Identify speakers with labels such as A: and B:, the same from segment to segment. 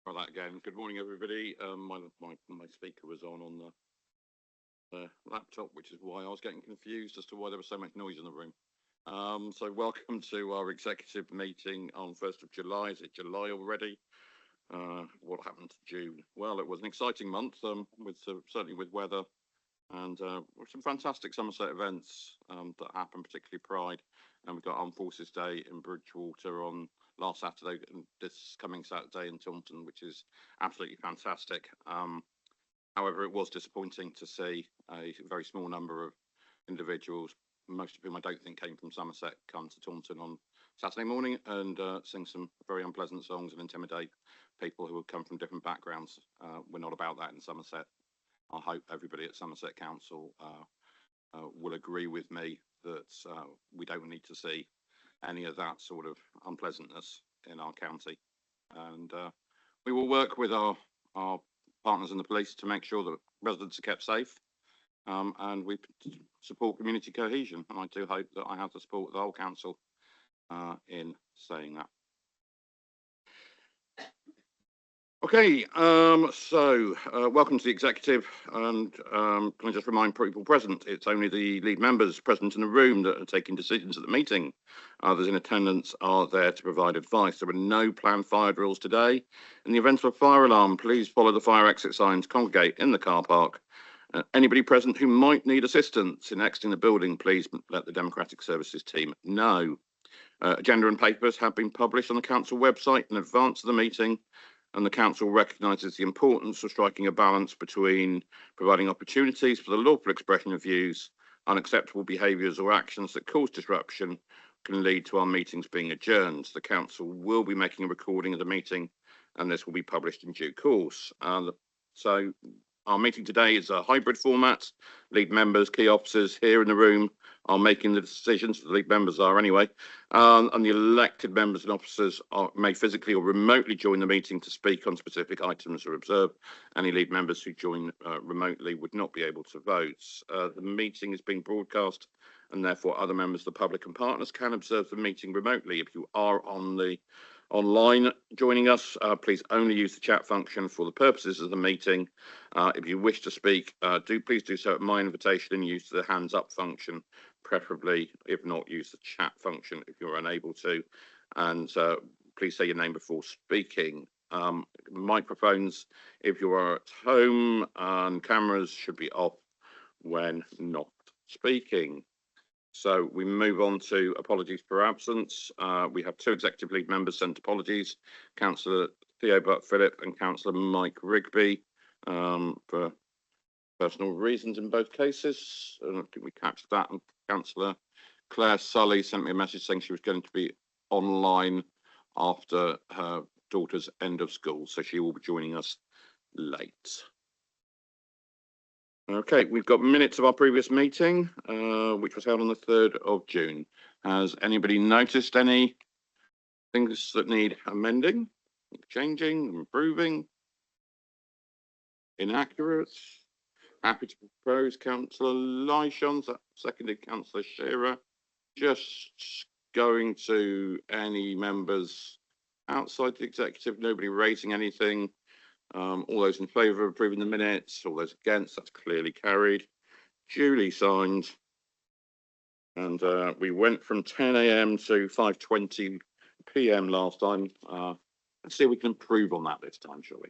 A: Try that again. Good morning, everybody. My speaker was on the laptop, which is why I was getting confused as to why there was so much noise in the room. So welcome to our executive meeting on 1st of July. Is it July already? What happened to June? Well, it was an exciting month, with certainly with weather and some fantastic Somerset events that happened, particularly Pride. And we've got Armed Forces Day in Bridgewater on last Saturday and this coming Saturday in Taunton, which is absolutely fantastic. However, it was disappointing to see a very small number of individuals, most of whom I don't think came from Somerset, come to Taunton on Saturday morning and sing some very unpleasant songs and intimidate people who have come from different backgrounds. We're not about that in Somerset. I hope everybody at Somerset Council will agree with me that we don't need to see any of that sort of unpleasantness in our county. And we will work with our partners in the police to make sure that residents are kept safe, and we support community cohesion. And I do hope that I have the support of the whole council in saying that. Okay, so welcome to the executive, and can I just remind people present, it's only the lead members present in the room that are taking decisions at the meeting. Others in attendance are there to provide advice. There are no planned fire drills today. In the event of a fire alarm, please follow the fire exit signs, congregate in the car park. Anybody present who might need assistance in exiting the building, please let the Democratic Services team know. Agenda and papers have been published on the council website in advance of the meeting, and the council recognises the importance of striking a balance between providing opportunities for the lawful expression of views. Unacceptable behaviours or actions that cause disruption can lead to our meetings being adjourned. The council will be making a recording of the meeting, and this will be published in due course. So our meeting today is a hybrid format. Lead members, key officers here in the room are making the decisions. The lead members are anyway, and the elected members and officers may physically or remotely join the meeting to speak on specific items or observe. Any lead members who join remotely would not be able to vote. The meeting is being broadcast, and therefore other members of the public and partners can observe the meeting remotely. If you are online joining us, please only use the chat function for the purposes of the meeting. If you wish to speak, please do so at my invitation and use the hands up function, preferably. If not, use the chat function if you're unable to, and please say your name before speaking. Microphones, if you are at home, and cameras should be off when not speaking. So we move on to apologies for absence. We have two executive lead members sent apologies, Councillor Theo Butt-Philip and Councillor Mike Rigby, for personal reasons in both cases. And I think we captured that. And Councillor Claire Sully sent me a message saying she was going to be online after her daughter's end of school, so she will be joining us late. Okay, we've got minutes of our previous meeting, which was held on the 3rd of June. Has anybody noticed any things that need amending, changing, improving, inaccurate? Happy to propose Councillor Lyshons, seconded Councillor Shearer. Just going to any members outside the executive, nobody raising anything. All those in favour of approving the minutes, all those against, that's clearly carried. Duly signed. And we went from 10 a.m. to 5:20 p.m. last time. Let's see if we can improve on that this time, shall we?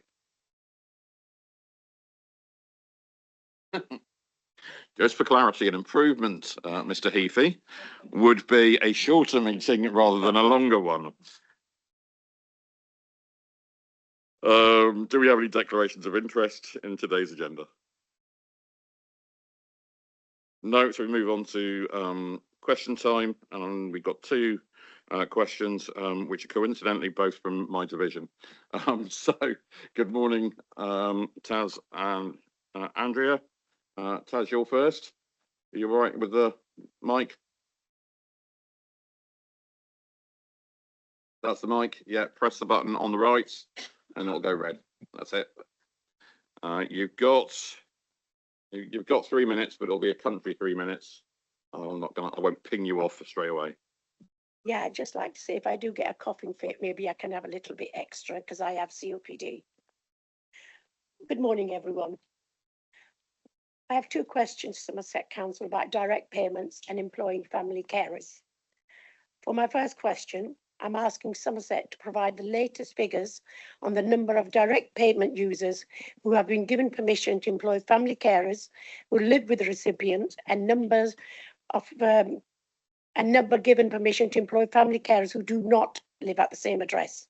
A: Just for clarity, an improvement, Mr. Heafy, would be a shorter meeting rather than a longer one. Do we have any declarations of interest in today's agenda? No, so we move on to question time, and we've got two questions, which are coincidentally both from my division. So good morning, Taz and Andrea. Taz, you're first. Are you all right with the mic? That's the mic. Yeah, press the button on the right and it'll go red. That's it. You've got 3 minutes, but it'll be a country 3 minutes. I won't ping you off straight away.
B: Yeah, I'd just like to say if I do get a coughing fit, maybe I can have a little bit extra because I have COPD. Good morning, everyone. I have two questions to Somerset Council about direct payments and employing family carers. For my first question, I'm asking Somerset to provide the latest figures on the number of direct payment users who have been given permission to employ family carers who live with the recipient and number given permission to employ family carers who do not live at the same address.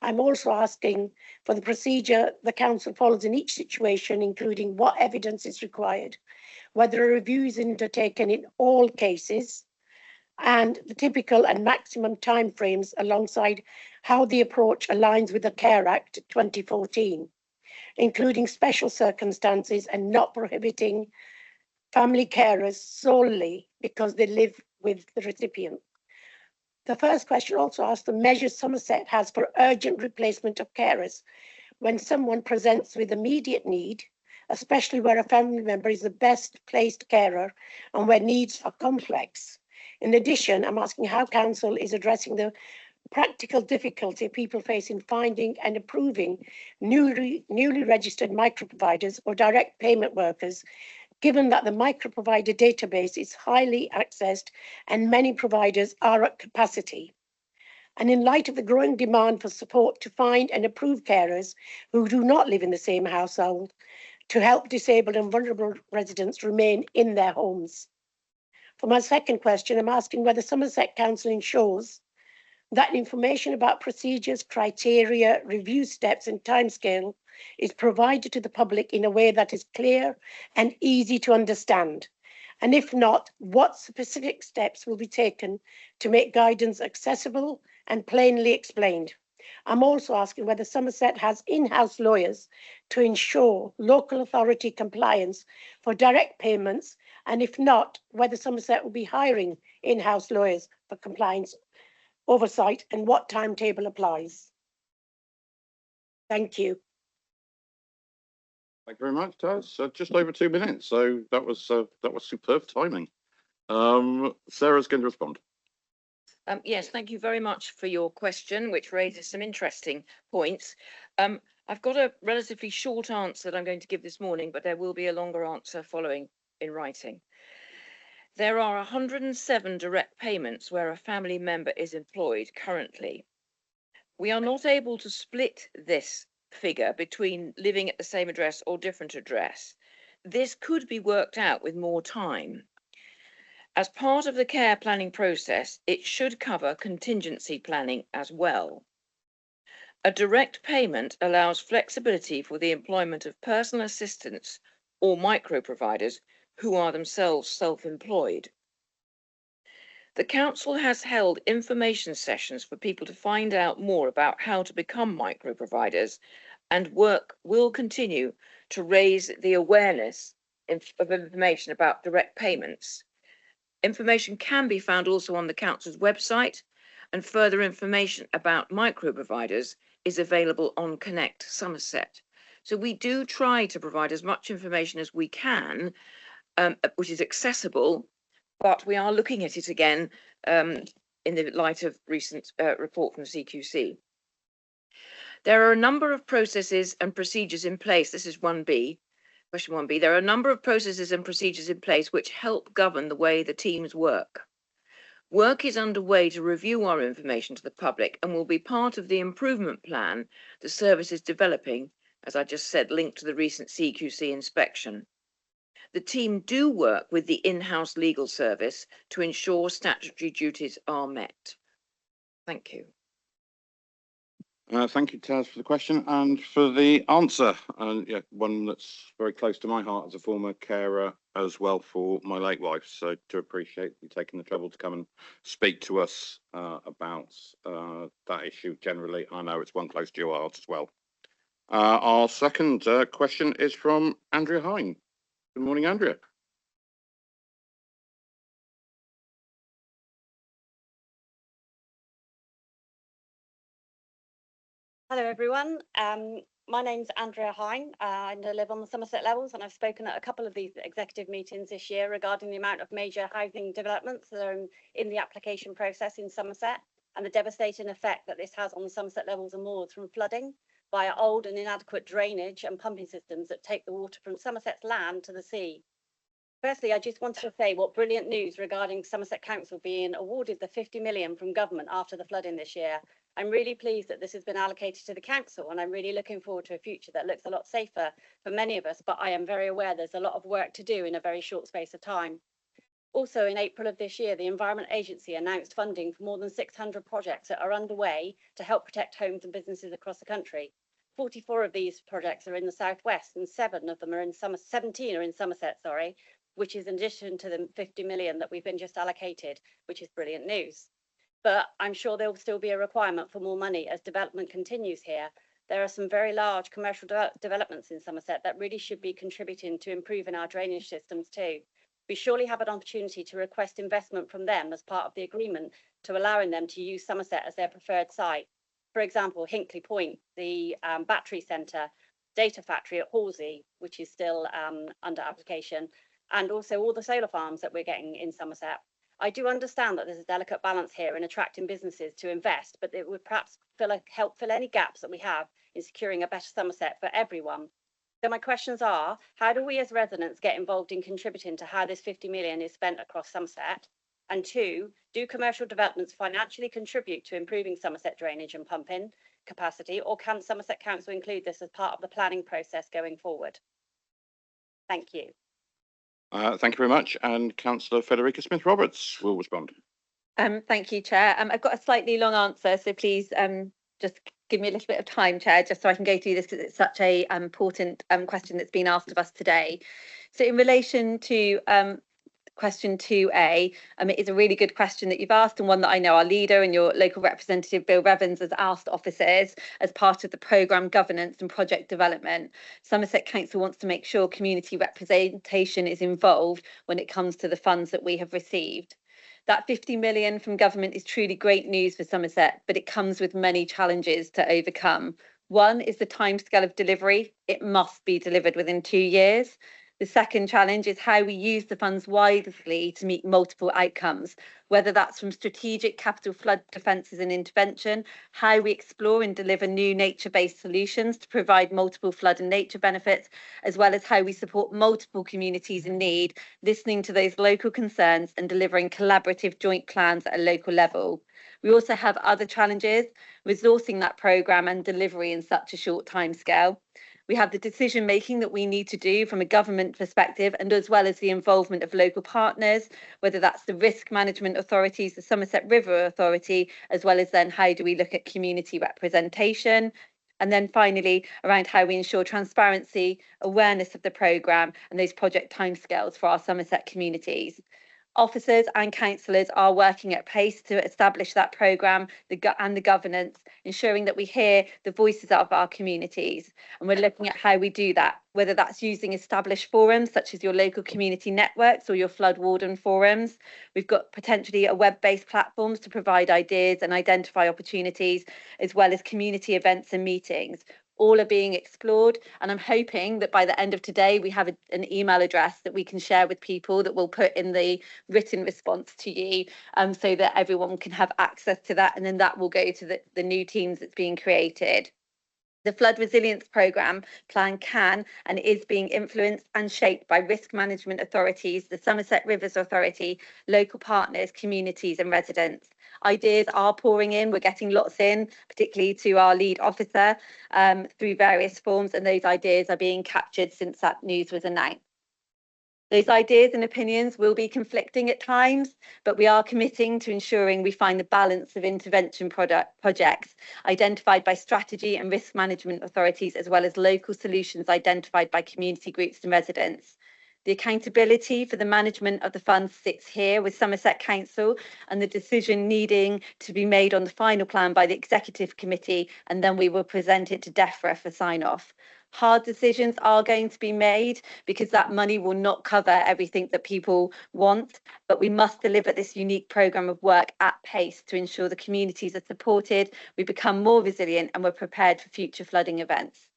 B: I'm also asking for the procedure the council follows in each situation, including what evidence is required, whether a review is undertaken in all cases, and the typical and maximum timeframes alongside how the approach aligns with the Care Act 2014, including special circumstances and not prohibiting family carers solely because they live with the recipient. The first question also asks the measures Somerset has for urgent replacement of carers when someone presents with immediate need, especially where a family member is the best placed carer and where needs are complex. In addition, I'm asking how council is addressing the practical difficulty people face in finding and approving newly registered micro-providers or direct payment workers, given that the micro-provider database is highly accessed and many providers are at capacity. And in light of the growing demand for support to find and approve carers who do not live in the same household to help disabled and vulnerable residents remain in their homes. For my second question, I'm asking whether Somerset Council ensures that information about procedures, criteria, review steps and timescale is provided to the public in a way that is clear and easy to understand. And if not, what specific steps will be taken to make guidance accessible and plainly explained? I'm also asking whether Somerset has in-house lawyers to ensure local authority compliance for direct payments, and if not, whether Somerset will be hiring in-house lawyers for compliance oversight and what timetable applies. Thank you.
A: Thank you very much, Taz. Just over 2 minutes, so that was superb timing. Sarah's going to respond.
C: Yes, thank you very much for your question, which raises some interesting points. I've got a relatively short answer that I'm going to give this morning, but there will be a longer answer following in writing. There are 107 direct payments where a family member is employed currently. We are not able to split this figure between living at the same address or different address. This could be worked out with more time. As part of the care planning process, it should cover contingency planning as well. A direct payment allows flexibility for the employment of personal assistants or micro providers who are themselves self-employed. The council has held information sessions for people to find out more about how to become micro providers, and work will continue to raise the awareness of information about direct payments. Information can be found also on the council's website, and further information about micro providers is available on Connect Somerset. So we do try to provide as much information as we can, which is accessible, but we are looking at it again in the light of recent report from CQC. There are a number of processes and procedures in place. This is 1B. Question 1B, there are a number of processes and procedures in place which help govern the way the teams work. Work is underway to review our information to the public and will be part of the improvement plan the service is developing, as I just said, linked to the recent CQC inspection. The team do work with the in-house legal service to ensure statutory duties are met. Thank you.
A: Thank you, Taz, for the question and for the answer. And yeah, one that's very close to my heart as a former carer as well for my late wife. So to appreciate you taking the trouble to come and speak to us about that issue generally. I know it's one close to your heart as well. Our second question is from Andrea Hine. Good morning, Andrea.
D: Hello, everyone. My name's Andrea Hine. I live on the Somerset Levels, and I've spoken at a couple of these executive meetings this year regarding the amount of major housing developments that are in the application process in Somerset and the devastating effect that this has on the Somerset Levels and moors from flooding via old and inadequate drainage and pumping systems that take the water from Somerset's land to the sea. Firstly, I just wanted to say what brilliant news regarding Somerset Council being awarded the 50 million from government after the flooding this year. I'm really pleased that this has been allocated to the council, and I'm really looking forward to a future that looks a lot safer for many of us, but I am very aware there's a lot of work to do in a very short space of time. Also, in April of this year, the Environment Agency announced funding for more than 600 projects that are underway to help protect homes and businesses across the country. 44 of these projects are in the southwest, and 17 are in Somerset, which is in addition to the 50 million that we've been just allocated, which is brilliant news. But I'm sure there will still be a requirement for more money as development continues here. There are some very large commercial developments in Somerset that really should be contributing to improving our drainage systems too. We surely have an opportunity to request investment from them as part of the agreement to allowing them to use Somerset as their preferred site. For example, Hinkley Point, the battery centre, data factory at Halsey, which is still under application, and also all the solar farms that we're getting in Somerset. I do understand that there's a delicate balance here in attracting businesses to invest, but it would perhaps help fill any gaps that we have in securing a better Somerset for everyone. So my questions are, how do we as residents get involved in contributing to how this 50 million is spent across Somerset? And two, do commercial developments financially contribute to improving Somerset drainage and pumping capacity, or can Somerset Council include this as part of the planning process going forward? Thank you.
A: Thank you very much. And Councillor Federica Smith-Roberts will respond.
E: Thank you, Chair. I've got a slightly long answer, so please just give me a little bit of time, Chair, just so I can go through this because it's such a important question that's been asked of us today. So in relation to question 2A, it is a really good question that you've asked, and one that I know our leader and your local representative Bill Revens has asked officers as part of the programme governance and project development. Somerset Council wants to make sure community representation is involved when it comes to the funds that we have received. That 50 million from government is truly great news for Somerset, but it comes with many challenges to overcome. One is the timescale of delivery. It must be delivered within 2 years. The second challenge is how we use the funds wisely to meet multiple outcomes, whether that's from strategic capital flood defences and intervention, how we explore and deliver new nature-based solutions to provide multiple flood and nature benefits, as well as how we support multiple communities in need, listening to those local concerns and delivering collaborative joint plans at a local level. We also have other challenges, resourcing that programme and delivery in such a short timescale. We have the decision making that we need to do from a government perspective, and as well as the involvement of local partners, whether that's the risk management authorities, the Somerset River Authority, as well as then how do we look at community representation. And then finally, around how we ensure transparency, awareness of the programme and those project timescales for our Somerset communities. Officers and councillors are working at pace to establish that programme and the governance, ensuring that we hear the voices of our communities. And we're looking at how we do that, whether that's using established forums such as your local community networks or your flood warden forums. We've got potentially a web-based platforms to provide ideas and identify opportunities, as well as community events and meetings. All are being explored, and I'm hoping that by the end of today we have an email address that we can share with people that we'll put in the written response to you, so that everyone can have access to that, and then that will go to the new teams that's being created. The Flood Resilience Programme plan can and is being influenced and shaped by risk management authorities, the Somerset Rivers Authority, local partners, communities and residents. Ideas are pouring in, we're getting lots in, particularly to our lead officer through various forms, and those ideas are being captured since that news was announced. Those ideas and opinions will be conflicting at times, but we are committing to ensuring we find the balance of intervention projects identified by strategy and risk management authorities, as well as local solutions identified by community groups and residents. The accountability for the management of the funds sits here with Somerset Council, and the decision needing to be made on the final plan by the Executive Committee, and then we will present it to DEFRA for sign-off. Hard decisions are going to be made because that money will not cover everything that people want, but we must deliver this unique programme of work at pace to ensure the communities are supported, we become more resilient and we're prepared for future flooding events.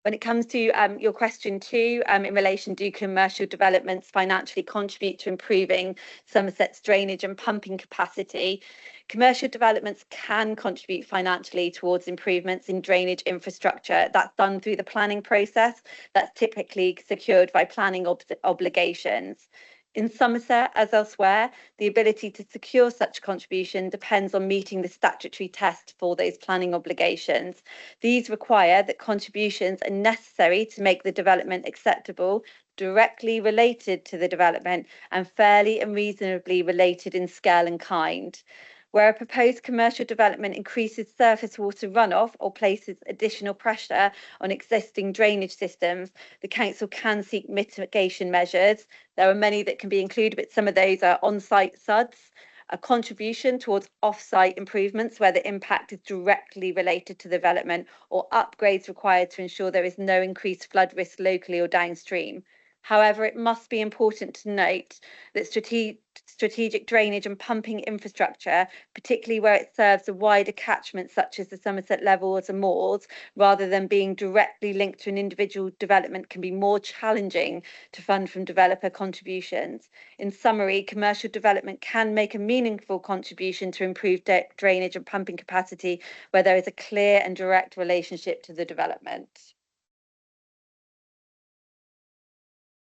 E: When it comes to your question too, in relation to commercial developments financially contribute to improving Somerset's drainage and pumping capacity, commercial developments can contribute financially towards improvements in drainage infrastructure. That's done through the planning process. That's typically secured by planning obligations. In Somerset, as elsewhere, the ability to secure such contribution depends on meeting the statutory test for those planning obligations. These require that contributions are necessary to make the development acceptable, directly related to the development, and fairly and reasonably related in scale and kind. Where a proposed commercial development increases surface water runoff or places additional pressure on existing drainage systems, the council can seek mitigation measures. There are many that can be included, but some of those are on-site SUDs, a contribution towards off-site improvements where the impact is directly related to the development, or upgrades required to ensure there is no increased flood risk locally or downstream. However, it must be important to note that strategic drainage and pumping infrastructure, particularly where it serves a wider catchment such as the Somerset Levels and Moors, rather than being directly linked to an individual development, can be more challenging to fund from developer contributions. In summary, commercial development can make a meaningful contribution to improve drainage and pumping capacity where there is a clear and direct relationship to the development.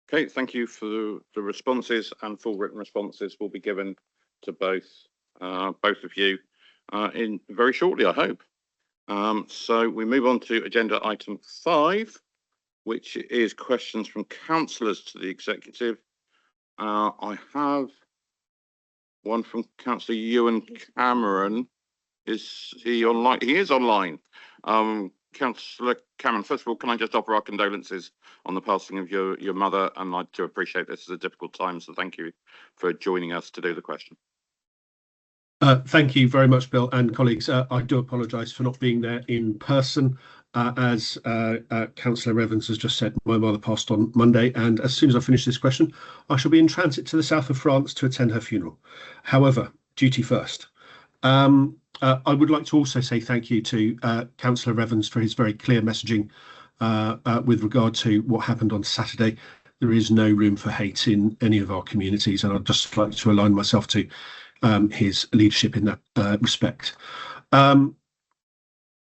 A: Okay, thank you for the responses, and full written responses will be given to both of you in very shortly, I hope. So we move on to agenda item 5, which is questions from councillors to the executive. I have one from Councillor Ewan Cameron. Is he online? He is online. Councillor Cameron, first of all, can I just offer our condolences on the passing of your mother, and I do appreciate this is a difficult time, so thank you for joining us to do the question.
F: Thank you very much, Bill and colleagues. I do apologise for not being there in person. As Councillor Evans has just said, my mother passed on Monday, and as soon as I finish this question, I shall be in transit to the south of France to attend her funeral. However, duty first. I would like to also say thank you to Councillor Evans for his very clear messaging with regard to what happened on Saturday. There is no room for hate in any of our communities, and I'd just like to align myself to his leadership in that respect.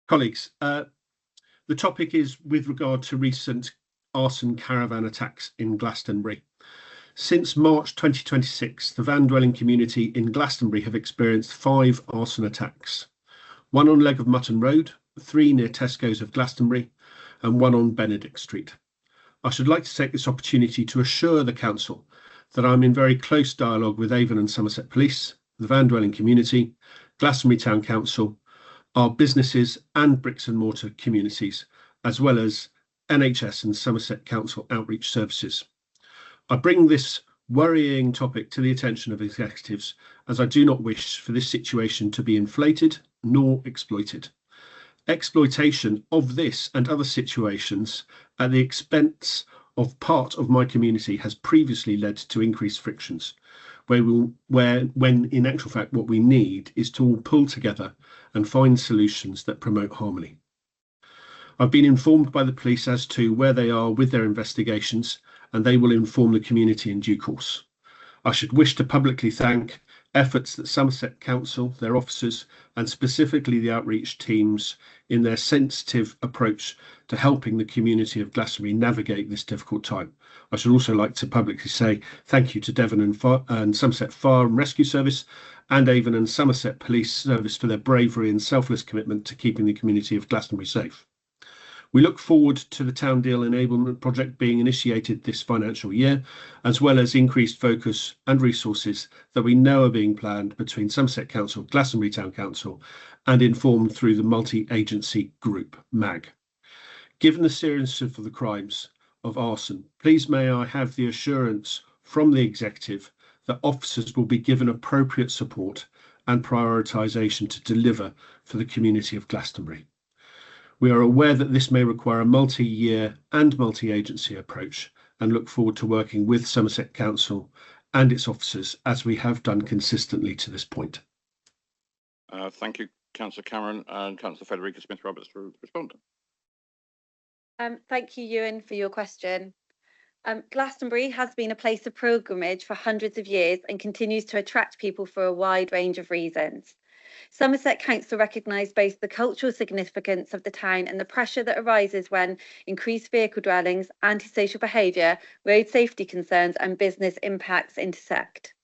F: Colleagues, the topic is with regard to recent arson caravan attacks in Glastonbury. Since March 2026, the van dwelling community in Glastonbury have experienced 5 arson attacks. 1 on Leg of Mutton Road, 3 near Tesco's of Glastonbury, and 1 on Benedict Street. I should like to take this opportunity to assure the council that I'm in very close dialogue with Avon and Somerset Police, the van dwelling community, Glastonbury Town Council, our businesses and bricks and mortar communities, as well as NHS and Somerset Council outreach services. I bring this worrying topic to the attention of executives, as I do not wish for this situation to be inflated nor exploited. Exploitation of this and other situations at the expense of part of my community has previously led to increased frictions, when in actual fact what we need is to all pull together and find solutions that promote harmony. I've been informed by the police as to where they are with their investigations, and they will inform the community in due course. I should wish to publicly thank efforts that Somerset Council, their officers, and specifically the outreach teams in their sensitive approach to helping the community of Glastonbury navigate this difficult time. I should also like to publicly say thank you to Devon and Somerset Fire and Rescue Service and Avon and Somerset Police Service for their bravery and selfless commitment to keeping the community of Glastonbury safe. We look forward to the Town Deal Enablement Project being initiated this financial year, as well as increased focus and resources that we know are being planned between Somerset Council, Glastonbury Town Council, and informed through the multi-agency group, MAG. Given the seriousness of the crimes of arson, please may I have the assurance from the executive that officers will be given appropriate support and prioritisation to deliver for the community of Glastonbury. We are aware that this may require a multi-year and multi-agency approach and look forward to working with Somerset Council and its officers as we have done consistently to this point.
A: Thank you, Councillor Cameron, and Councillor Federica Smith-Roberts to respond.
E: Thank you, Ewan, for your question. Glastonbury has been a place of pilgrimage for hundreds of years and continues to attract people for a wide range of reasons. Somerset Council recognise both the cultural significance of the town and the pressure that arises when increased vehicle dwellings, antisocial behaviour, road safety concerns and business impacts intersect.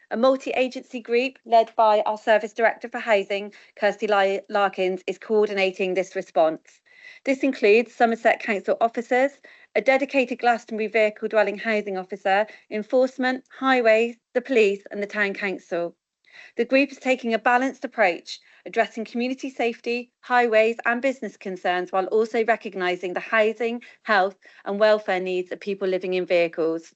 E: A multi-agency group led by our Service Director for Housing, Kirsty Larkins, is coordinating this response. This includes Somerset Council officers, a dedicated Glastonbury vehicle dwelling housing officer, enforcement, highways, the police and the town council. The group is taking a balanced approach, addressing community safety, highways and business concerns while also recognising the housing, health and welfare needs of people living in vehicles.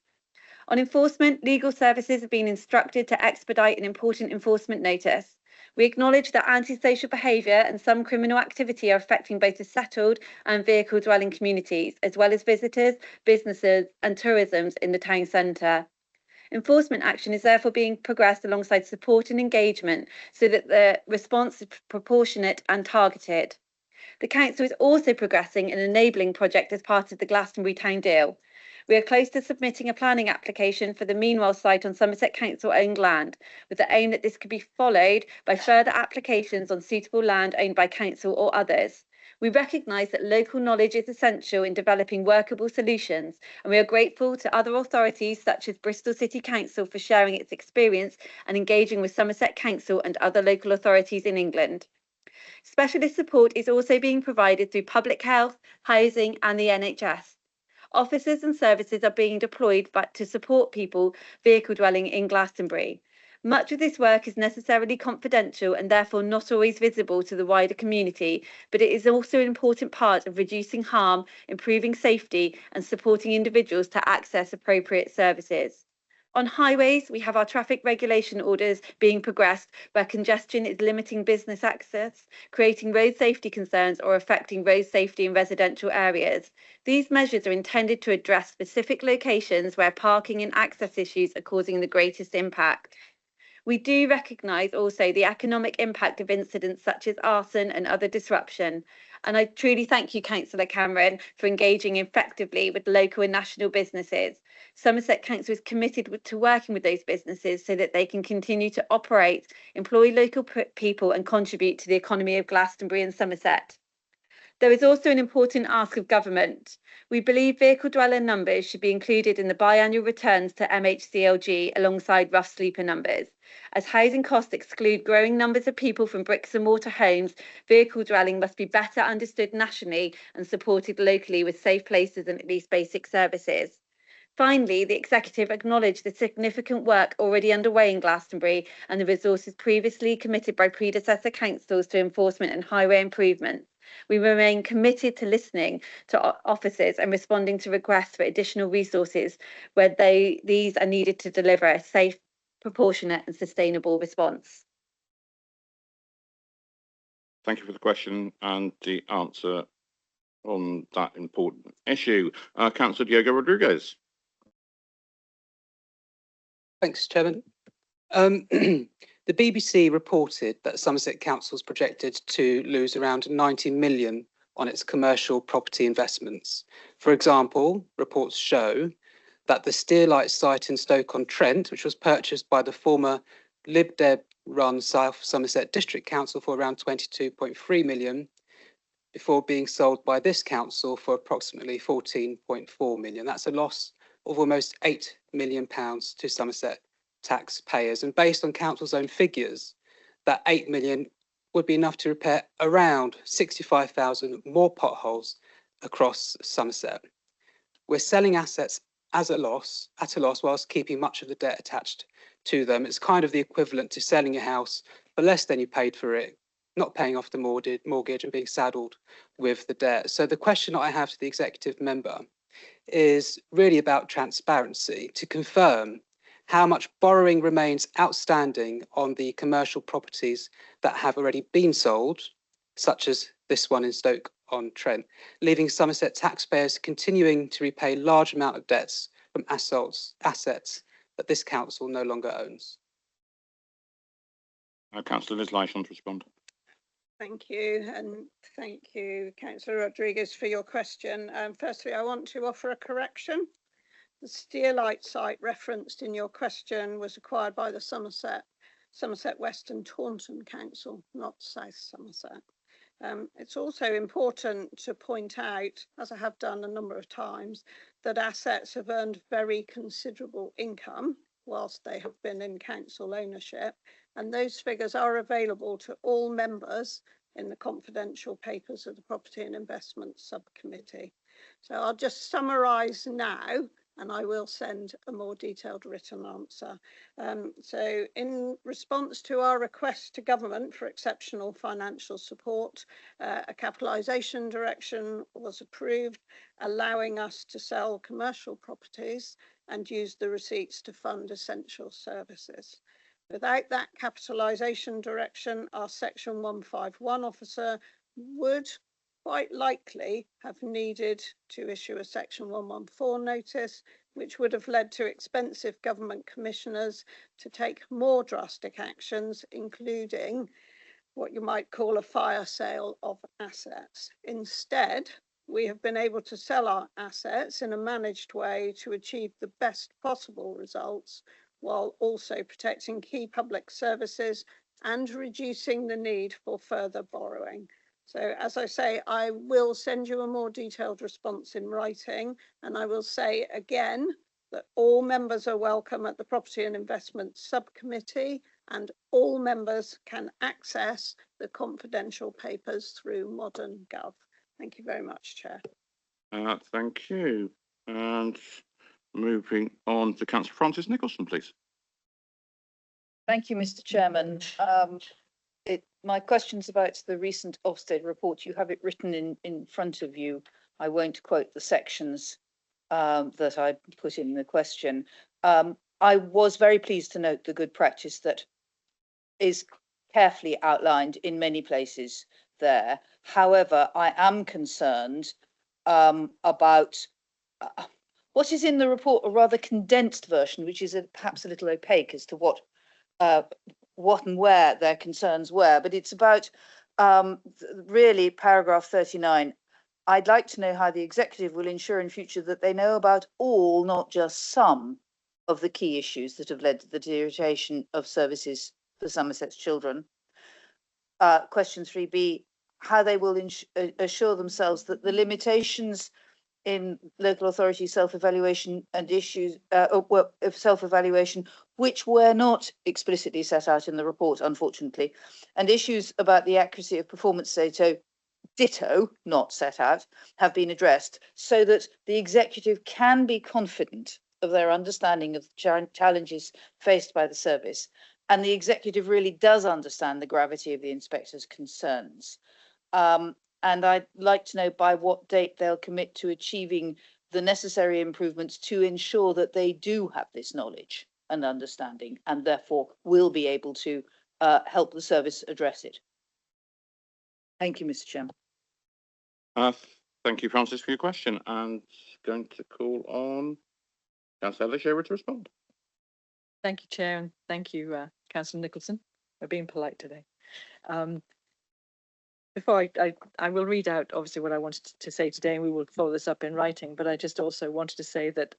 E: On enforcement, legal services have been instructed to expedite an important enforcement notice. We acknowledge that antisocial behaviour and some criminal activity are affecting both the settled and vehicle dwelling communities, as well as visitors, businesses and tourism in the town centre. Enforcement action is therefore being progressed alongside support and engagement so that the response is proportionate and targeted. The Council is also progressing an enabling project as part of the Glastonbury Town Deal. We are close to submitting a planning application for the Meanwell site on Somerset Council owned land, with the aim that this could be followed by further applications on suitable land owned by Council or others. We recognise that local knowledge is essential in developing workable solutions, and we are grateful to other authorities such as Bristol City Council for sharing its experience and engaging with Somerset Council and other local authorities in England. Specialist support is also being provided through public health, housing and the NHS. Officers and services are being deployed to support people vehicle dwelling in Glastonbury. Much of this work is necessarily confidential and therefore not always visible to the wider community, but it is also an important part of reducing harm, improving safety and supporting individuals to access appropriate services. On highways, we have our traffic regulation orders being progressed where congestion is limiting business access, creating road safety concerns or affecting road safety in residential areas. These measures are intended to address specific locations where parking and access issues are causing the greatest impact. We do recognise also the economic impact of incidents such as arson and other disruption. And I truly thank you, Councillor Cameron, for engaging effectively with local and national businesses. Somerset Council is committed to working with those businesses so that they can continue to operate, employ local people and contribute to the economy of Glastonbury and Somerset. There is also an important ask of government. We believe vehicle dweller numbers should be included in the biannual returns to MHCLG alongside rough sleeper numbers. As housing costs exclude growing numbers of people from bricks and mortar homes, vehicle dwelling must be better understood nationally and supported locally with safe places and at least basic services. Finally, the Executive acknowledged the significant work already underway in Glastonbury and the resources previously committed by predecessor councils to enforcement and highway improvements. We remain committed to listening to officers and responding to requests for additional resources where these are needed to deliver a safe, proportionate and sustainable response.
A: Thank you for the question and the answer on that important issue. Councillor Diego Rodriguez.
G: Thanks, Chairman. The BBC reported that Somerset Council is projected to lose around 90 million on its commercial property investments. For example, reports show that the Steerlight site in Stoke-on-Trent, which was purchased by the former Lib Deb run South Somerset District Council for around 22.3 million, before being sold by this council for approximately 14.4 million. That's a loss of almost £8 million to Somerset taxpayers. And based on council's own figures, that 8 million would be enough to repair around 65,000 more potholes across Somerset. We're selling assets at a loss whilst keeping much of the debt attached to them. It's kind of the equivalent to selling your house for less than you paid for it, not paying off the mortgage and being saddled with the debt. So the question that I have to the executive member is really about transparency, to confirm how much borrowing remains outstanding on the commercial properties that have already been sold, such as this one in Stoke on Trent, leaving Somerset taxpayers continuing to repay large amount of debts from assets that this council no longer owns.
A: Councillor Liz Lishon to respond.
H: Thank you, and thank you, Councillor Rodriguez, for your question. Firstly, I want to offer a correction. The Steelite site referenced in your question was acquired by the Somerset West and Taunton Council, not South Somerset. It's also important to point out, as I have done a number of times, that assets have earned very considerable income whilst they have been in council ownership, and those figures are available to all members in the confidential papers of the Property and Investment Subcommittee. So I'll just summarise now, and I will send a more detailed written answer. So in response to our request to government for exceptional financial support, a capitalisation direction was approved, allowing us to sell commercial properties and use the receipts to fund essential services. Without that capitalisation direction, our Section 151 officer would quite likely have needed to issue a Section 114 notice, which would have led to expensive government commissioners to take more drastic actions, including what you might call a fire sale of assets. Instead, we have been able to sell our assets in a managed way to achieve the best possible results, while also protecting key public services and reducing the need for further borrowing. So as I say, I will send you a more detailed response in writing, and I will say again that all members are welcome at the Property and Investment Subcommittee, and all members can access the confidential papers through Modern Gov. Thank you very much, Chair.
A: Thank you. And moving on to Councillor Francis Nicholson, please.
I: Thank you, Mr. Chairman. My question's about the recent Ofsted report. You have it written in front of you. I won't quote the sections that I put in the question. I was very pleased to note the good practice that is carefully outlined in many places there. However, I am concerned about what is in the report, a rather condensed version, which is perhaps a little opaque as to what and where their concerns were, but it's about really paragraph 39. I'd like to know how the executive will ensure in future that they know about all, not just some, of the key issues that have led to the deterioration of services for Somerset's children. Question 3B, how they will assure themselves that the limitations in local authority self-evaluation and issues of self-evaluation, which were not explicitly set out in the report, unfortunately, and issues about the accuracy of performance data, ditto, not set out, have been addressed, so that the executive can be confident of their understanding of the challenges faced by the service, and the executive really does understand the gravity of the inspector's concerns. And I'd like to know by what date they'll commit to achieving the necessary improvements to ensure that they do have this knowledge and understanding, and therefore will be able to help the service address it. Thank you, Mr. Chairman.
A: Thank you, Francis, for your question. And going to call on Councillor Shearer to respond.
J: Thank you, Chair, and thank you, Councillor Nicholson. We're being polite today. Before I will read out obviously what I wanted to say today, and we will follow this up in writing, but I just also wanted to say that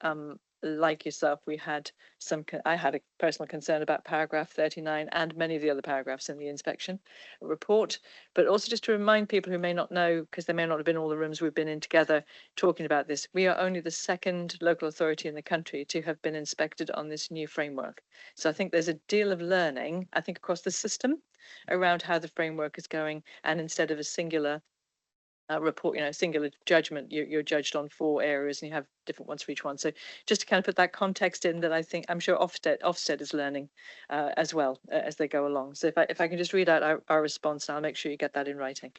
J: like yourself, I had a personal concern about paragraph 39 and many of the other paragraphs in the inspection report, but also just to remind people who may not know, because they may not have been in all the rooms we've been in together talking about this, we are only the second local authority in the country to have been inspected on this new framework. So I think there's a deal of learning, I think, across the system around how the framework is going, and instead of a singular report, singular judgment, you're judged on 4 areas and you have different ones for each one. So just to kind of put that context in, that I'm sure Ofsted is learning as well as they go along. So if I can just read out our response, and I'll make sure you get that in writing.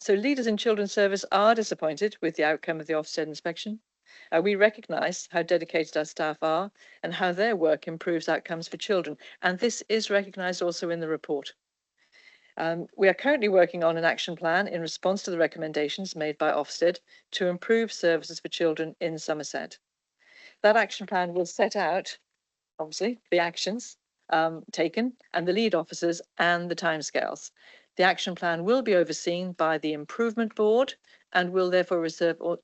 J: So leaders in children's service are disappointed with the outcome of the Ofsted inspection. We recognise how dedicated our staff are and how their work improves outcomes for children, and this is recognised also in the report. We are currently working on an action plan in response to the recommendations made by Ofsted to improve services for children in Somerset. That action plan will set out, obviously, the actions taken and the lead officers and the timescales. The action plan will be overseen by the Improvement Board and will therefore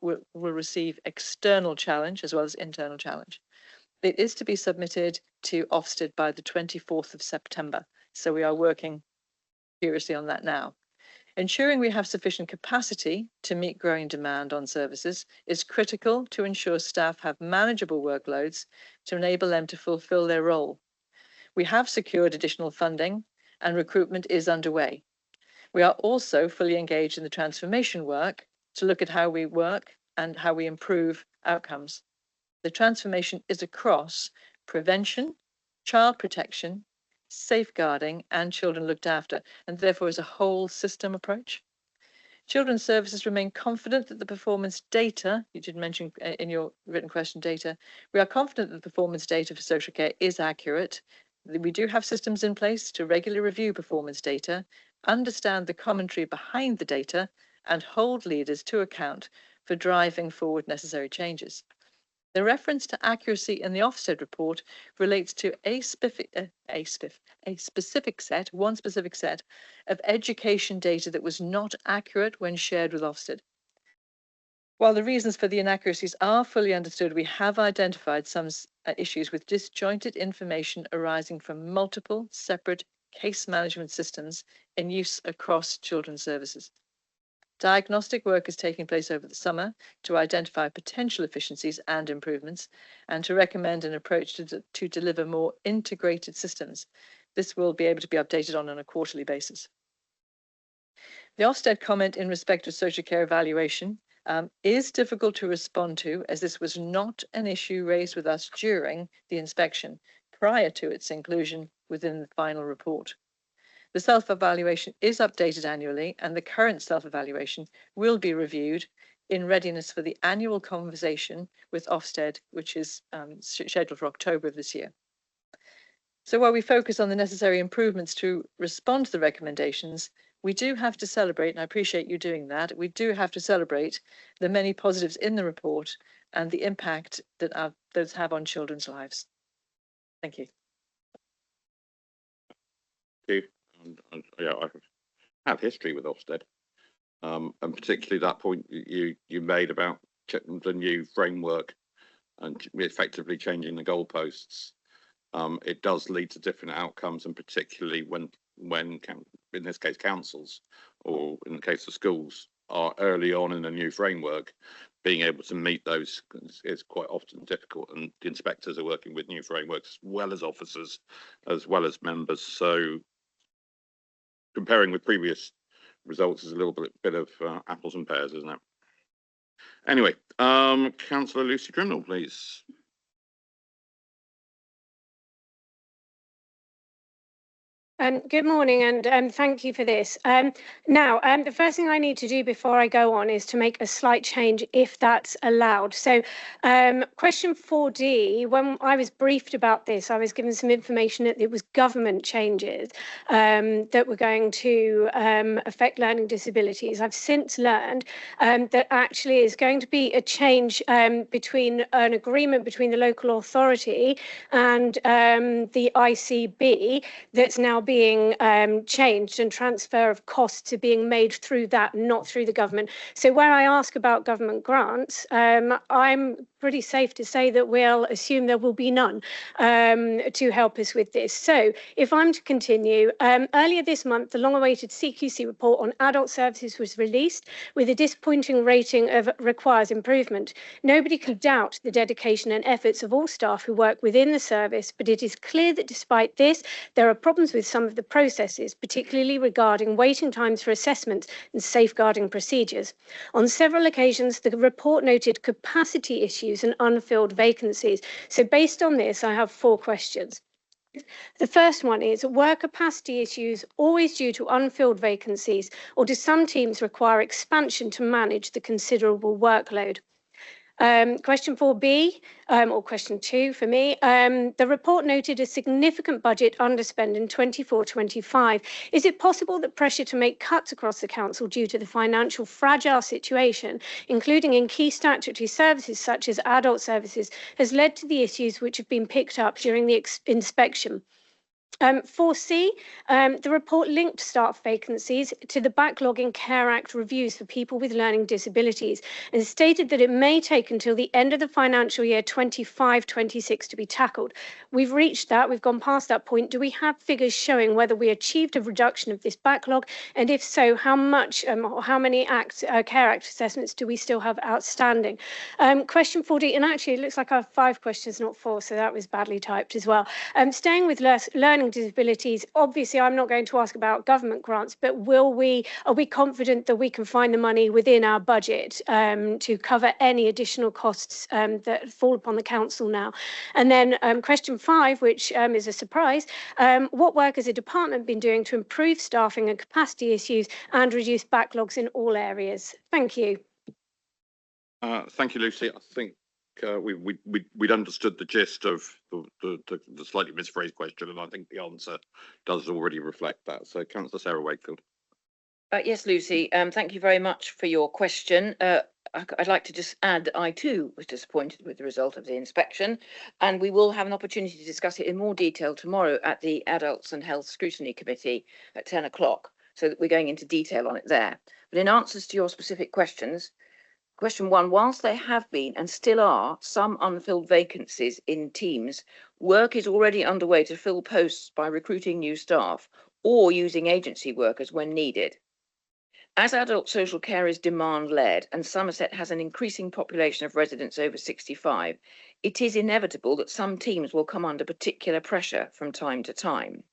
J: will receive external challenge as well as internal challenge. It is to be submitted to Ofsted by the 24th of September. So we are working furiously on that now. Ensuring we have sufficient capacity to meet growing demand on services is critical to ensure staff have manageable workloads to enable them to fulfill their role. We have secured additional funding and recruitment is underway. We are also fully engaged in the transformation work to look at how we work and how we improve outcomes. The transformation is across prevention, child protection, safeguarding and children looked after, and therefore is a whole system approach. Children's Services remain confident that the performance data, you did mention in your written question data, we are confident that the performance data for social care is accurate. We do have systems in place to regularly review performance data, understand the commentary behind the data, and hold leaders to account for driving forward necessary changes. The reference to accuracy in the Ofsted report relates to one specific set of education data that was not accurate when shared with Ofsted. While the reasons for the inaccuracies are fully understood, we have identified some issues with disjointed information arising from multiple separate case management systems in use across children's services. Diagnostic work is taking place over the summer to identify potential efficiencies and improvements and to recommend an approach to deliver more integrated systems. This will be able to be updated on a quarterly basis. The Ofsted comment in respect of social care evaluation is difficult to respond to, as this was not an issue raised with us during the inspection prior to its inclusion within the final report. The self-evaluation is updated annually, and the current self-evaluation will be reviewed in readiness for the annual conversation with Ofsted, which is scheduled for October of this year. So while we focus on the necessary improvements to respond to the recommendations, we do have to celebrate, and I appreciate you doing that, we do have to celebrate the many positives in the report and the impact that those have on children's lives. Thank you.
A: Thank you. And yeah, I have history with Ofsted, and particularly that point you made about the new framework and effectively changing the goalposts. It does lead to different outcomes, and particularly when in this case councils, or in the case of schools, are early on in a new framework, being able to meet those is quite often difficult, and the inspectors are working with new frameworks as well as officers as well as members. So comparing with previous results is a little bit of apples and pears, isn't it? Anyway, Councillor Lucy Trimnell, please.
B: Good morning, and thank you for this. Now, the first thing I need to do before I go on is to make a slight change, if that's allowed. So, question 4D, when I was briefed about this, I was given some information that it was government changes that were going to affect learning disabilities. I've since learned that actually is going to be a change between an agreement between the local authority and the ICB that's now being changed, and transfer of costs are being made through that, not through the government. So where I ask about government grants, I'm pretty safe to say that we'll assume there will be none to help us with this. So if I'm to continue, earlier this month, the long-awaited CQC report on adult services was released with a disappointing rating of requires improvement. Nobody could doubt the dedication and efforts of all staff who work within the service, but it is clear that despite this, there are problems with some of the processes, particularly regarding waiting times for assessments and safeguarding procedures. On several occasions, the report noted capacity issues and unfilled vacancies. So based on this, I have 4 questions. The first one is, were capacity issues always due to unfilled vacancies, or do some teams require expansion to manage the considerable workload? Question 4B, or question 2 for me. The report noted a significant budget underspend in 24-25. Is it possible that pressure to make cuts across the council due to the financial fragile situation, including in key statutory services such as adult services, has led to the issues which have been picked up during the inspection? 4C, the report linked staff vacancies to the backlog in Care Act reviews for people with learning disabilities and stated that it may take until the end of the financial year 25-26 to be tackled. We've reached that, we've gone past that point. Do we have figures showing whether we achieved a reduction of this backlog? And if so, how much or how many Care Act assessments do we still have outstanding? Question 40, and actually it looks like I have 5 questions, not 4, so that was badly typed as well. Staying with learning disabilities, obviously I'm not going to ask about government grants, but are we confident that we can find the money within our budget to cover any additional costs that fall upon the council now? And then question 5, which is a surprise, what work has the department been doing to improve staffing and capacity issues and reduce backlogs in all areas? Thank you.
A: Thank you, Lucy. I think we'd understood the gist of the slightly misphrased question, and I think the answer does already reflect that. So, Councillor Sarah Wakefield.
C: Yes, Lucy, thank you very much for your question. I'd like to just add that I too was disappointed with the result of the inspection, and we will have an opportunity to discuss it in more detail tomorrow at the Adults and Health Scrutiny Committee at 10 o'clock, so that we're going into detail on it there. But in answers to your specific questions, question 1, whilst there have been and still are some unfilled vacancies in teams, work is already underway to fill posts by recruiting new staff or using agency workers when needed. As adult social care is demand-led and Somerset has an increasing population of residents over 65, it is inevitable that some teams will come under particular pressure from time to time.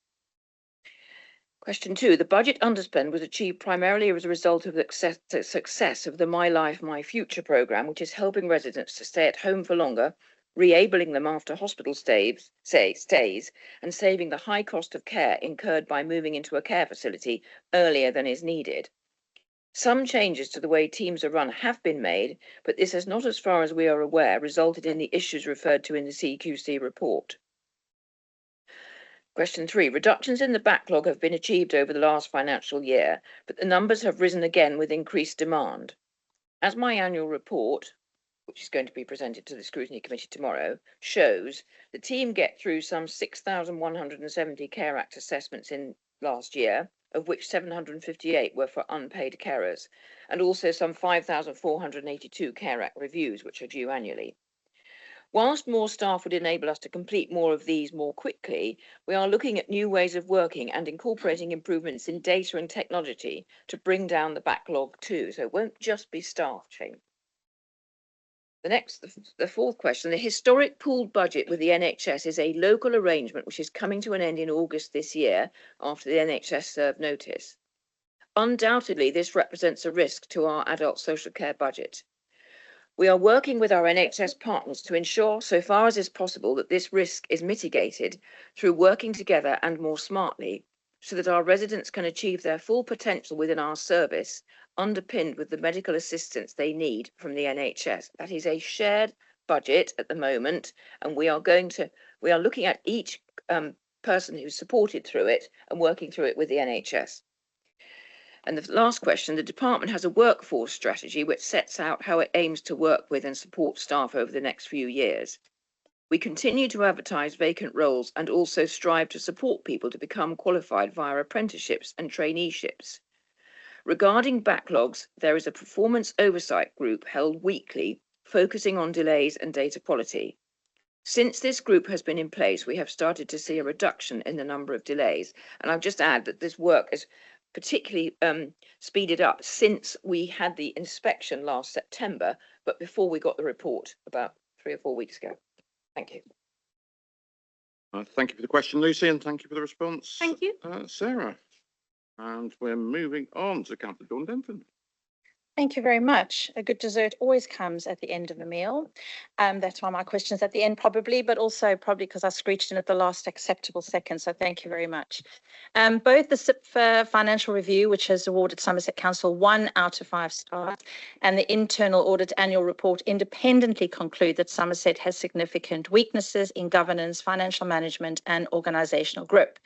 C: Question 2, the budget underspend was achieved primarily as a result of the success of the My Life, My Future programme, which is helping residents to stay at home for longer, re-abling them after hospital stays, and saving the high cost of care incurred by moving into a care facility earlier than is needed. Some changes to the way teams are run have been made, but this has not, as far as we are aware, resulted in the issues referred to in the CQC report. Question 3, reductions in the backlog have been achieved over the last financial year, but the numbers have risen again with increased demand. As my annual report, which is going to be presented to the Scrutiny Committee tomorrow, shows, the team get through some 6,170 Care Act assessments in last year, of which 758 were for unpaid carers, and also some 5,482 Care Act reviews, which are due annually. Whilst more staff would enable us to complete more of these more quickly, we are looking at new ways of working and incorporating improvements in data and technology to bring down the backlog too. So it won't just be staff change. The fourth question, the historic pooled budget with the NHS is a local arrangement which is coming to an end in August this year after the NHS served notice. Undoubtedly, this represents a risk to our adult social care budget. We are working with our NHS partners to ensure, so far as is possible, that this risk is mitigated through working together and more smartly, so that our residents can achieve their full potential within our service, underpinned with the medical assistance they need from the NHS. That is a shared budget at the moment, and we are looking at each person who's supported through it and working through it with the NHS. And the last question, the department has a workforce strategy which sets out how it aims to work with and support staff over the next few years. We continue to advertise vacant roles and also strive to support people to become qualified via apprenticeships and traineeships. Regarding backlogs, there is a performance oversight group held weekly, focusing on delays and data quality. Since this group has been in place, we have started to see a reduction in the number of delays. And I'll just add that this work is particularly speeded up since we had the inspection last September, but before we got the report about 3 or 4 weeks ago. Thank you.
A: Thank you for the question, Lucy, and thank you for the response.
B: Thank you.
A: Sarah. And we're moving on to Councillor Dawn Denton.
K: Thank you very much. A good dessert always comes at the end of a meal. That's why my question's at the end probably, but also probably because I screeched in at the last acceptable second. So thank you very much. Both the CIPFA financial review, which has awarded Somerset Council 1 out of 5 stars, and the internal audit annual report independently conclude that Somerset has significant weaknesses in governance, financial management, and organisational grip.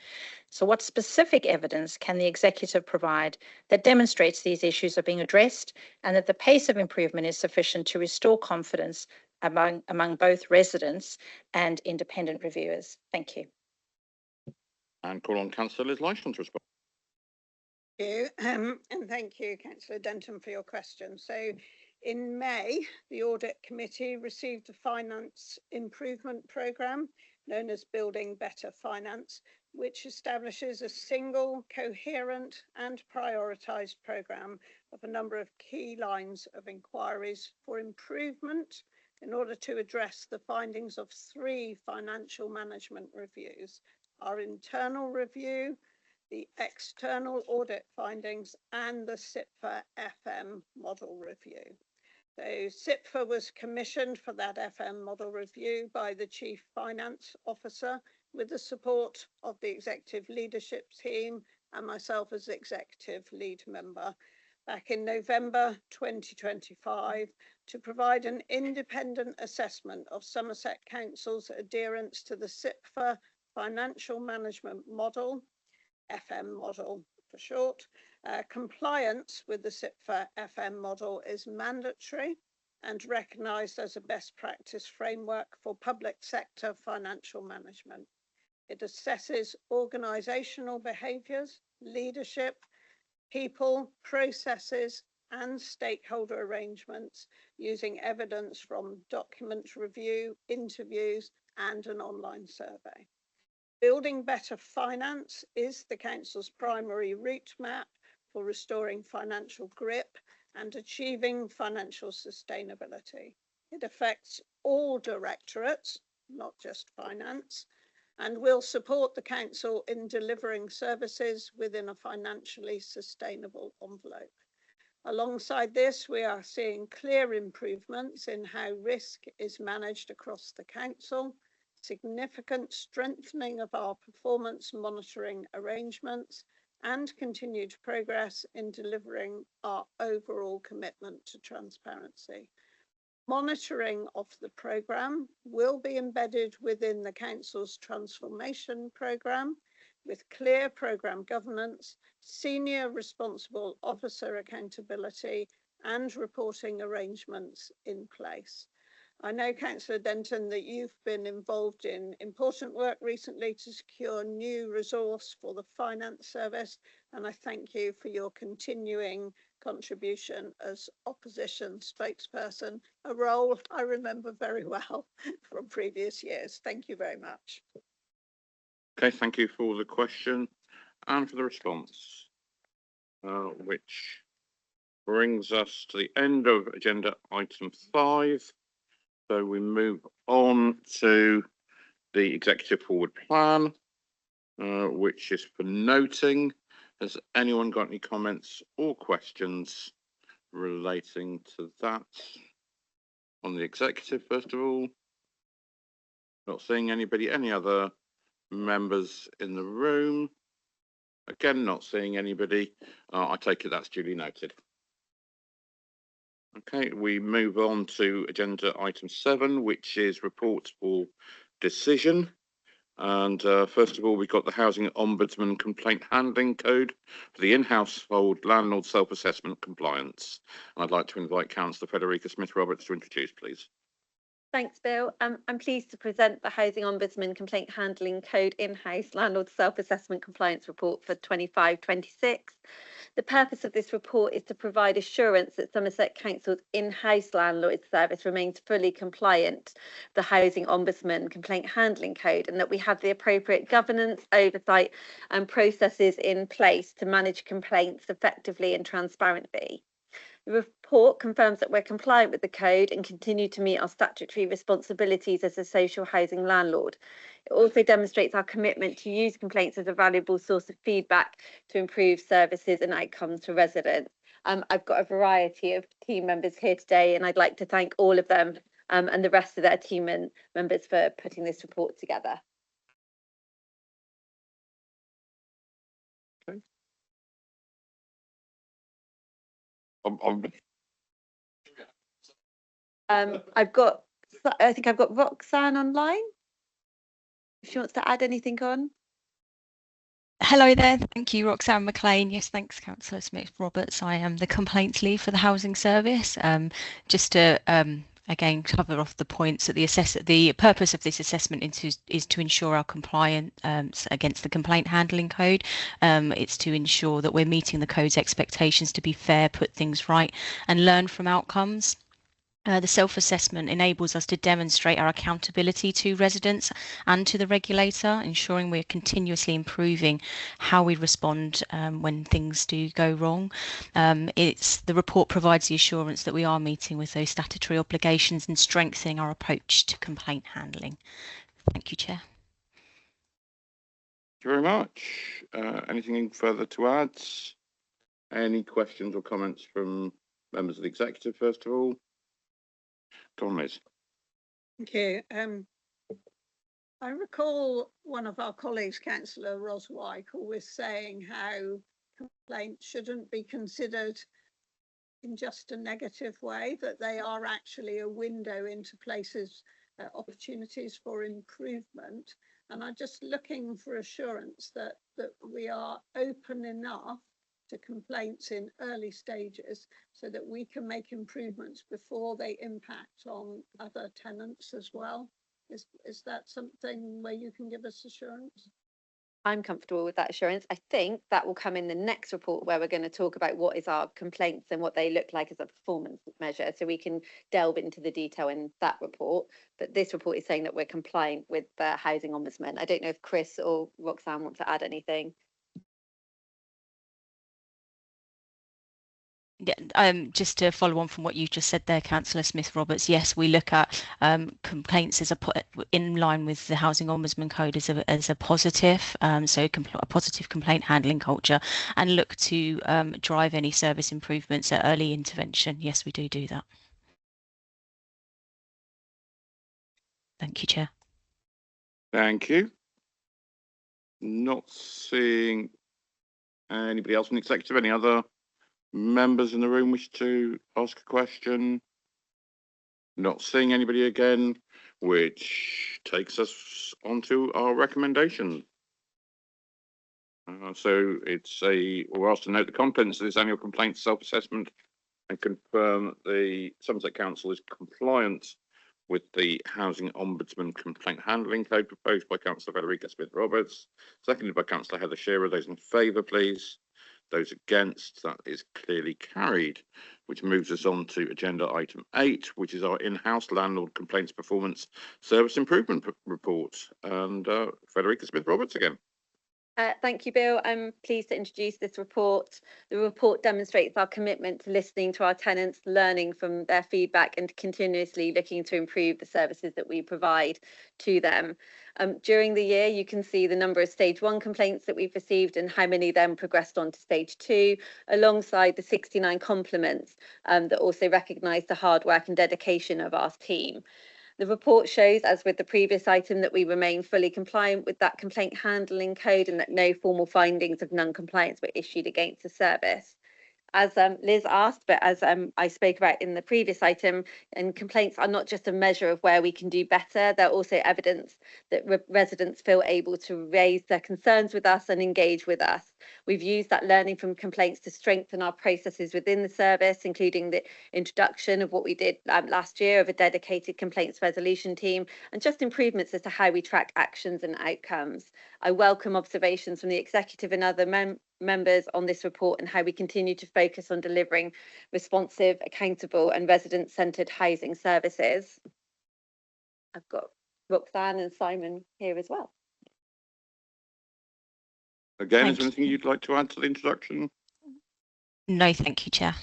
K: So what specific evidence can the executive provide that demonstrates these issues are being addressed and that the pace of improvement is sufficient to restore confidence among both residents and independent reviewers? Thank you.
A: And call on Councillor Liz Lyston to respond.
H: Thank you, and thank you, Councillor Denton, for your question. So in May, the Audit Committee received a finance improvement programme known as Building Better Finance, which establishes a single, coherent and prioritised programme of a number of key lines of inquiries for improvement in order to address the findings of 3 financial management reviews: our internal review, the external audit findings, and the CIPFA FM model review. So CIPFA was commissioned for that FM model review by the Chief Finance Officer with the support of the executive leadership team and myself as executive lead member back in November 2025 to provide an independent assessment of Somerset Council's adherence to the CIPFA financial management model, FM model for short. Compliance with the CIPFA FM model is mandatory and recognised as a best practice framework for public sector financial management. It assesses organisational behaviours, leadership, people, processes and stakeholder arrangements using evidence from document review, interviews and an online survey. Building Better Finance is the Council's primary route map for restoring financial grip and achieving financial sustainability. It affects all directorates, not just finance, and will support the Council in delivering services within a financially sustainable envelope. Alongside this, we are seeing clear improvements in how risk is managed across the Council, significant strengthening of our performance monitoring arrangements, and continued progress in delivering our overall commitment to transparency. Monitoring of the programme will be embedded within the Council's transformation programme with clear programme governance, senior responsible officer accountability and reporting arrangements in place. I know, Councillor Denton, that you've been involved in important work recently to secure new resource for the finance service, and I thank you for your continuing contribution as opposition spokesperson, a role I remember very well from previous years. Thank you very much.
A: Okay, thank you for the question and for the response, which brings us to the end of agenda item 5. So we move on to the executive forward plan, which is for noting. Has anyone got any comments or questions relating to that on the executive, first of all? Not seeing anybody. Any other members in the room? Again, not seeing anybody. I take it that's duly noted. Okay, we move on to agenda item 7, which is report for decision. And first of all, we've got the Housing Ombudsman Complaint Handling Code for the in-household landlord self-assessment compliance. I'd like to invite Councillor Federica Smith-Roberts to introduce, please.
E: Thanks, Bill. I'm pleased to present the Housing Ombudsman Complaint Handling Code in-house landlord self-assessment compliance report for 25-26. The purpose of this report is to provide assurance that Somerset Council's in-house landlord service remains fully compliant with the Housing Ombudsman Complaint Handling Code, and that we have the appropriate governance, oversight and processes in place to manage complaints effectively and transparently. The report confirms that we're compliant with the code and continue to meet our statutory responsibilities as a social housing landlord. It also demonstrates our commitment to use complaints as a valuable source of feedback to improve services and outcomes for residents. I've got a variety of team members here today, and I'd like to thank all of them and the rest of their team and members for putting this report together.
A: Okay.
E: I think I've got Roxanne online. If she wants to add anything on.
L: Hello there, thank you, Roxanne McLean. Yes, thanks, Councillor Smith-Roberts. I am the complaints lead for the housing service. Just to again cover off the points that the purpose of this assessment is to ensure our compliance against the complaint handling code. It's to ensure that we're meeting the code's expectations to be fair, put things right, and learn from outcomes. The self-assessment enables us to demonstrate our accountability to residents and to the regulator, ensuring we're continuously improving how we respond when things do go wrong. The report provides the assurance that we are meeting with those statutory obligations and strengthening our approach to complaint handling. Thank you, Chair.
A: Thank you very much. Anything further to add? Any questions or comments from members of the executive, first of all? Liz.
H: Thank you. I recall one of our colleagues, Councillor Roswyk, always saying how complaints shouldn't be considered in just a negative way, that they are actually a window into places, opportunities for improvement. And I'm just looking for assurance that we are open enough to complaints in early stages so that we can make improvements before they impact on other tenants as well. Is that something where you can give us assurance?
E: I'm comfortable with that assurance. I think that will come in the next report where we're going to talk about what is our complaints and what they look like as a performance measure, so we can delve into the detail in that report. But this report is saying that we're compliant with the Housing Ombudsman. I don't know if Chris or Roxanne want to add anything.
L: Yeah, just to follow on from what you just said there, Councillor Smith-Roberts, yes, we look at complaints as in line with the Housing Ombudsman Code as a positive, so a positive complaint handling culture, and look to drive any service improvements at early intervention. Yes, we do that. Thank you, Chair.
A: Thank you. Not seeing anybody else from the executive. Any other members in the room wish to ask a question? Not seeing anybody again, which takes us on to our recommendation. So we're asked to note the contents of this annual complaints self-assessment and confirm that the Somerset Council is compliant with the Housing Ombudsman Complaint Handling Code proposed by Councillor Federica Smith-Roberts, seconded by Councillor Heather Shearer. Those in favour, please. Those against, that is clearly carried, which moves us on to agenda item 8, which is our in-house landlord complaints performance service improvement report. And Federica Smith-Roberts again.
E: Thank you, Bill. I'm pleased to introduce this report. The report demonstrates our commitment to listening to our tenants, learning from their feedback, and continuously looking to improve the services that we provide to them. During the year, you can see the number of stage 1 complaints that we've received and how many then progressed on to stage 2, alongside the 69 compliments that also recognise the hard work and dedication of our team. The report shows, as with the previous item, that we remain fully compliant with that complaint handling code and that no formal findings of non-compliance were issued against the service. As Liz asked, but as I spoke about in the previous item, and complaints are not just a measure of where we can do better, they're also evidence that residents feel able to raise their concerns with us and engage with us. We've used that learning from complaints to strengthen our processes within the service, including the introduction of what we did last year of a dedicated complaints resolution team, and just improvements as to how we track actions and outcomes. I welcome observations from the executive and other members on this report and how we continue to focus on delivering responsive, accountable and resident-centred housing services. I've got Roxanne and Simon here as well.
A: Again, is there anything you'd like to add to the introduction?
L: No, thank you, Chair.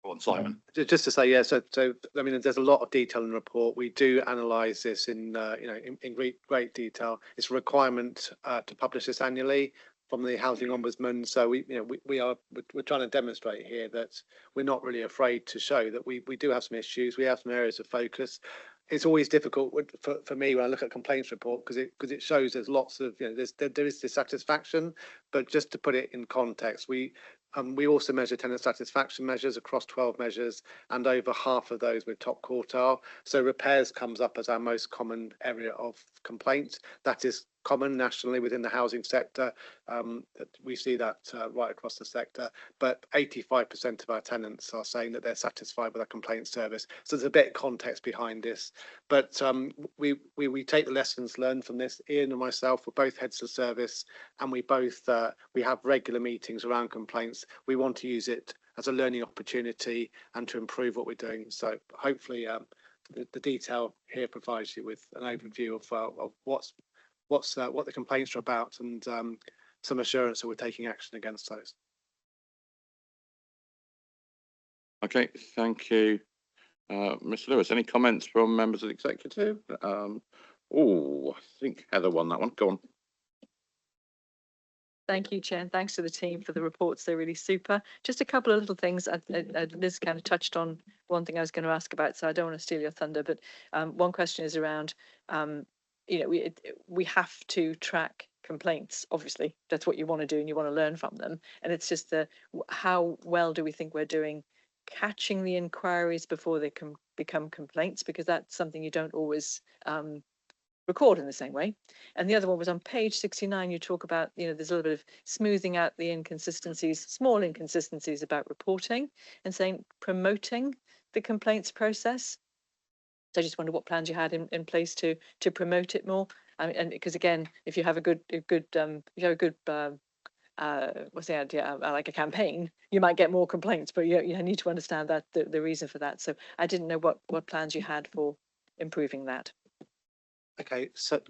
A: Go on, Simon.
M: Just to say, yeah. So I mean, there's a lot of detail in the report. We do analyse this in in great detail. It's a requirement to publish this annually from the Housing Ombudsman. So we're trying to demonstrate here that we're not really afraid to show that we do have some issues. We have some areas of focus. It's always difficult for me when I look at a complaints report because it shows there's lots of there is dissatisfaction, but just to put it in context, we also measure tenant satisfaction measures across 12 measures, and over half of those were top quartile. So repairs comes up as our most common area of complaints. That is common nationally within the housing sector. We see that right across the sector, but 85% of our tenants are saying that they're satisfied with our complaint service. So there's a bit of context behind this, but we take the lessons learned from this. Ian and myself were both heads of service, and we have regular meetings around complaints. We want to use it as a learning opportunity and to improve what we're doing. So hopefully the detail here provides you with an overview of what the complaints are about, and some assurance that we're taking action against those.
A: Okay, thank you. Mr. Lewis, any comments from members of the executive? I think Heather won that one. Go on.
J: Thank you, Chair, and thanks to the team for the reports. They're really super. Just a couple of little things. Liz kind of touched on one thing I was going to ask about, so I don't want to steal your thunder, but one question is around, we have to track complaints. Obviously, that's what you want to do, and you want to learn from them. And it's just how well do we think we're doing catching the inquiries before they can become complaints, because that's something you don't always record in the same way. And the other one was on page 69, you talk about, there's a little bit of smoothing out the inconsistencies, small inconsistencies about reporting, and saying promoting the complaints process. So I just wonder what plans you had in place to promote it more. And because again, if you have a good what's the idea, like a campaign, you might get more complaints, but you need to understand that the reason for that. So I didn't know what plans you had for improving that.
M: Okay, so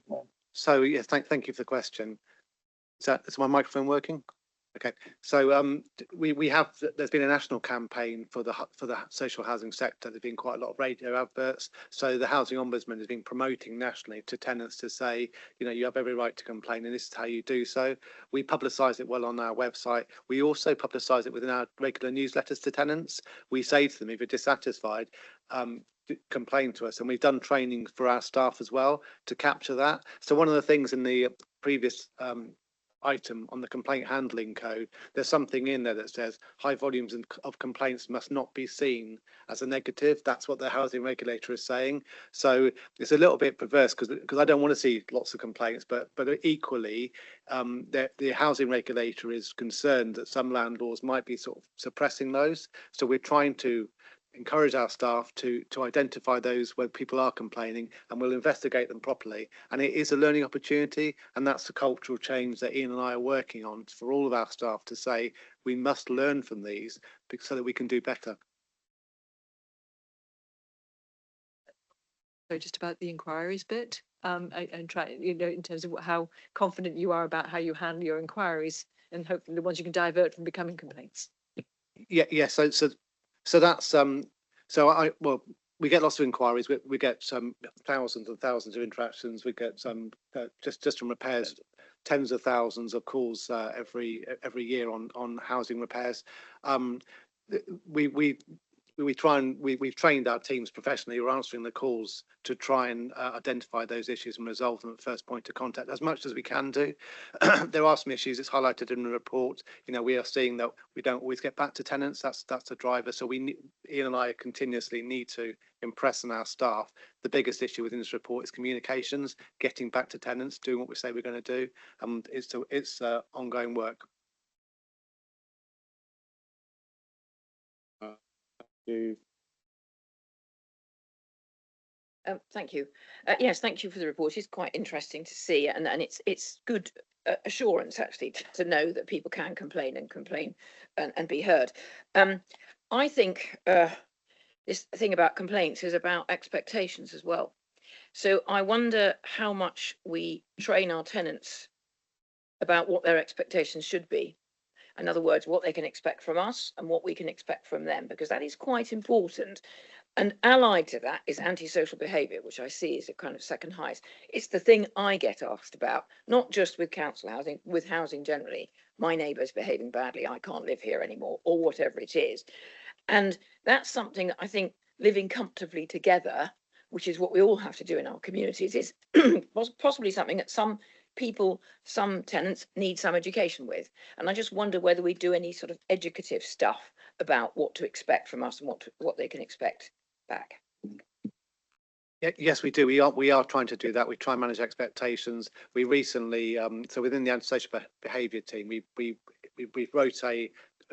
M: yeah, thank you for the question. Is my microphone working? Okay, so there's been a national campaign for the social housing sector. There's been quite a lot of radio adverts. So the Housing Ombudsman has been promoting nationally to tenants to say, you have every right to complain, and this is how you do so. We publicise it well on our website. We also publicise it within our regular newsletters to tenants. We say to them, if you're dissatisfied, complain to us, and we've done training for our staff as well to capture that. So one of the things in the previous item on the complaint handling code, there's something in there that says high volumes of complaints must not be seen as a negative. That's what the housing regulator is saying. So it's a little bit perverse because I don't want to see lots of complaints, but equally the housing regulator is concerned that some landlords might be sort of suppressing those. So we're trying to encourage our staff to identify those where people are complaining, and we'll investigate them properly. And it is a learning opportunity, and that's the cultural change that Ian and I are working on for all of our staff to say we must learn from these so that we can do better.
J: So just about the inquiries bit, and try, in terms of how confident you are about how you handle your inquiries, and hopefully the ones you can divert from becoming complaints.
M: Yeah. So that's we get lots of inquiries. We get thousands and thousands of interactions. We get just from repairs, tens of thousands of calls every year on housing repairs. We've trained our teams professionally who are answering the calls to try and identify those issues and resolve them at first point of contact as much as we can do. There are some issues, it's highlighted in the report. We are seeing that we don't always get back to tenants. That's a driver. So Ian and I continuously need to impress on our staff. The biggest issue within this report is communications, getting back to tenants, doing what we say we're going to do. It's ongoing work.
C: Thank you. Yes, thank you for the report. It's quite interesting to see, and it's good assurance actually to know that people can complain and be heard. I think this thing about complaints is about expectations as well. So I wonder how much we train our tenants about what their expectations should be. In other words, what they can expect from us and what we can expect from them, because that is quite important. And allied to that is antisocial behaviour, which I see is a kind of second highest. It's the thing I get asked about, not just with council housing, with housing generally. My neighbour's behaving badly, I can't live here anymore, or whatever it is. And that's something that I think living comfortably together, which is what we all have to do in our communities, is possibly something that some people, some tenants need some education with. And I just wonder whether we do any sort of educative stuff about what to expect from us and what they can expect back.
M: Yes, we do. We are trying to do that. We try and manage expectations. We recently, so within the antisocial behaviour team, we wrote a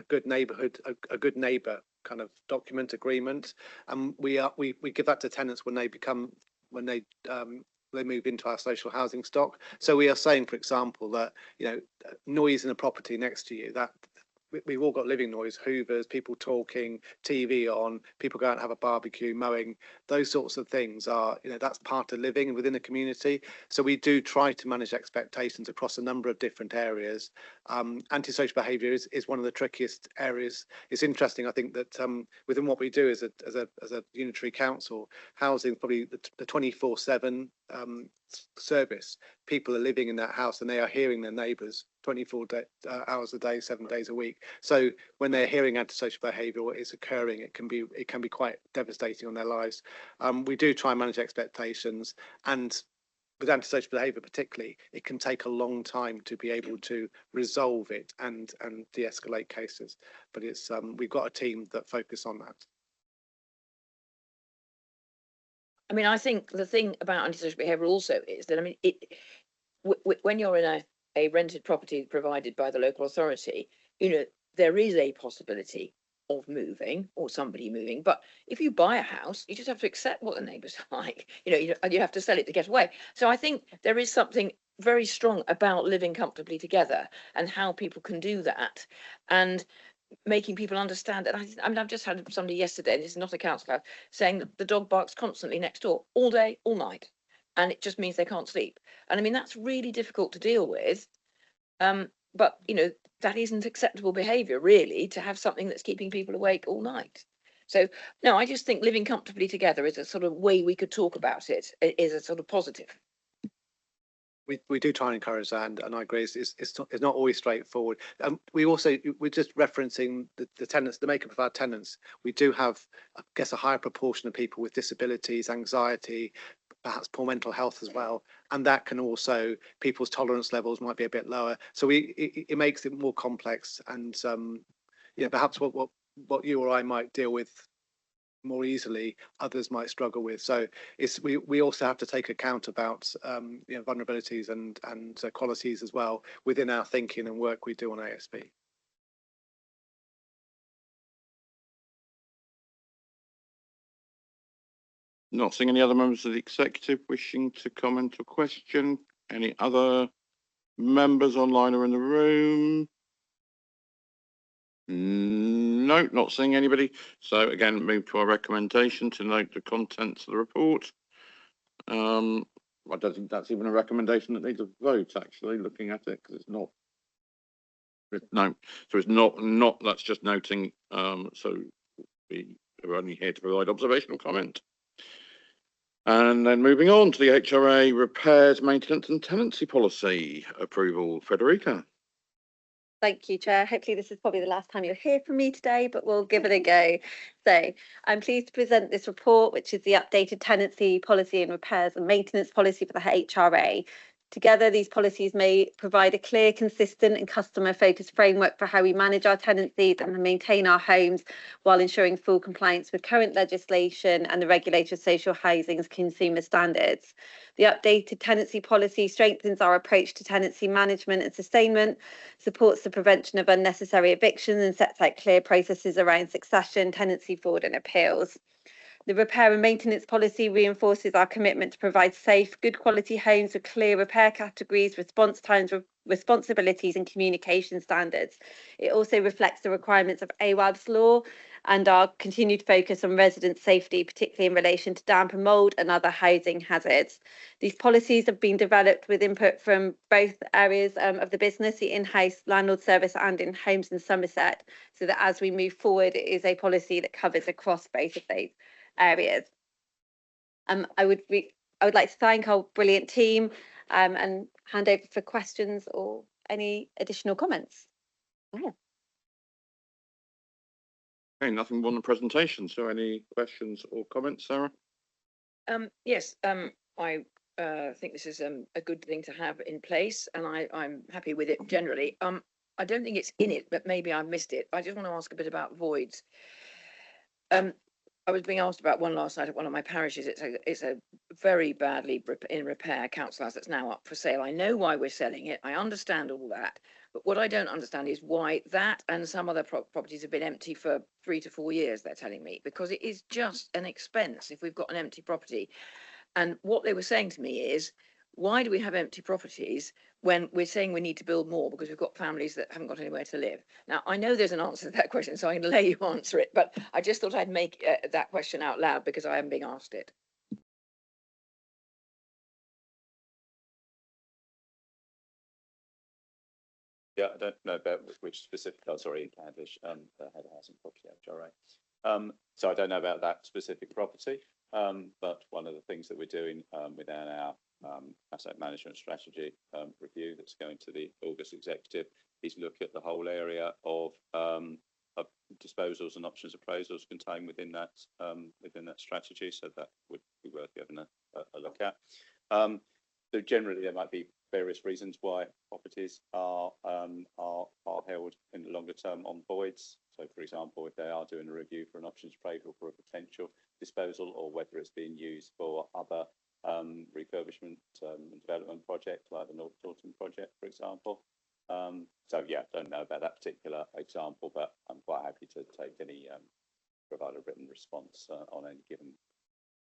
M: good neighbourhood, a good neighbour kind of document agreement, and we give that to tenants when they move into our social housing stock. So we are saying, for example, that noise in a property next to you, that we've all got living noise, hoovers, people talking, TV on, people go out and have a barbecue, mowing, those sorts of things are, that's part of living within a community. So we do try to manage expectations across a number of different areas. Antisocial behaviour is one of the trickiest areas. It's interesting, I think, that within what we do as a unitary council, housing probably the 24/7 service. People are living in that house and they are hearing their neighbours 24 hours a day, 7 days a week. So when they're hearing antisocial behaviour, what is occurring, it can be quite devastating on their lives. We do try and manage expectations, and with antisocial behaviour particularly, it can take a long time to be able to resolve it and de-escalate cases. But it's we've got a team that focus on that.
C: I mean, I think the thing about antisocial behaviour also is that, I mean, when you're in a rented property provided by the local authority, there is a possibility of moving or somebody moving. But if you buy a house, you just have to accept what the neighbours are like. You have to sell it to get away. So I think there is something very strong about living comfortably together and how people can do that, and making people understand that. I mean, I've just had somebody yesterday, and this is not a councillor, saying that the dog barks constantly next door, all day, all night, and it just means they can't sleep. And I mean, that's really difficult to deal with. But that isn't acceptable behaviour, really, to have something that's keeping people awake all night. So no, I just think living comfortably together is a sort of way we could talk about it. It is a sort of positive.
M: We do try and encourage that, and I agree, it's not always straightforward. We're just referencing the tenants, the makeup of our tenants. We do have, I guess, a higher proportion of people with disabilities, anxiety, perhaps poor mental health as well, and that can also, people's tolerance levels might be a bit lower. So it makes it more complex, and perhaps what you or I might deal with more easily, others might struggle with. So we also have to take account about vulnerabilities and qualities as well within our thinking and work we do on ASB.
A: Not seeing any other members of the executive wishing to comment or question. Any other members online or in the room? No, not seeing anybody. So again, move to our recommendation to note the contents of the report. I don't think that's even a recommendation that needs a vote, actually, looking at it, because it's not. No, so it's not. That's just noting. So we are only here to provide observational comment. And then moving on to the HRA repairs, maintenance and tenancy policy approval. Frederica.
E: Thank you, Chair. Hopefully this is probably the last time you'll hear from me today, but we'll give it a go. So I'm pleased to present this report, which is the updated tenancy policy and repairs and maintenance policy for the HRA. Together, these policies may provide a clear, consistent and customer-focused framework for how we manage our tenancies and maintain our homes while ensuring full compliance with current legislation and the regulator of social housing's consumer standards. The updated tenancy policy strengthens our approach to tenancy management and sustainment, supports the prevention of unnecessary evictions and sets out clear processes around succession, tenancy fraud and appeals. The repair and maintenance policy reinforces our commitment to provide safe, good quality homes with clear repair categories, response times, responsibilities and communication standards. It also reflects the requirements of AWAB's law and our continued focus on resident safety, particularly in relation to damp and mould and other housing hazards. These policies have been developed with input from both areas of the business, the in-house landlord service and in Homes in Somerset, so that as we move forward, it is a policy that covers across both of those areas. I would like to thank our brilliant team and hand over for questions or any additional comments. Yeah.
A: Okay, nothing more on the presentation. So any questions or comments, Sarah?
C: Yes, I think this is a good thing to have in place, and I'm happy with it generally. I don't think it's in it, but maybe I missed it. I just want to ask a bit about voids. I was being asked about one last night at one of my parishes. It's a very badly in repair council house that's now up for sale. I know why we're selling it. I understand all that. But what I don't understand is why that and some other properties have been empty for 3 to 4 years, they're telling me, because it is just an expense if we've got an empty property. And what they were saying to me is, why do we have empty properties when we're saying we need to build more because we've got families that haven't got anywhere to live? Now, I know there's an answer to that question, so I'm going to let you answer it, but I just thought I'd make that question out loud because I am being asked it.
N: Yeah, I don't know about which specific, oh, sorry, Candish, the head of housing property, HRA. So I don't know about that specific property, but one of the things that we're doing within our asset management strategy review that's going to the August executive is look at the whole area of disposals and options appraisals contained within that strategy. So that would be worth having a look at. So generally, there might be various reasons why properties are held in the longer term on voids. So, for example, if they are doing a review for an options appraisal for a potential disposal, or whether it's being used for other refurbishment and development project, like the North Taunton project, for example. So, yeah, don't know about that particular example, but I'm quite happy to take any provide a written response on any given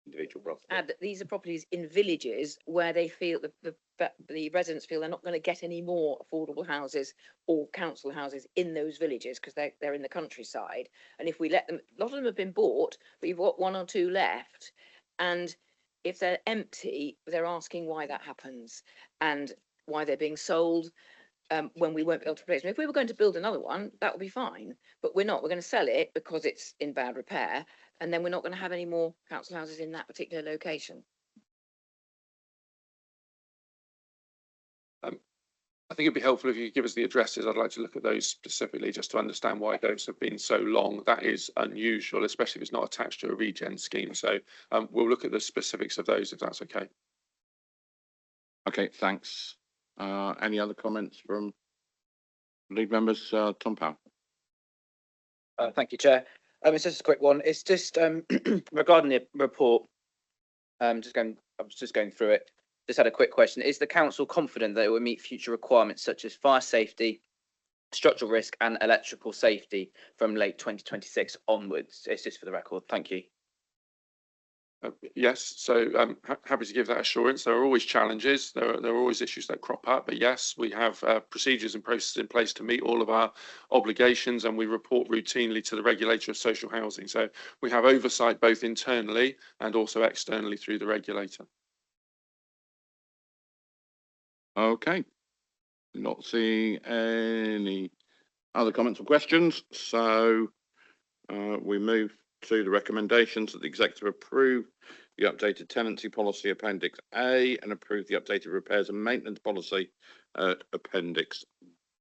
N: individual property.
C: Add that these are properties in villages where they feel the residents feel they're not going to get any more affordable houses or council houses in those villages because they're in the countryside. And if we let them, a lot of them have been bought, but you've got 1 or 2 left. And if they're empty, they're asking why that happens and why they're being sold when we won't be able to replace them. If we were going to build another one, that would be fine, but we're not. We're going to sell it because it's in bad repair, and then we're not going to have any more council houses in that particular location.
O: I think it'd be helpful if you could give us the addresses. I'd like to look at those specifically just to understand why those have been so long. That is unusual, especially if it's not attached to a regen scheme. So we'll look at the specifics of those if that's okay.
A: Okay, thanks. Any other comments from lead members? Tom Powell.
P: Thank you, Chair. It's just a quick one. It's just regarding the report. I was just going through it. Just had a quick question. Is the council confident that it will meet future requirements such as fire safety, structural risk and electrical safety from late 2026 onwards? It's just for the record. Thank you.
O: Yes, so I'm happy to give that assurance. There are always challenges. There are always issues that crop up. But yes, we have procedures and processes in place to meet all of our obligations, and we report routinely to the regulator of social housing. So we have oversight both internally and also externally through the regulator.
A: Okay, not seeing any other comments or questions. So we move to the recommendations that the executive approve the updated tenancy policy Appendix A and approve the updated repairs and maintenance policy Appendix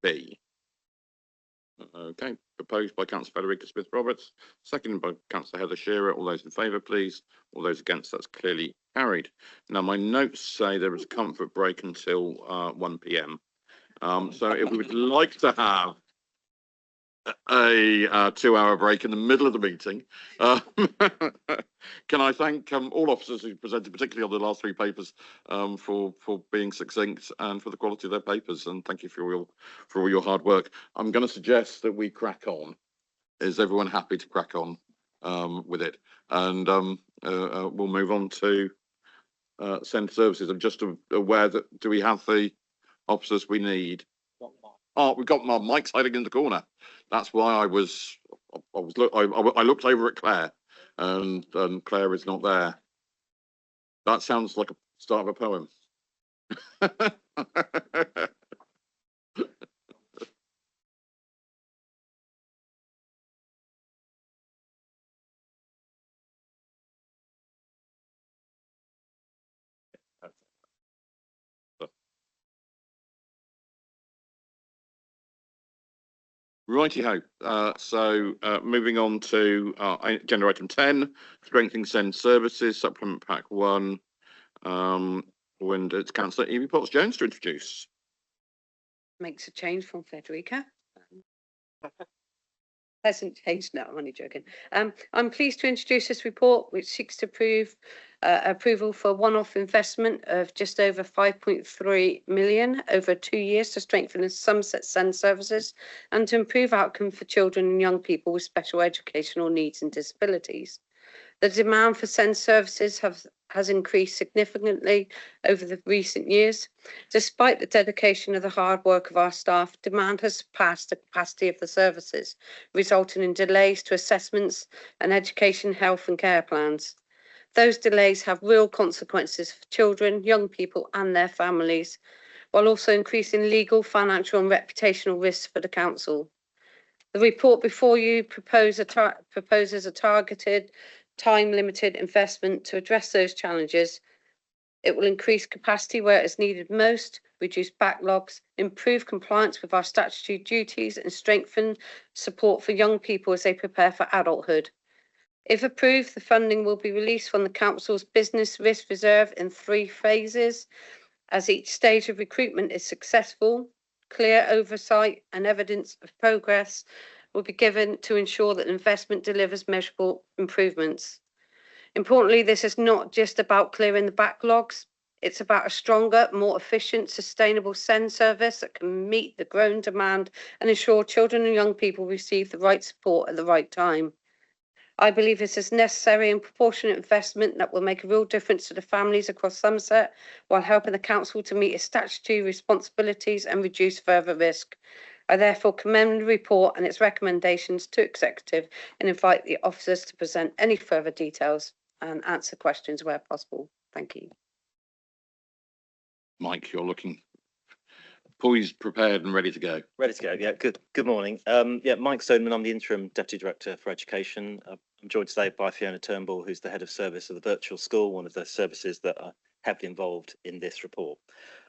A: B. Okay, proposed by Councillor Federica Smith-Roberts, seconded by Councillor Heather Shearer. All those in favour, please. All those against, that's clearly carried. Now, my notes say there is a comfort break until 1 p.m. So if we would like to have a 2-hour break in the middle of the meeting, can I thank all officers who presented, particularly on the last 3 papers, for being succinct and for the quality of their papers, and thank you for all your hard work. I'm going to suggest that we crack on. Is everyone happy to crack on with it? And we'll move on to centre services. I'm just aware that do we have the officers we need Oh, we've got my Mike's hiding in the corner. That's why I looked over at Claire, and Claire is not there. That sounds like a start of a poem. Righty-ho. Moving on to agenda item 10, strengthening SEND services, supplement pack 1. And it's Councillor Evie Potts-Jones to introduce.
Q: Makes a change from Frederica. Pleasant change. No, I'm only joking. I'm pleased to introduce this report, which seeks to approval for one-off investment of just over 5.3 million over 2 years to strengthen the Somerset SEND services and to improve outcome for children and young people with special educational needs and disabilities. The demand for SEND services has increased significantly over the recent years. Despite the dedication of the hard work of our staff, demand has surpassed the capacity of the services, resulting in delays to assessments and education, health and care plans. Those delays have real consequences for children, young people and their families, while also increasing legal, financial and reputational risks for the council. The report before you proposes a targeted, time-limited investment to address those challenges. It will increase capacity where it is needed most, reduce backlogs, improve compliance with our statutory duties and strengthen support for young people as they prepare for adulthood. If approved, the funding will be released from the Council's Business Risk Reserve in 3 phases. As each stage of recruitment is successful, clear oversight and evidence of progress will be given to ensure that investment delivers measurable improvements. Importantly, this is not just about clearing the backlogs. It's about a stronger, more efficient, sustainable SEND service that can meet the growing demand and ensure children and young people receive the right support at the right time. I believe this is necessary and proportionate investment that will make a real difference to the families across Somerset while helping the council to meet its statutory responsibilities and reduce further risk. I therefore commend the report and its recommendations to Executive and invite the officers to present any further details and answer questions where possible. Thank you.
A: Mike, you're looking poised, prepared and ready to go.
R: Ready to go, yeah. Good morning. Yeah, Mike Stoneman, I'm the Interim Deputy Director for Education. I'm joined today by Fiona Turnbull, who's the Head of Service of the Virtual School, one of the services that are heavily involved in this report.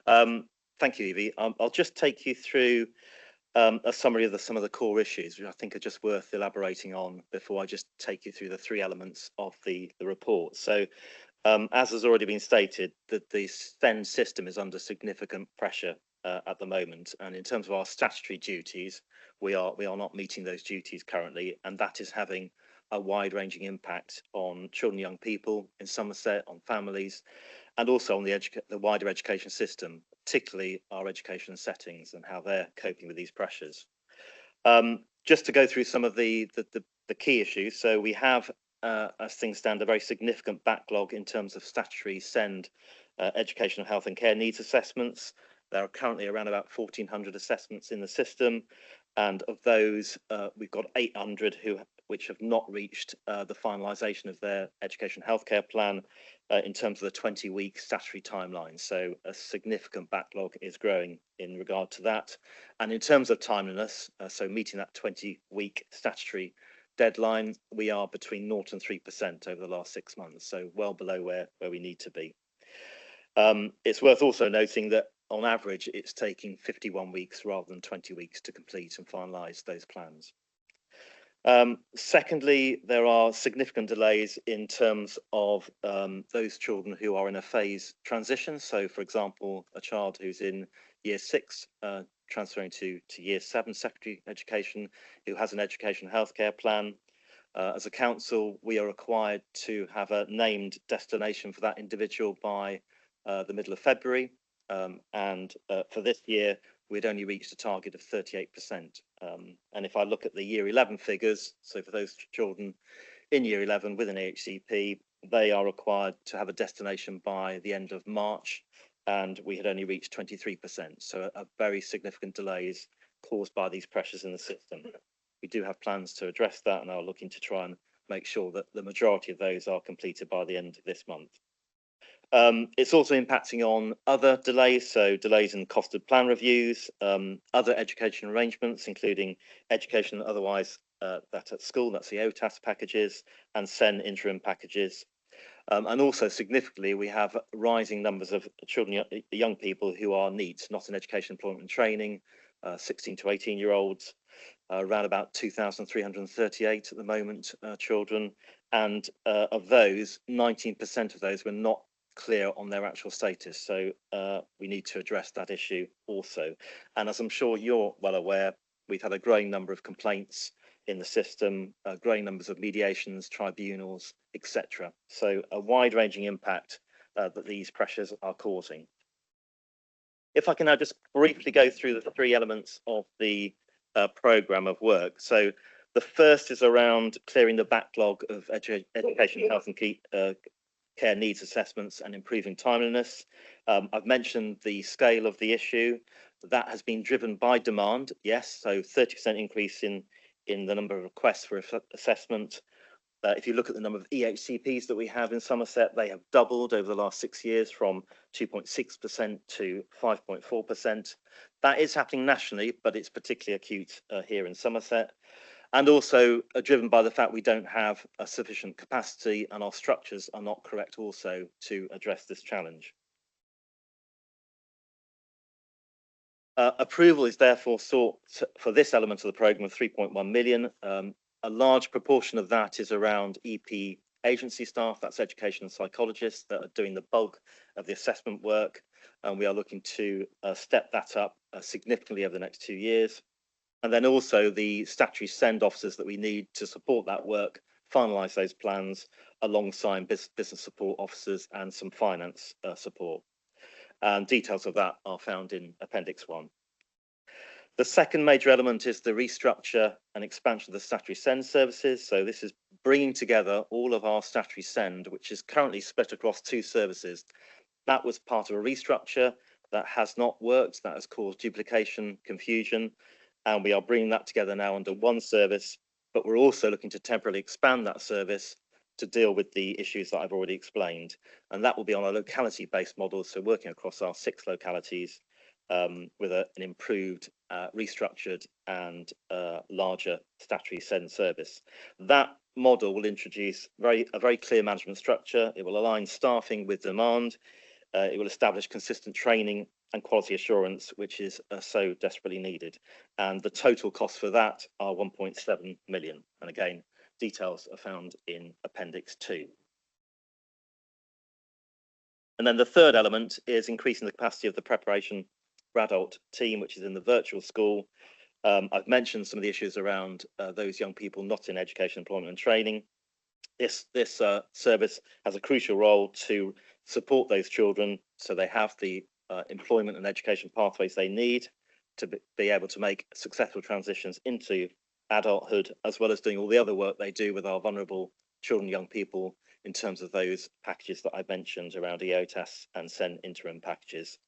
R: Thank you, Evie. I'll just take you through a summary of some of the core issues, which I think are just worth elaborating on before I just take you through the 3 elements of the report. So, as has already been stated, that the SEND system is under significant pressure at the moment, and in terms of our statutory duties, we are not meeting those duties currently, and that is having a wide-ranging impact on children and young people in Somerset, on families, and also on the wider education system, particularly our education settings and how they're coping with these pressures. Just to go through some of the key issues, so we have, as things stand, a very significant backlog in terms of statutory SEND educational health and care needs assessments. There are currently around about 1,400 assessments in the system, and of those, we've got 800 which have not reached the finalisation of their education healthcare plan in terms of the 20-week statutory timeline. So a significant backlog is growing in regard to that. And in terms of timeliness, so meeting that 20-week statutory deadline, we are between 0 and 3% over the last 6 months, so well below where we need to be. It's worth also noting that on average, it's taking 51 weeks rather than 20 weeks to complete and finalise those plans. Secondly, there are significant delays in terms of those children who are in a phase transition. So, for example, a child who's in year 6 transferring to year 7 secondary education, who has an education healthcare plan. As a council, we are required to have a named destination for that individual by the middle of February. And for this year, we'd only reached a target of 38%. And if I look at the year 11 figures, so for those children in year 11 with an EHCP, they are required to have a destination by the end of March, and we had only reached 23%. So a very significant delays caused by these pressures in the system. We do have plans to address that and are looking to try and make sure that the majority of those are completed by the end of this month. It's also impacting on other delays, so delays in costed plan reviews, other education arrangements, including education otherwise that at school, that's the OTAS packages, and SEN interim packages. And also significantly, we have rising numbers of children, young people who are NEETs, not in education, employment and training, 16 to 18-year-olds, around about 2,338 at the moment, children. And of those, 19% of those were not clear on their actual status. So we need to address that issue also. And as I'm sure you're well aware, we've had a growing number of complaints in the system, growing numbers of mediations, tribunals, etc. So a wide-ranging impact that these pressures are causing. If I can now just briefly go through the three elements of the programme of work. So the first is around clearing the backlog of education, health and care needs assessments and improving timeliness. I've mentioned the scale of the issue. That has been driven by demand, yes, so 30% increase in the number of requests for assessment. If you look at the number of EHCPs that we have in Somerset, they have doubled over the last 6 years from 2.6% to 5.4%. That is happening nationally, but it's particularly acute here in Somerset. And also driven by the fact we don't have a sufficient capacity and our structures are not correct also to address this challenge. Approval is therefore sought for this element of the programme of 3.1 million. A large proportion of that is around EP agency staff, that's education and psychologists that are doing the bulk of the assessment work. And we are looking to step that up significantly over the next 2 years. And then also the statutory SEND officers that we need to support that work, finalise those plans alongside business support officers and some finance support. And details of that are found in Appendix 1. The second major element is the restructure and expansion of the statutory SEND services. So this is bringing together all of our statutory SEND, which is currently split across 2 services. That was part of a restructure that has not worked, that has caused duplication, confusion, and we are bringing that together now under one service, but we're also looking to temporarily expand that service to deal with the issues that I've already explained. And that will be on a locality-based model, so working across our 6 localities with an improved, restructured and larger statutory SEND service. That model will introduce a very clear management structure. It will align staffing with demand. It will establish consistent training and quality assurance, which is so desperately needed. And the total cost for that are 1.7 million. And again, details are found in Appendix 2. And then the third element is increasing the capacity of the preparation for adult team, which is in the virtual school. I've mentioned some of the issues around those young people not in education, employment and training. This service has a crucial role to support those children so they have the employment and education pathways they need to be able to make successful transitions into adulthood, as well as doing all the other work they do with our vulnerable children, young people, in terms of those packages that I mentioned around EOTAS and SEN interim packages.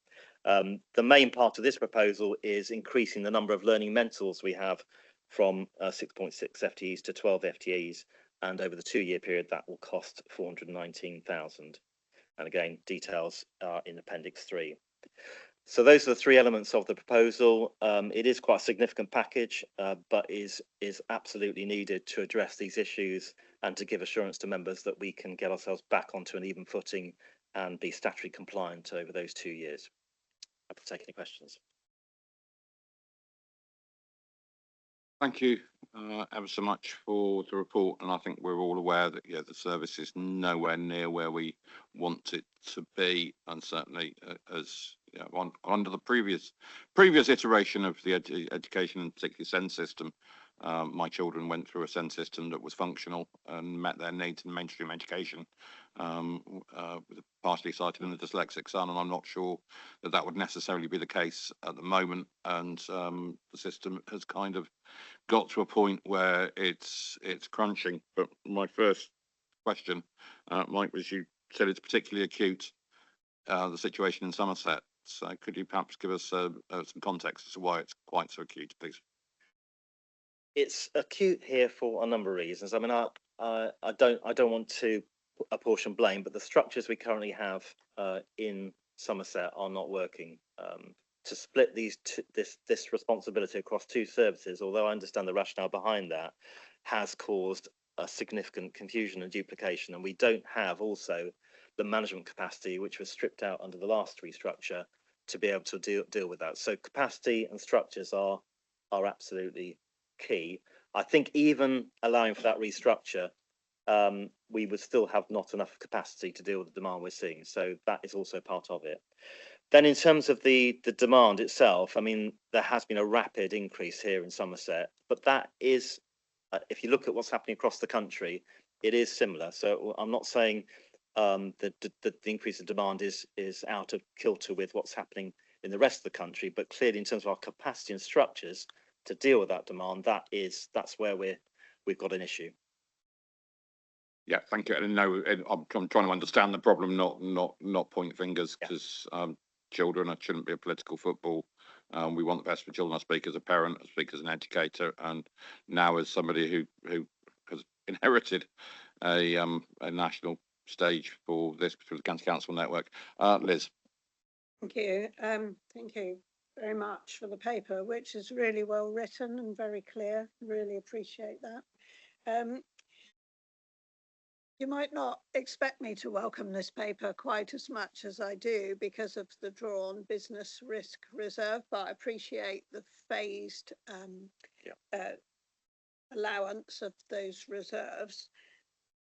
R: The main part of this proposal is increasing the number of learning mentors we have from 6.6 FTEs to 12 FTEs, and over the 2-year period that will cost 419,000. And again, details are in Appendix 3. So those are the 3 elements of the proposal. It is quite a significant package, but is absolutely needed to address these issues and to give assurance to members that we can get ourselves back onto an even footing and be statutory compliant over those 2 years. Happy to take any questions.
A: Thank you ever so much for the report, and I think we're all aware that the service is nowhere near where we want it to be, and certainly as under the previous iteration of the education and particularly SEND system, my children went through a SEND system that was functional and met their needs in mainstream education, with a partially sighted and a dyslexic son, and I'm not sure that would necessarily be the case at the moment. And the system has kind of got to a point where it's crunching. But my first question, Mike, was you said it's particularly acute, the situation in Somerset. So could you perhaps give us some context as to why it's quite so acute, please?
R: It's acute here for a number of reasons. I mean, I don't want to apportion blame, but the structures we currently have in Somerset are not working. To split this responsibility across two services, although I understand the rationale behind that, has caused a significant confusion and duplication, and we don't have also the management capacity which was stripped out under the last restructure to be able to deal with that. So capacity and structures are absolutely key. I think even allowing for that restructure, we would still have not enough capacity to deal with the demand we're seeing. So that is also part of it. Then in terms of the demand itself, I mean, there has been a rapid increase here in Somerset, but that is, if you look at what's happening across the country, it is similar. So I'm not saying that the increase in demand is out of kilter with what's happening in the rest of the country, but clearly in terms of our capacity and structures to deal with that demand, that's where we've got an issue.
A: Yeah, thank you. And no, I'm trying to understand the problem, not point fingers, because children shouldn't be a political football. We want the best for children. I speak as a parent, I speak as an educator, and now as somebody who has inherited a national stage for this for the County Council network. Liz.
H: Thank you. Thank you very much for the paper, which is really well written and very clear. Really appreciate that. You might not expect me to welcome this paper quite as much as I do because of the drawn business risk reserve, but I appreciate the phased allowance of those reserves,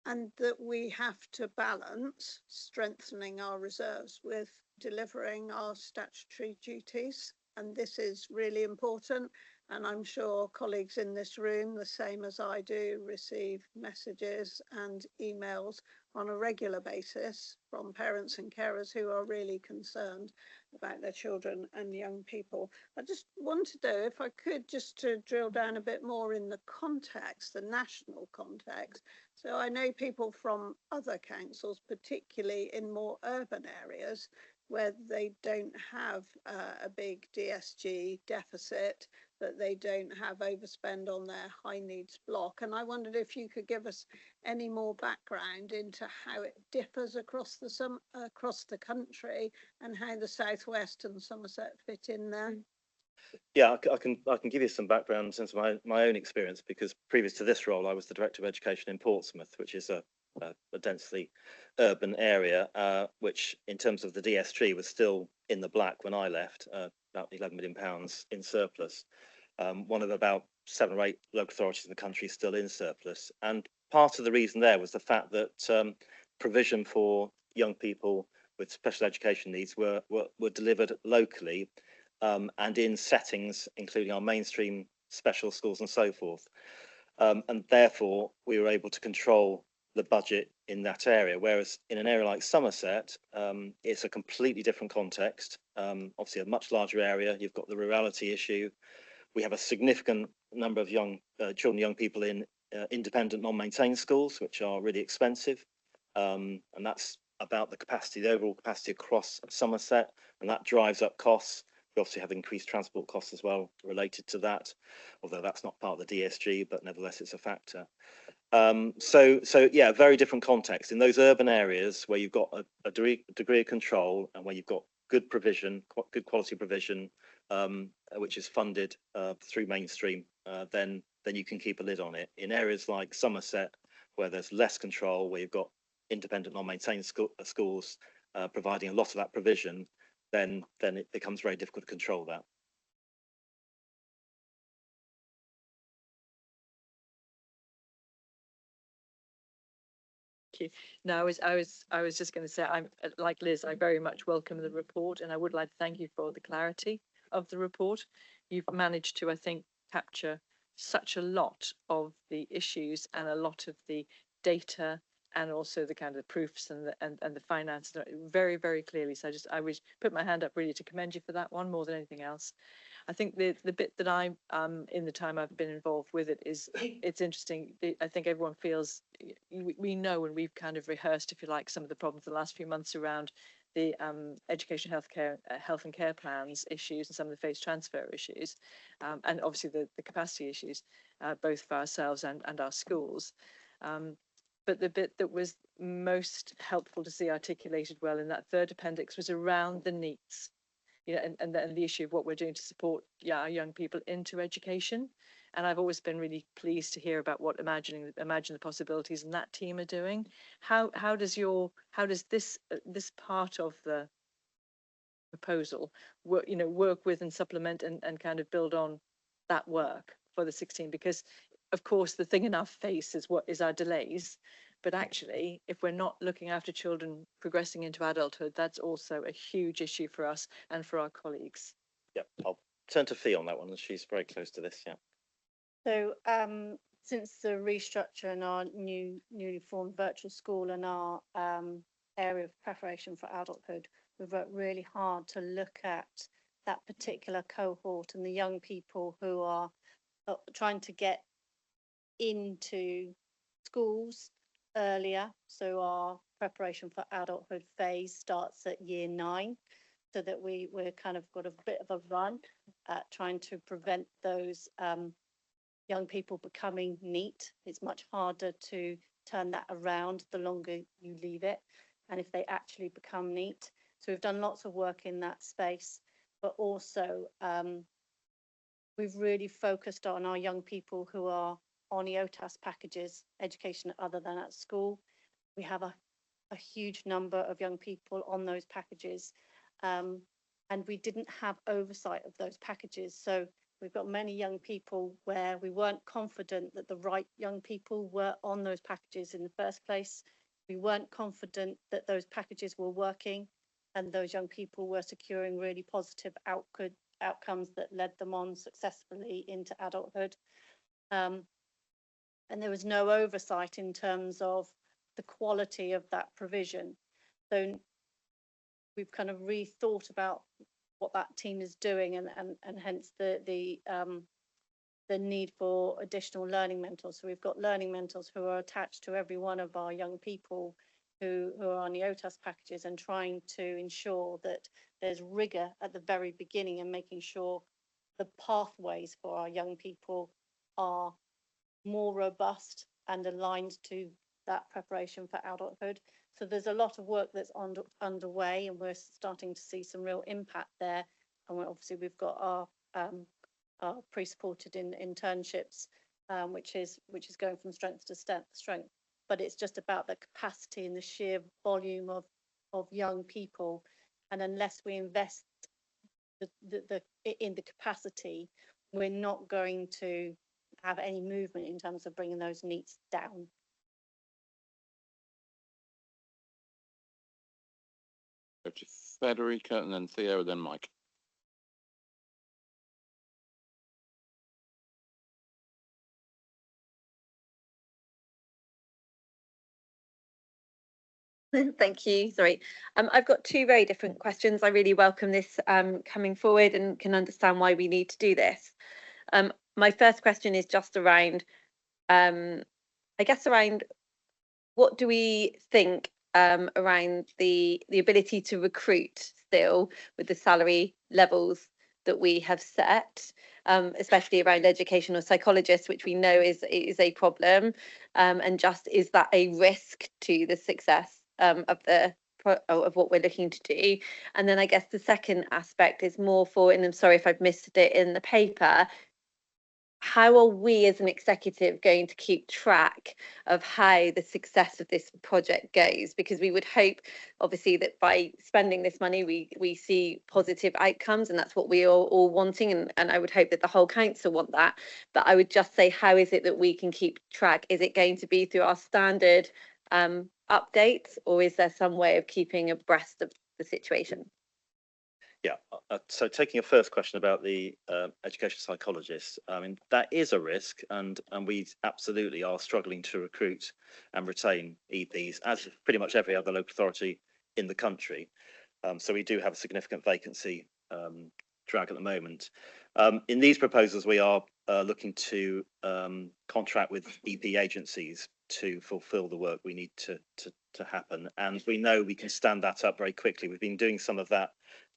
H: and that we have to balance strengthening our reserves with delivering our statutory duties. And this is really important. And I'm sure colleagues in this room, the same as I do, receive messages and emails on a regular basis from parents and carers who are really concerned about their children and young people. I just wanted to, if I could, just to drill down a bit more in the context, the national context. So I know people from other councils, particularly in more urban areas, where they don't have a big DSG deficit, that they don't have overspend on their high needs block. And I wondered if you could give us any more background into how it differs across the country and how the Southwest and Somerset fit in there.
R: Yeah, I can give you some background since my own experience, because previous to this role, I was the Director of Education in Portsmouth, which is a densely urban area, which in terms of the DSG was still in the black when I left, about £11 million in surplus. One of about 7 or 8 local authorities in the country still in surplus. And part of the reason there was the fact that provision for young people with special education needs were delivered locally and in settings, including our mainstream special schools and so forth. And therefore, we were able to control the budget in that area, whereas in an area like Somerset, it's a completely different context. Obviously, a much larger area. You've got the rurality issue. We have a significant number of young children, young people in independent, non-maintained schools, which are really expensive, and that's about the capacity, the overall capacity across Somerset, and that drives up costs. We obviously have increased transport costs as well related to that, although that's not part of the DSG, but nevertheless it's a factor. So yeah, very different context. In those urban areas where you've got a degree of control and where you've got good provision, good quality provision, which is funded through mainstream, then you can keep a lid on it. In areas like Somerset, where there's less control, where you've got independent, non-maintained schools providing a lot of that provision, then it becomes very difficult to control that.
J: You. No, I was just going to say, I'm like Liz, I very much welcome the report, and I would like to thank you for the clarity of the report. You've managed to, I think, capture such a lot of the issues and a lot of the data, and also the kind of proofs and the finance very, very clearly. So I would put my hand up really to commend you for that one more than anything else. I think the bit that I in the time I've been involved with it is, it's interesting. I think everyone feels, we know, and we've kind of rehearsed, if you like, some of the problems the last few months around the education, health and care plans issues and some of the phase transfer issues, and obviously the capacity issues, both for ourselves and our schools. But the bit that was most helpful to see articulated well in that third appendix was around the needs, and the issue of what we're doing to support our young people into education. And I've always been really pleased to hear about what Imagine the Possibilities and that team are doing. How does this part of the proposal work with and supplement and kind of build on that work for the 16? Because of course the thing in our face is what is our delays, but actually if we're not looking after children progressing into adulthood, that's also a huge issue for us and for our colleagues.
R: Yeah, I'll turn to Fee on that one, and she's very close to this. Yeah.
D: So since the restructure in our newly formed virtual school and our area of preparation for adulthood, we've worked really hard to look at that particular cohort and the young people who are trying to get into schools earlier. So our preparation for adulthood phase starts at year 9, so that we're kind of got a bit of a run at trying to prevent those young people becoming NEET. It's much harder to turn that around the longer you leave it, and if they actually become NEET. So we've done lots of work in that space, but also we've really focused on our young people who are on EOTAS packages, education other than at school. We have a huge number of young people on those packages, and we didn't have oversight of those packages. So we've got many young people where we weren't confident that the right young people were on those packages in the first place. We weren't confident that those packages were working and those young people were securing really positive outcomes that led them on successfully into adulthood. And there was no oversight in terms of the quality of that provision. So we've kind of rethought about what that team is doing, and hence the need for additional learning mentors. So we've got learning mentors who are attached to every one of our young people who are on the EOTAS packages, and trying to ensure that there's rigor at the very beginning and making sure the pathways for our young people are more robust and aligned to that preparation for adulthood. So there's a lot of work that's underway, and we're starting to see some real impact there. And obviously we've got our pre-supported internships, which is going from strength to strength. But it's just about the capacity and the sheer volume of young people. And unless we invest in the capacity, we're not going to have any movement in terms of bringing those NEETs down.
A: Go to Federica, and then Theo, and then Mike.
E: Thank you. Sorry. I've got 2 very different questions. I really welcome this coming forward and can understand why we need to do this. My first question is just around, I guess, around what do we think around the ability to recruit still with the salary levels that we have set, especially around educational psychologists, which we know is a problem, and just is that a risk to the success of what we're looking to do? And then I guess the second aspect is more for, and I'm sorry if I've missed it in the paper, how are we as an executive going to keep track of how the success of this project goes? Because we would hope, obviously, that by spending this money, we see positive outcomes, and that's what we are all wanting. And I would hope that the whole council want that. But I would just say, how is it that we can keep track? Is it going to be through our standard updates, or is there some way of keeping abreast of the situation?
R: Yeah, so taking your first question about the education psychologists, I mean, that is a risk, and we absolutely are struggling to recruit and retain EPs, as pretty much every other local authority in the country. So we do have a significant vacancy drag at the moment. In these proposals, we are looking to contract with EP agencies to fulfil the work we need to happen. And we know we can stand that up very quickly. We've been doing some of that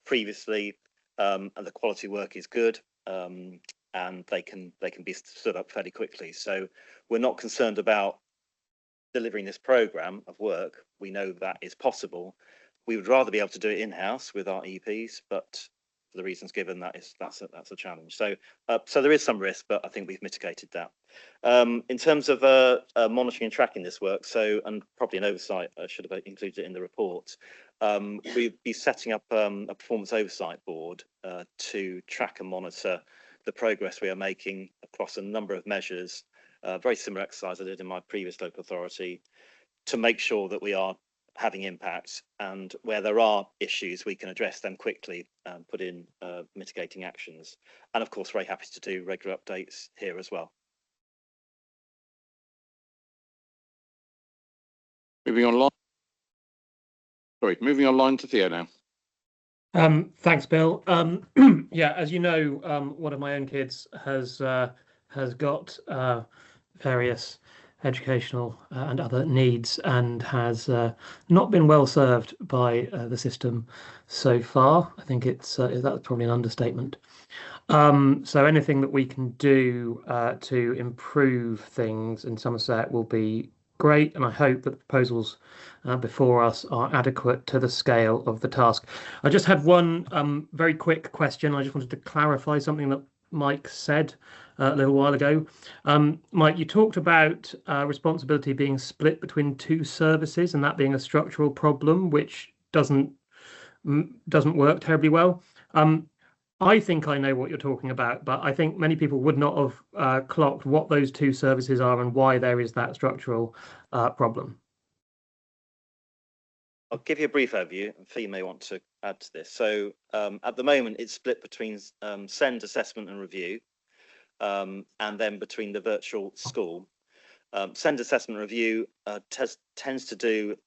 R: previously, and the quality work is good, and they can be stood up fairly quickly. So we're not concerned about delivering this programme of work. We know that is possible. We would rather be able to do it in-house with our EPs, but for the reasons given, that's a challenge. So so there is some risk, but I think we've mitigated that. In terms of monitoring and tracking this work, so, and probably an oversight, I should have included it in the report. We'd be setting up a performance oversight board to track and monitor the progress we are making across a number of measures. Very similar exercise I did in my previous local authority, to make sure that we are having impact, and where there are issues we can address them quickly and put in mitigating actions. And of course, very happy to do regular updates here as well.
A: Moving online to Theo now.
S: Thanks, Bill. Yeah, as you know, one of my own kids has got various educational and other needs, and has not been well served by the system so far. I think that's probably an understatement. So anything that we can do to improve things in Somerset will be great, and I hope that the proposals before us are adequate to the scale of the task. I just had one very quick question. I just wanted to clarify something that Mike said a little while ago. Mike, you talked about responsibility being split between two services, and that being a structural problem, which doesn't work terribly well. I think I know what you're talking about, but I think many people would not have clocked what those two services are and why there is that structural problem.
R: I'll give you a brief overview, and Fee may want to add to this. So at the moment, it's split between SEND assessment and review, and then between the virtual school. SEND assessment review tends to do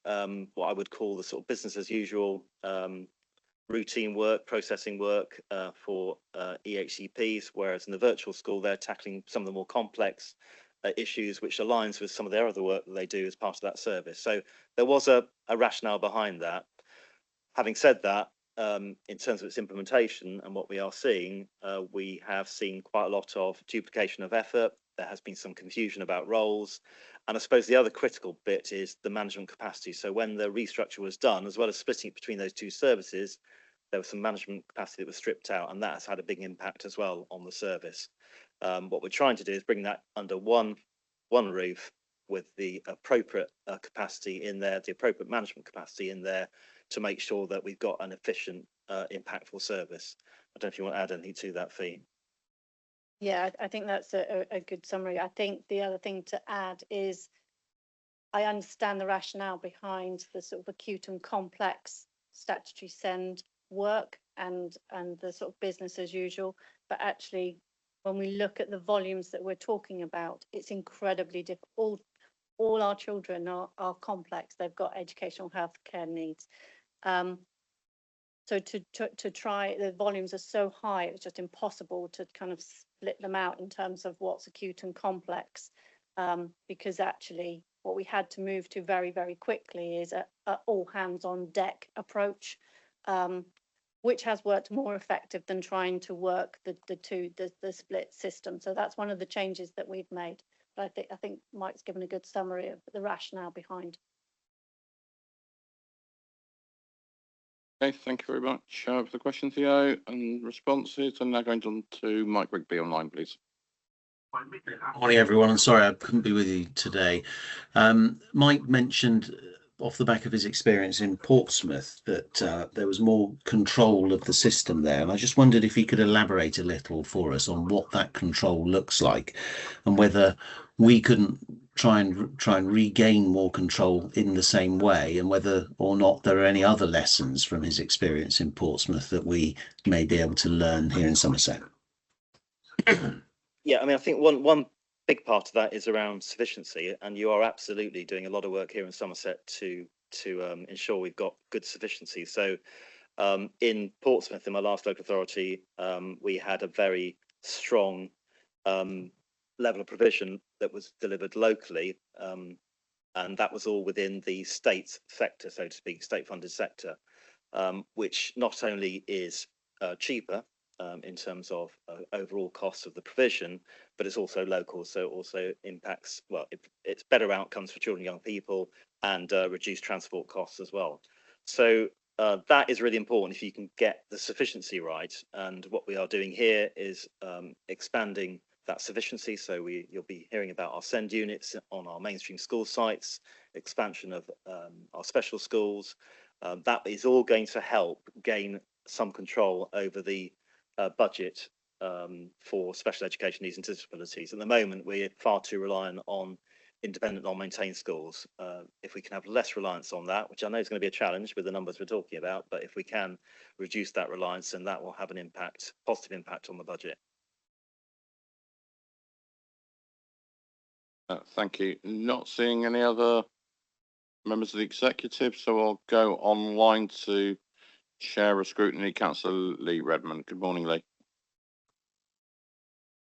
R: what I would call the sort of business as usual routine work, processing work for EHCPs, whereas in the virtual school, they're tackling some of the more complex issues, which aligns with some of their other work that they do as part of that service. So there was a rationale behind that. Having said that, in terms of its implementation and what we are seeing, we have seen quite a lot of duplication of effort. There has been some confusion about roles. And I suppose the other critical bit is the management capacity. So when the restructure was done, as well as splitting it between those two services, there was some management capacity that was stripped out, and that has had a big impact as well on the service. What we're trying to do is bring that under one roof with the appropriate capacity in there, the appropriate management capacity in there, to make sure that we've got an efficient, impactful service. I don't know if you want to add anything to that, Fee.
D: Yeah, I think that's a good summary. I think the other thing to add is I understand the rationale behind the sort of acute and complex statutory SEND work and the sort of business as usual, but actually when we look at the volumes that we're talking about, it's incredibly difficult. All our children are complex. They've got educational health care needs. So to try, the volumes are so high, it's just impossible to kind of split them out in terms of what's acute and complex, because actually what we had to move to very, very quickly is a all hands on deck approach, which has worked more effective than trying to work the split system. So that's one of the changes that we've made. But I think Mike's given a good summary of the rationale behind.
A: Okay, thank you very much for the question, Theo, and responses. I'm now going on to Mike Rigby online, please.
T: Morning, everyone. I'm sorry I couldn't be with you today. Mike mentioned off the back of his experience in Portsmouth that there was more control of the system there, and I just wondered if he could elaborate a little for us on what that control looks like, and whether we couldn't try and regain more control in the same way, and whether or not there are any other lessons from his experience in Portsmouth that we may be able to learn here in Somerset.
R: Yeah, I mean, I think one big part of that is around sufficiency, and you are absolutely doing a lot of work here in Somerset to ensure we've got good sufficiency. So In Portsmouth, in my last local authority, we had a very strong level of provision that was delivered locally, and that was all within the state sector, so to speak, state-funded sector, which not only is cheaper in terms of overall costs of the provision, but it's also local, so it also impacts, well, it's better outcomes for children and young people and reduced transport costs as well. So that is really important if you can get the sufficiency right. And what we are doing here is expanding that sufficiency. So you'll be hearing about our SEND units on our mainstream school sites, expansion of our special schools. That is all going to help gain some control over the budget for special education needs and disabilities. At the moment, we're far too reliant on independent non-maintained schools. If we can have less reliance on that, which I know is going to be a challenge with the numbers we're talking about, but if we can reduce that reliance, then that will have an impact, positive impact on the budget.
A: Thank you. Not seeing any other members of the executive, so I'll go online to Chair of Scrutiny, Councillor Lee Redmond. Good morning, Lee.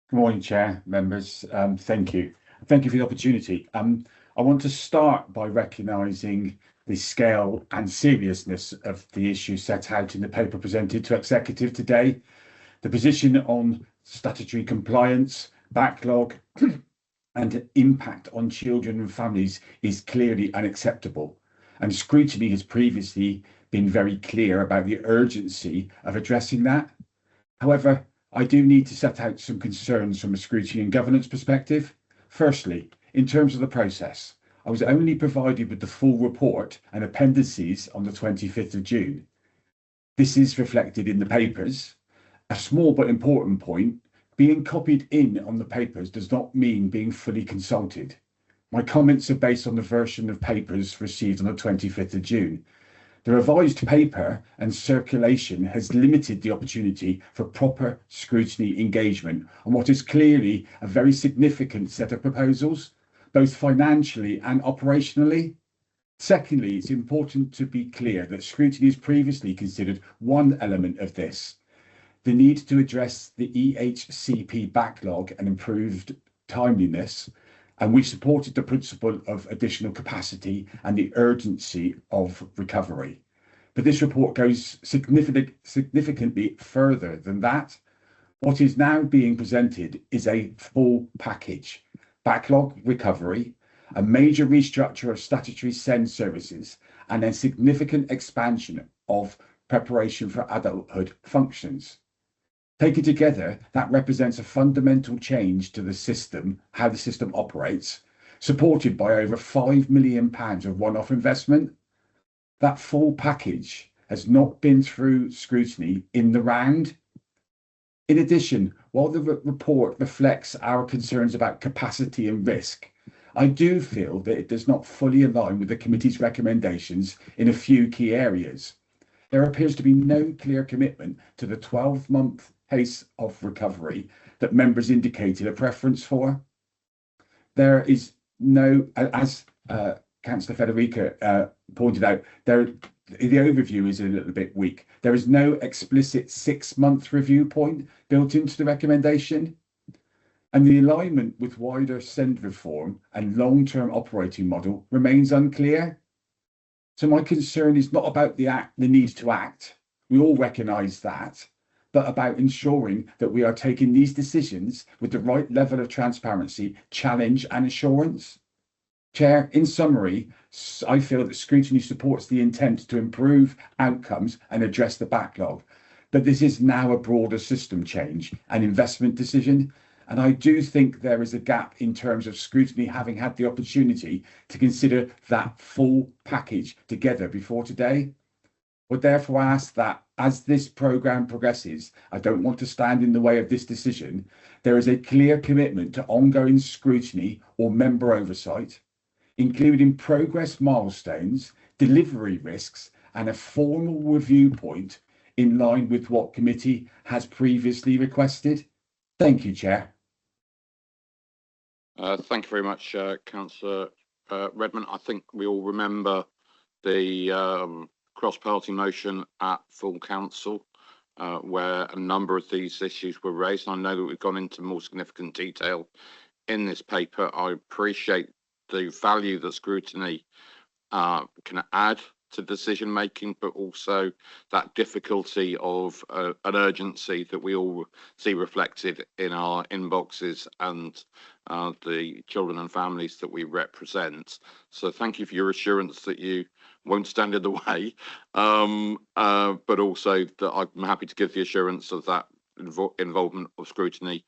U: Good morning, Chair, members. Thank you. Thank you for the opportunity. I want to start by recognising the scale and seriousness of the issue set out in the paper presented to Executive today. The position on statutory compliance, backlog and impact on children and families is clearly unacceptable. And Scrutiny has previously been very clear about the urgency of addressing that. However, I do need to set out some concerns from a scrutiny and governance perspective. Firstly, in terms of the process, I was only provided with the full report and appendices on the 25th of June. This is reflected in the papers. A small but important point, being copied in on the papers does not mean being fully consulted. My comments are based on the version of papers received on the 25th of June. The revised paper and circulation has limited the opportunity for proper scrutiny engagement on what is clearly a very significant set of proposals, both financially and operationally. Secondly, it's important to be clear that scrutiny has previously considered one element of this, the need to address the EHCP backlog and improved timeliness, and we supported the principle of additional capacity and the urgency of recovery. But this report goes significantly further than that. What is now being presented is a full package: backlog recovery, a major restructure of statutory SEND services, and a significant expansion of preparation for adulthood functions. Taken together, that represents a fundamental change to the system, how the system operates, supported by over £5 million of one-off investment. That full package has not been through scrutiny in the round. In addition, while the report reflects our concerns about capacity and risk, I do feel that it does not fully align with the committee's recommendations in a few key areas. There appears to be no clear commitment to the 12-month pace of recovery that members indicated a preference for. There is no, as Councillor Federica pointed out, the overview is a little bit weak. There is no explicit 6-month review point built into the recommendation, and the alignment with wider SEND reform and long-term operating model remains unclear. So my concern is not about the need to act. We all recognise that, but about ensuring that we are taking these decisions with the right level of transparency, challenge and assurance. Chair, in summary, I feel that scrutiny supports the intent to improve outcomes and address the backlog, but this is now a broader system change and investment decision, and I do think there is a gap in terms of scrutiny having had the opportunity to consider that full package together before today. Would therefore ask that as this programme progresses, I don't want to stand in the way of this decision, there is a clear commitment to ongoing scrutiny or member oversight, including progress milestones, delivery risks, and a formal review point in line with what committee has previously requested. Thank you, Chair.
A: Thank you very much, Councillor Redmond. I think we all remember the cross-party motion at full council, where a number of these issues were raised. And I know that we've gone into more significant detail in this paper. I appreciate the value that scrutiny can add to decision making, but also that difficulty of an urgency that we all see reflected in our inboxes and the children and families that we represent. So thank you for your assurance that you won't stand in the way, but also that I'm happy to give the assurance of that involvement of scrutiny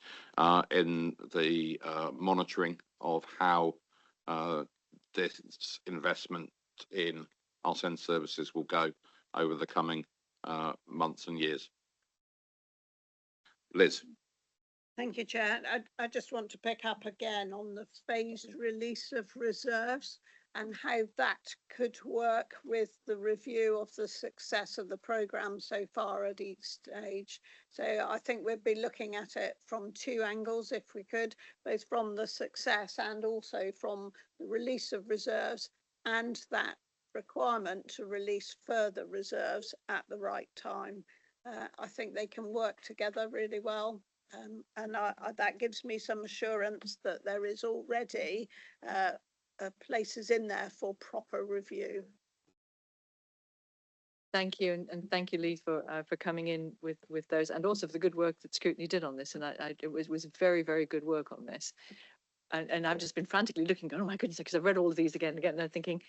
A: in the monitoring of how this investment in our SEND services will go over the coming months and years. Liz.
H: Thank you, Chair. I just want to pick up again on the phased release of reserves and how that could work with the review of the success of the programme so far at each stage. So I think we'd be looking at it from two angles if we could, both from the success and also from the release of reserves and that requirement to release further reserves at the right time. I think they can work together really well. And that gives me some assurance that there is already places in there for proper review.
J: Thank you, and thank you, Lee, for coming in with those, and also for the good work that Scrutiny did on this. And it was very, very good work on this. And I've just been frantically looking, going, oh my goodness, because I've read all of these again and again, and I'm thinking,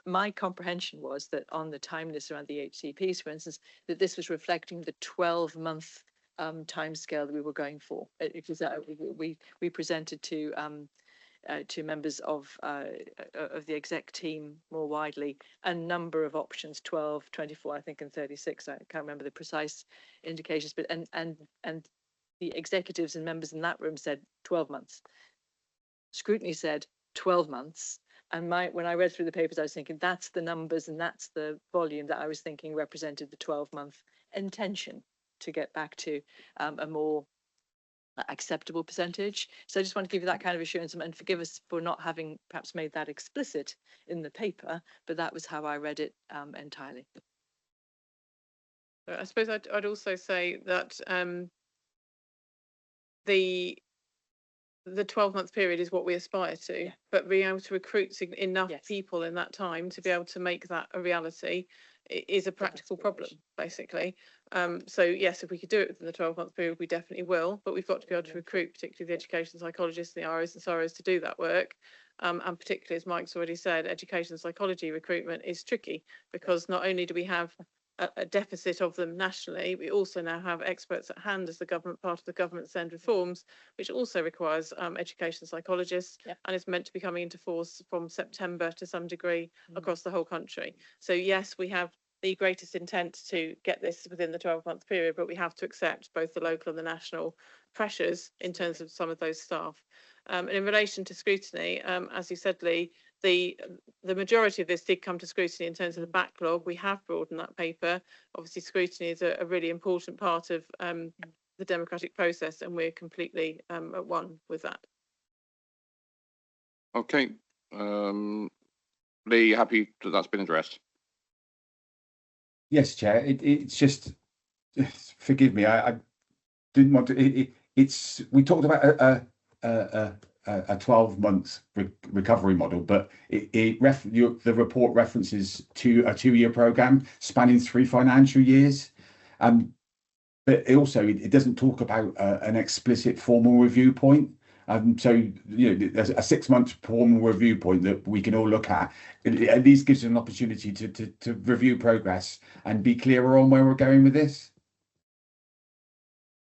J: my comprehension was that on the timeliness around the HCPs, for instance, that this was reflecting the 12-month timescale that we were going for. Because we presented to members of the exec team more widely a number of options, 12, 24, I think, and 36. I can't remember the precise indications, but and the executives and members in that room said 12 months. Scrutiny said 12 months. And when I read through the papers, I was thinking that's the numbers and that's the volume that I was thinking represented the 12-month intention to get back to a more acceptable percentage. So I just want to give you that kind of assurance, and forgive us for not having perhaps made that explicit in the paper, but that was how I read it entirely.
F: I suppose I'd also say that the 12-month period is what we aspire to, but being able to recruit enough people in that time to be able to make that a reality is a practical problem, basically. So yes, if we could do it within the 12-month period, we definitely will, but we've got to be able to recruit particularly the education psychologists, the ROs and SOROs to do that work. And particularly, as Mike's already said, education psychology recruitment is tricky because not only do we have a deficit of them nationally, we also now have experts at hand as the government, part of the government SEND reforms, which also requires education psychologists and is meant to be coming into force from September to some degree across the whole country. So yes, we have the greatest intent to get this within the 12-month period, but we have to accept both the local and the national pressures in terms of some of those staff. And in relation to scrutiny, as you said, Lee, the majority of this did come to scrutiny in terms of the backlog. We have broadened that paper. Obviously, scrutiny is a really important part of the democratic process, and we're completely at one with that.
A: Okay. Lee, happy that that's been addressed?
U: Yes, Chair. It's just, forgive me, I didn't want to. It's we talked about a 12-month recovery model, but the report references to a 2-year programme spanning 3 financial years. But it doesn't talk about an explicit formal review point. So there's a 6-month formal review point that we can all look at. It at least gives us an opportunity to review progress and be clearer on where we're going with this.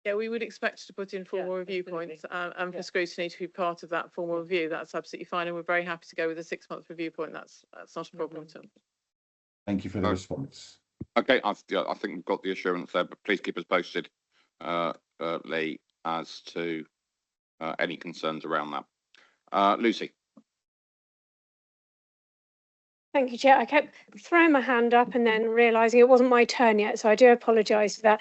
F: Yeah, we would expect to put in formal review points and for scrutiny to be part of that formal review. That's absolutely fine, and we're very happy to go with a 6-month review point. That's not a problem at all.
U: Thank you for the response.
A: Okay, I think we've got the assurance there, but please keep us posted, Lee, as to any concerns around that. Lucy.
V: Thank you, Chair. I kept throwing my hand up and then realising it wasn't my turn yet, so I do apologise for that.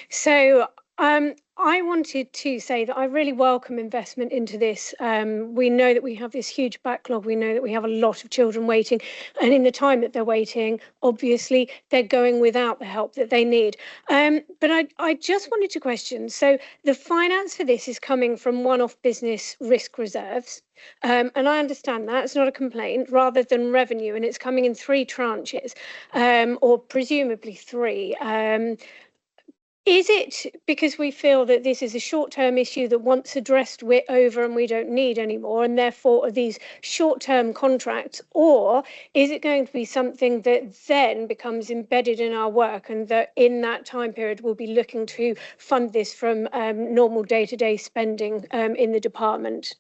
V: So I wanted to say that I really welcome investment into this. We know that we have this huge backlog. We know that we have a lot of children waiting, and in the time that they're waiting, obviously they're going without the help that they need. But I just wanted to question, so the finance for this is coming from one-off business risk reserves. And I understand that it's not a complaint, rather than revenue, and it's coming in 3 tranches, or presumably 3. Is it because we feel that this is a short-term issue that once addressed we're over and we don't need anymore, and therefore are these short-term contracts, or is it going to be something that then becomes embedded in our work, and that in that time period we'll be looking to fund this from normal day-to-day spending in the department?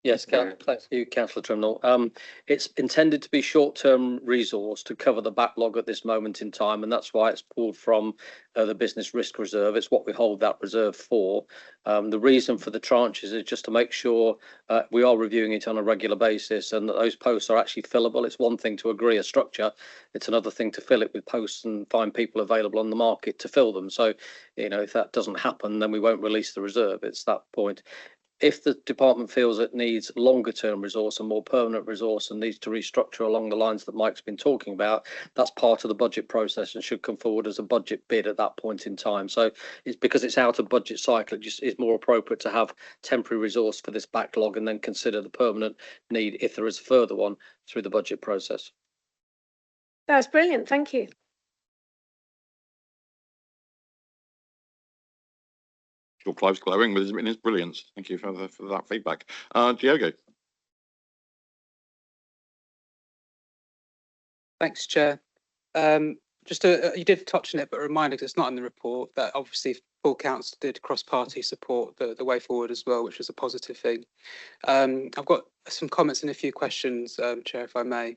G: Yes, thank you, Councillor Trimnell. It's intended to be short-term resource to cover the backlog at this moment in time, and that's why it's pulled from the business risk reserve. It's what we hold that reserve for. The reason for the tranches is just to make sure we are reviewing it on a regular basis, and that those posts are actually fillable. It's one thing to agree a structure, it's another thing to fill it with posts and find people available on the market to fill them. So, you know, if that doesn't happen, then we won't release the reserve. It's that point. If the department feels it needs longer term resource and more permanent resource and needs to restructure along the lines that Mike's been talking about, that's part of the budget process and should come forward as a budget bid at that point in time. So it's because it's out of budget cycle, it just is more appropriate to have temporary resource for this backlog and then consider the permanent need, if there is a further one, through the budget process.
V: That's brilliant, thank you.
A: Sure, Clive's glowing with his brilliance. Thank you for that feedback. Diogo.
I: Thanks, Chair. Just you did touch on it, but a reminder, because it's not in the report, that obviously full council did cross-party support the way forward as well, which was a positive thing. I've got some comments and a few questions, Chair, if I may.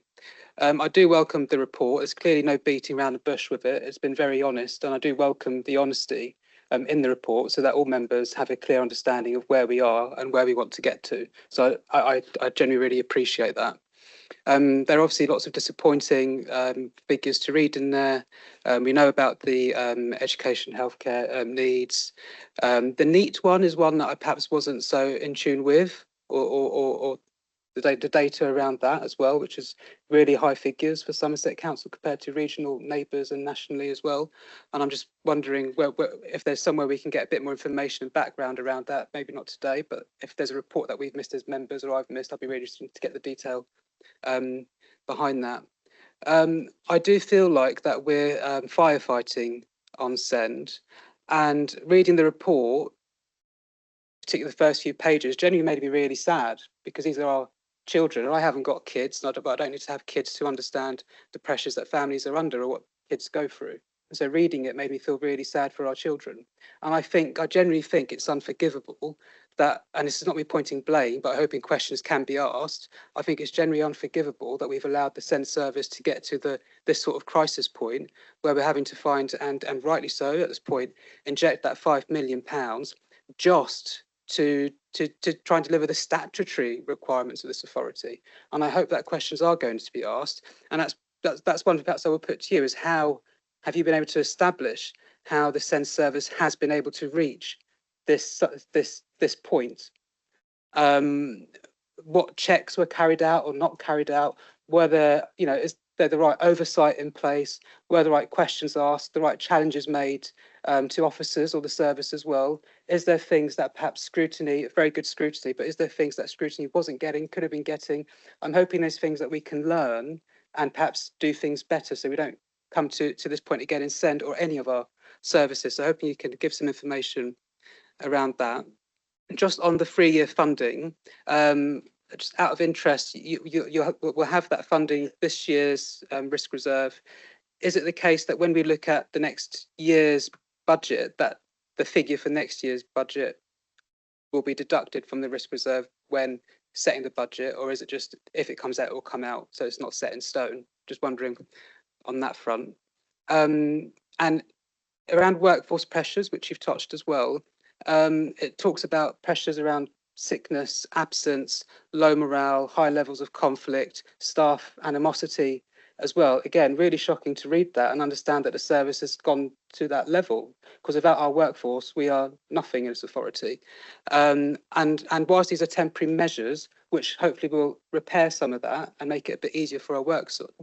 I: I do welcome the report. There's clearly no beating around the bush with it. It's been very honest, and I do welcome the honesty in the report, so that all members have a clear understanding of where we are and where we want to get to. So I genuinely really appreciate that. There are obviously lots of disappointing figures to read in there. We know about the education healthcare needs. The NEAT one is one that I perhaps wasn't so in tune with, or the data around that as well, which is really high figures for Somerset Council compared to regional neighbours and nationally as well. And I'm just wondering if there's somewhere we can get a bit more information and background around that, maybe not today, but if there's a report that we've missed as members or I've missed, I'd be really interested to get the detail behind that. I do feel like that we're firefighting on SEND, and reading the report, particularly the first few pages, genuinely made me really sad, because these are our children, and I haven't got kids, but I don't need to have kids to understand the pressures that families are under or what kids go through. And so reading it made me feel really sad for our children. And I genuinely think it's unforgivable that, and this is not me pointing blame, but hoping questions can be asked, I think it's generally unforgivable that we've allowed the SEND service to get to this sort of crisis point where we're having to find, and rightly so at this point, inject that £5 million just to try and deliver the statutory requirements of this authority. And I hope that questions are going to be asked. And that's one perhaps I will put to you, is how have you been able to establish how the SEND service has been able to reach this point? What checks were carried out or not carried out? Whether, is there the right oversight in place? Were the right questions asked? The right challenges made to officers or the service as well? Is there things that perhaps scrutiny, very good scrutiny, but is there things that scrutiny wasn't getting, could have been getting? I'm hoping there's things that we can learn and perhaps do things better, so we don't come to this point again in SEND or any of our services. So hoping you can give some information around that. Just on the 3-year funding, just out of interest, you will have that funding this year's risk reserve. Is it the case that when we look at the next year's budget, that the figure for next year's budget will be deducted from the risk reserve when setting the budget, or is it just if it comes out, it will come out, so it's not set in stone? Just wondering on that front. And around workforce pressures, which you've touched as well, it talks about pressures around sickness, absence, low morale, high levels of conflict, staff animosity as well. Again, really shocking to read that and understand that the service has gone to that level, because without our workforce, we are nothing in this authority. And whilst these are temporary measures, which hopefully will repair some of that and make it a bit easier for our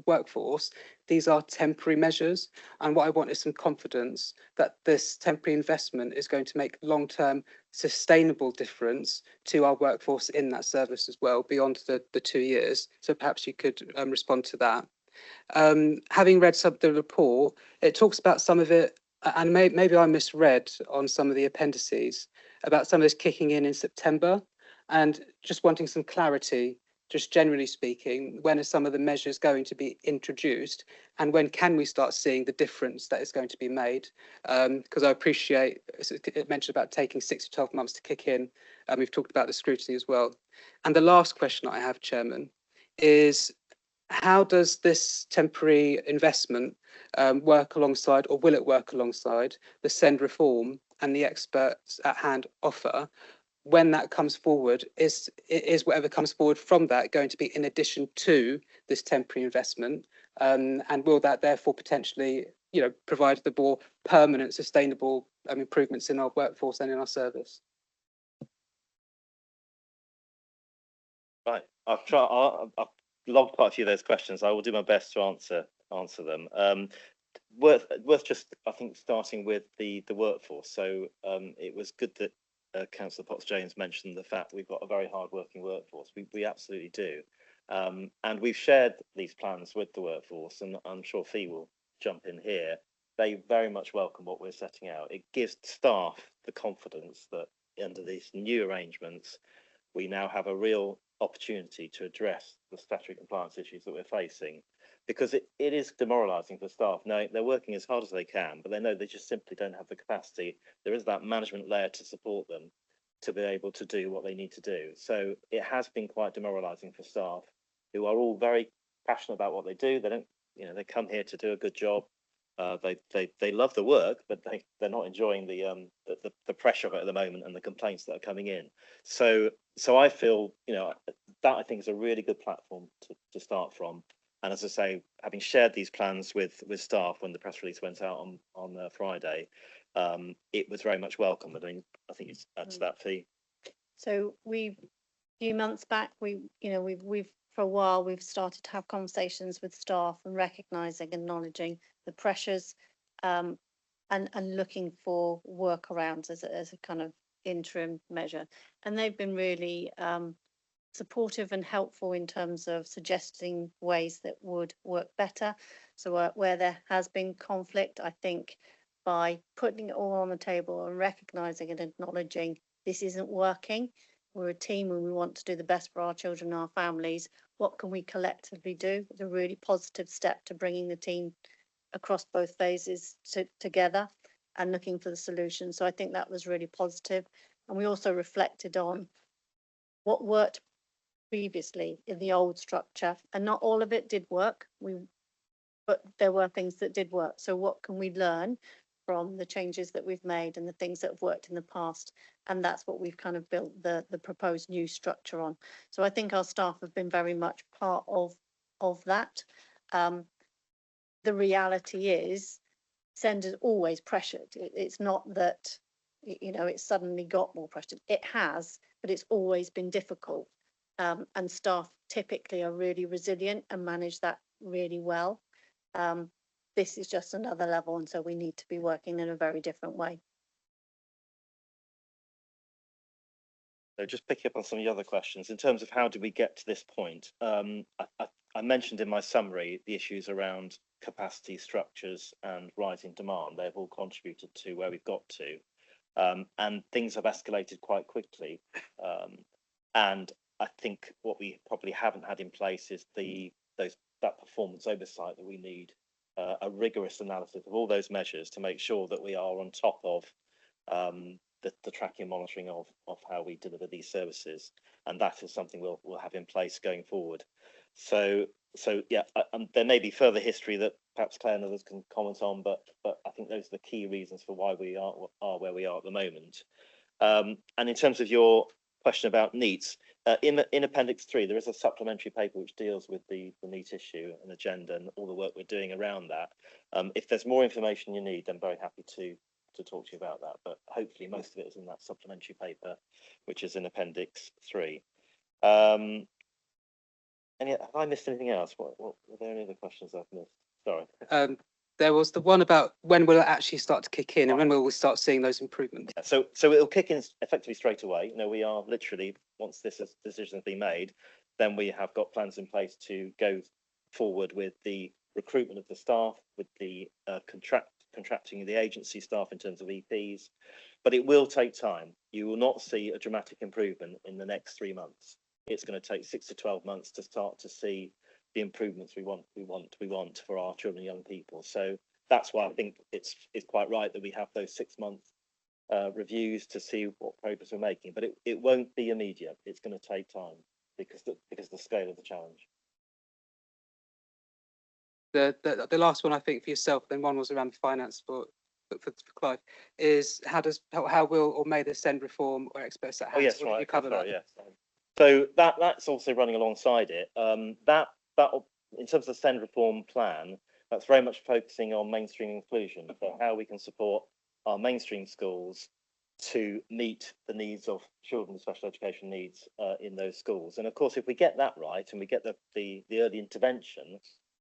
I: workforce, these are temporary measures. And what I want is some confidence that this temporary investment is going to make long-term sustainable difference to our workforce in that service as well, beyond the 2 years. So perhaps you could respond to that. Having read some of the report, it talks about some of it, and maybe I misread on some of the appendices, about some of this kicking in September, and just wanting some clarity, just generally speaking, when are some of the measures going to be introduced, and when can we start seeing the difference that is going to be made? Because I appreciate it mentioned about taking 6 to 12 months to kick in, and we've talked about the scrutiny as well. And the last question I have, Chairman, is how does this temporary investment work alongside, or will it work alongside, the SEND reform and the experts at hand offer? When that comes forward, is whatever comes forward from that going to be in addition to this temporary investment? And will that therefore potentially, provide the more permanent, sustainable improvements in our workforce and in our service?
R: Right, I've logged quite a few of those questions. I will do my best to answer them. Worth just, I think, starting with the workforce. So it was good that Councillor Potts-James mentioned the fact we've got a very hard-working workforce. We absolutely do, and we've shared these plans with the workforce, and I'm sure Fee will jump in here. They very much welcome what we're setting out. It gives staff the confidence that under these new arrangements, we now have a real opportunity to address the statutory compliance issues that we're facing, because it is demoralising for staff. Now, they're working as hard as they can, but they know they just simply don't have the capacity. There is that management layer to support them to be able to do what they need to do. So it has been quite demoralising for staff who are all very passionate about what they do. They don't, they come here to do a good job. They love the work, but they're not enjoying the pressure of it at the moment and the complaints that are coming in. So I feel, that I think is a really good platform to start from. And as I say, having shared these plans with staff when the press release went out on Friday, it was very much welcome. I mean, I think it's to that, Fee.
D: So a few months back, we've for a while we've started to have conversations with staff and recognising, acknowledging the pressures, and looking for workarounds as a kind of interim measure. And they've been really supportive and helpful in terms of suggesting ways that would work better. So where there has been conflict, I think by putting it all on the table and recognising and acknowledging this isn't working, we're a team and we want to do the best for our children and our families. What can we collectively do? It's a really positive step to bringing the team across both phases together and looking for the solution. So I think that was really positive. And we also reflected on what worked previously in the old structure, and not all of it did work. But there were things that did work. So what can we learn from the changes that we've made and the things that have worked in the past? And that's what we've kind of built the proposed new structure on. So I think our staff have been very much part of that. The reality is, SEND is always pressured. It's not that it's suddenly got more pressured. It has, but it's always been difficult. And staff typically are really resilient and manage that really well. This is just another level, and so we need to be working in a very different way.
R: So just picking up on some of the other questions, in terms of how did we get to this point, I mentioned in my summary the issues around capacity, structures and rising demand. They've all contributed to where we've got to, and things have escalated quite quickly. And I think what we probably haven't had in place is that performance oversight that we need, a rigorous analysis of all those measures to make sure that we are on top of the tracking and monitoring of how we deliver these services, and that is something we'll have in place going forward. So yeah, there may be further history that perhaps Claire and others can comment on, but I think those are the key reasons for why we are where we are at the moment. And in terms of your question about NEETs, In Appendix 3, there is a supplementary paper which deals with the NEET issue and agenda and all the work we're doing around that. If there's more information you need, then very happy to talk to you about that. But hopefully most of it is in that supplementary paper, which is in Appendix 3. And yet, have I missed anything else? What were there any other questions I've missed? Sorry.
I: There was the one about when will it actually start to kick in and when will we start seeing those improvements?
R: So it'll kick in effectively straight away. You know, we are literally, once this decision has been made, then we have got plans in place to go forward with the recruitment of the staff, with the contracting the agency staff in terms of EPs. But it will take time. You will not see a dramatic improvement in the next 3 months. It's going to take 6 to 12 months to start to see the improvements we want for our children and young people. So that's why I think it's quite right that we have those 6-month reviews to see what progress we're making. But it won't be immediate. It's going to take time because the scale of the challenge.
I: The last one I think for yourself, then one was around the finance for Clive, is how will or may the SEND reform or experts at hand?
R: Oh yes, right.
I: You cover that.
R: Yes. So that's also running alongside it. That in terms of the SEND reform plan, that's very much focusing on mainstream inclusion, so how we can support our mainstream schools to meet the needs of children with special education needs in those schools. And of course, if we get that right and we get the early intervention,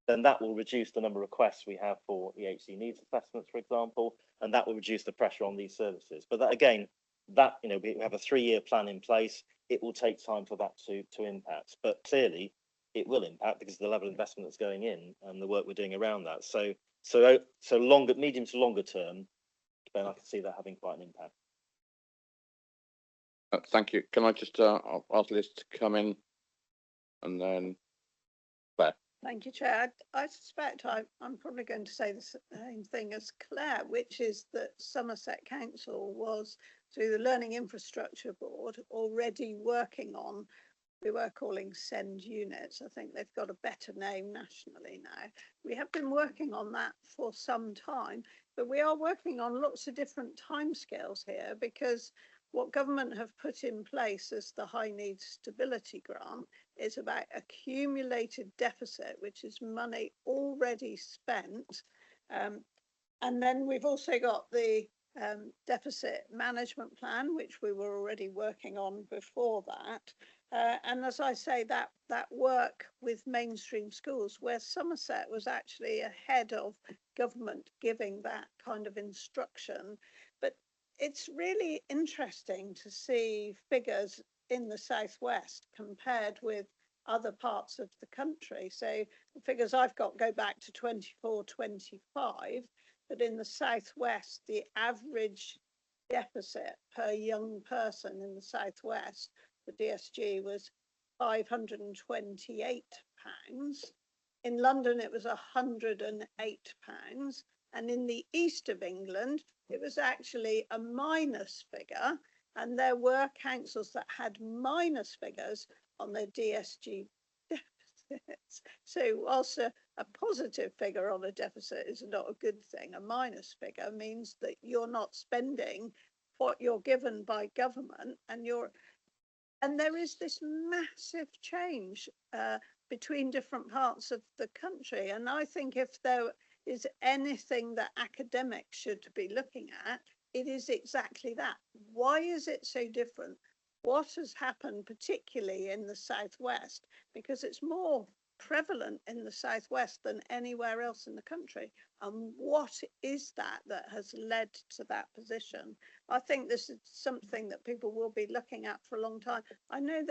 R: then that will reduce the number of requests we have for EHC needs assessments, for example, and that will reduce the pressure on these services. But that again, we have a 3-year plan in place. It will take time for that to impact, but clearly it will impact because of the level of investment that's going in and the work we're doing around that. So medium to longer term, then I can see that having quite an impact.
A: Thank you. Can I just ask Liz to come in and then Claire?
H: Thank you, Chair. I suspect I'm probably going to say the same thing as Claire, which is that Somerset Council was, through the Learning Infrastructure Board, already working on, we were calling SEND units. I think they've got a better name nationally now. We have been working on that for some time, but we are working on lots of different timescales here because what government have put in place as the High Needs Stability Grant is about accumulated deficit, which is money already spent. And then we've also got the deficit management plan, which we were already working on before that. And as I say, that work with mainstream schools, where Somerset was actually ahead of government giving that kind of instruction. But it's really interesting to see figures in the Southwest compared with other parts of the country. So the figures I've got go back to 24-25, but in the Southwest, the average deficit per young person in the Southwest, the DSG, was £528. In London, it was £108. And in the east of England, it was actually a minus figure. And there were councils that had minus figures on their DSG deficits. So whilst a positive figure on a deficit is not a good thing, a minus figure means that you're not spending what you're given by government, and there is this massive change between different parts of the country. And I think if there is anything that academics should be looking at, it is exactly that. Why is it so different? What has happened, particularly in the Southwest? Because it's more prevalent in the Southwest than anywhere else in the country. And what is that has led to that position? I think this is something that people will be looking at for a long time. I know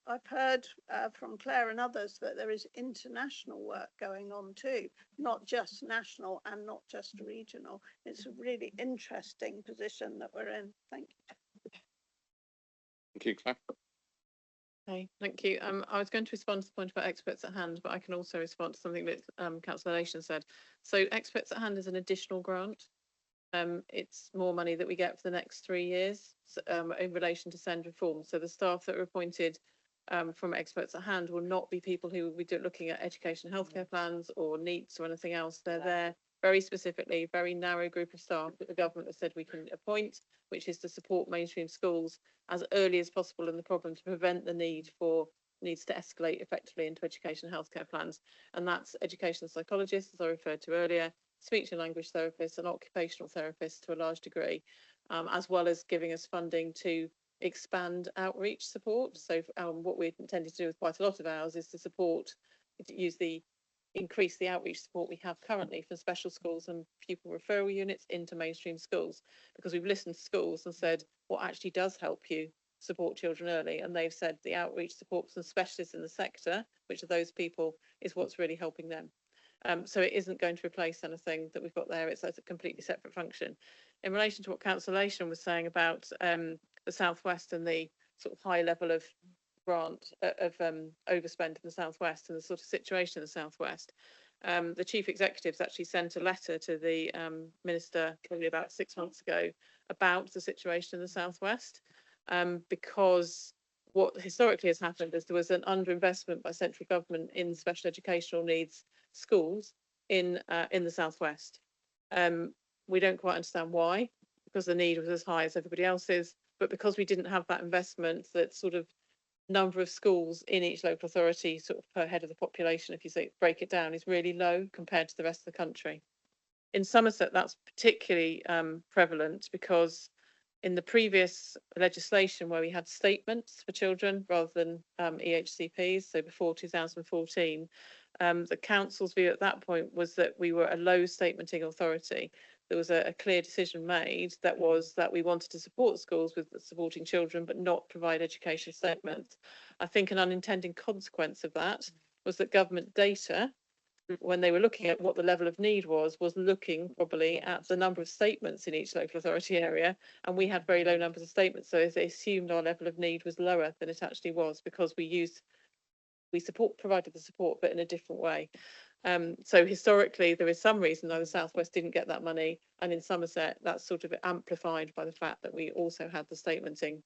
H: I've heard from Claire and others that there is international work going on too, not just national and not just regional. It's a really interesting position that we're in. Thank you.
A: Thank you, Claire.
F: Okay, thank you. I was going to respond to the point about experts at hand, but I can also respond to something that Councillor Nation said. So experts at hand is an additional grant. It's more money that we get for the next 3 years in relation to SEND reform. So the staff that are appointed from experts at hand will not be people who will be looking at education and healthcare plans or NEETs or anything else. They're there very specifically, very narrow group of staff that the government has said we can appoint, which is to support mainstream schools as early as possible in the problem to prevent the needs to escalate effectively into education and healthcare plans. And that's educational psychologists, as I referred to earlier, speech and language therapists and occupational therapists to a large degree, as well as giving us funding to expand outreach support. So what we're intending to do with quite a lot of ours is to increase the outreach support we have currently for special schools and pupil referral units into mainstream schools, because we've listened to schools and said what actually does help you support children early, and they've said the outreach support from specialists in the sector, which are those people, is what's really helping them. So it isn't going to replace anything that we've got there. It's a completely separate function. In relation to what Councillor Lation was saying about the Southwest and the sort of high level of grant of overspend in the Southwest and the sort of situation in the Southwest, the Chief Executive's actually sent a letter to the Minister probably about 6 months ago about the situation in the Southwest, because what historically has happened is there was an underinvestment by central government in special educational needs schools in the Southwest. We don't quite understand why, because the need was as high as everybody else's, but because we didn't have that investment, that sort of number of schools in each local authority sort of per head of the population, if you say break it down, is really low compared to the rest of the country. In Somerset, that's particularly prevalent because in the previous legislation where we had statements for children rather than EHCPs, so before 2014, the council's view at that point was that we were a low statementing authority. There was a clear decision made that was that we wanted to support schools with supporting children but not provide education statements. I think an unintended consequence of that was that government data, when they were looking at what the level of need was looking probably at the number of statements in each local authority area, and we had very low numbers of statements, so they assumed our level of need was lower than it actually was, because we provided the support but in a different way. So historically there is some reason why the Southwest didn't get that money, and in Somerset that's sort of amplified by the fact that we also had the statementing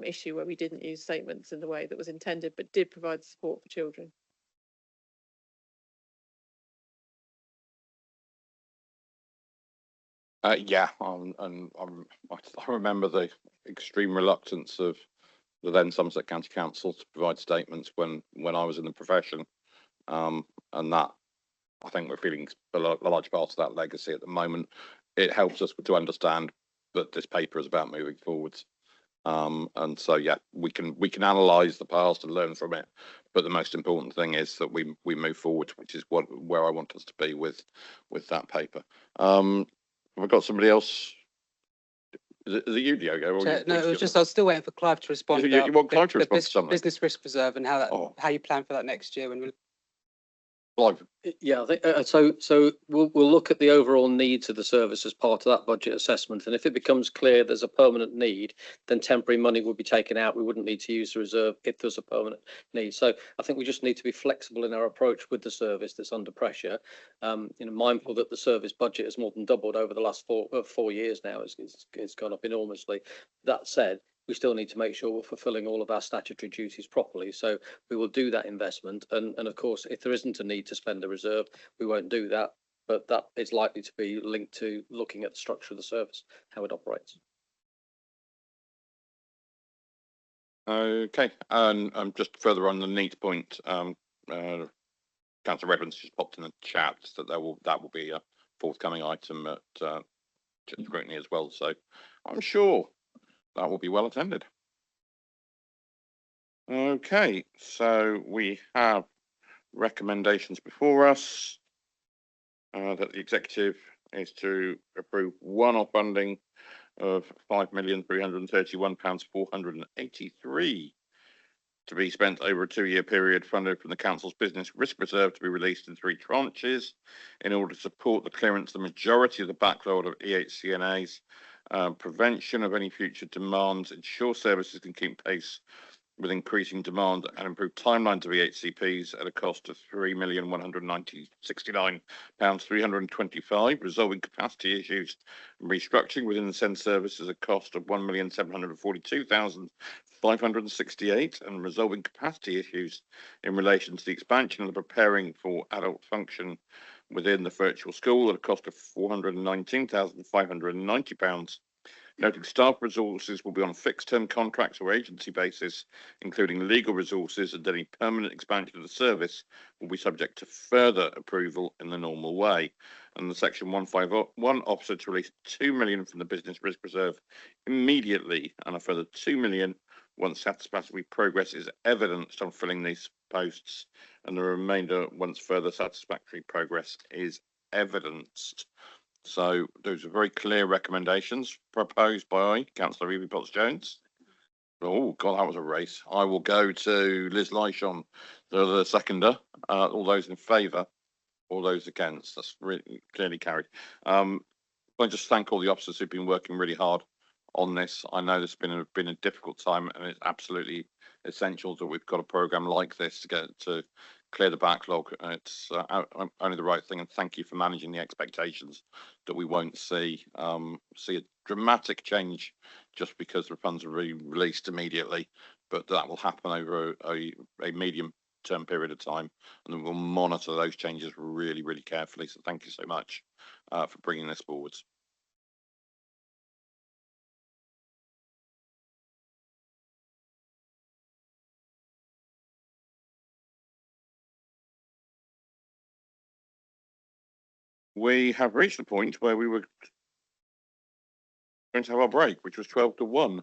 F: issue where we didn't use statements in the way that was intended but did provide support for children.
A: Yeah, and I remember the extreme reluctance of the then Somerset County Council to provide statements when I was in the profession, and that I think we're feeling a large part of that legacy at the moment. It helps us to understand that this paper is about moving forwards, and so yeah, we can analyse the past and learn from it, but the most important thing is that we move forward, which is where I want us to be with that paper. Have I got somebody else? Is it you, Diogo?
I: No, it was just I was still waiting for Clive to respond.
A: You want Clive to respond to something?
I: Business risk reserve and how you plan for that next year when we.
A: Clive.
G: Yeah, I think so we'll look at the overall needs of the service as part of that budget assessment, and if it becomes clear there's a permanent need, then temporary money will be taken out. We wouldn't need to use the reserve if there's a permanent need. So I think we just need to be flexible in our approach with the service that's under pressure. Mindful that the service budget has more than doubled over the last 4 years now. It's gone up enormously. That said, we still need to make sure we're fulfilling all of our statutory duties properly. So we will do that investment. And of course, if there isn't a need to spend a reserve, we won't do that. But that is likely to be linked to looking at the structure of the service, how it operates.
A: Okay, and just further on the need point, Councillor Redlands just popped in the chat that that will be a forthcoming item at scrutiny as well. So I'm sure that will be well attended. Okay, so we have recommendations before us that the executive is to approve one-off funding of £5,331,483 to be spent over a 2-year period, funded from the council's business risk reserve, to be released in 3 tranches in order to support the clearance of the majority of the backlog of EHCNAs, prevention of any future demands, ensure services can keep pace with increasing demand, and improve timelines of EHCPs at a cost of £3,169,325, resolving capacity issues and restructuring within the SEND services at a cost of £1,742,568, and resolving capacity issues in relation to the expansion of the preparing for adult function within the virtual school at a cost of £419,590. Noting staff resources will be on fixed-term contracts or agency basis, including legal resources, and any permanent expansion of the service will be subject to further approval in the normal way. And the Section 151 officer to release £2 million from the Business Risk Reserve immediately, and a further £2 million once satisfactory progress is evidenced on filling these posts, and the remainder once further satisfactory progress is evidenced. So those are very clear recommendations proposed by Councillor Evie Potts-Jones. Oh God, that was a race. I will go to Liz Lishon, the seconder. All those in favour, all those against. That's really clearly carried. I just thank all the officers who've been working really hard on this. I know this has been a difficult time, and it's absolutely essential that we've got a programme like this to get to clear the backlog. It's only the right thing, and thank you for managing the expectations that we won't see a dramatic change just because the funds are released immediately, but that will happen over a medium term period of time, and then we'll monitor those changes really, really carefully. So thank you so much for bringing this forwards. We have reached the point where we were going to have our break, which was 12 to 1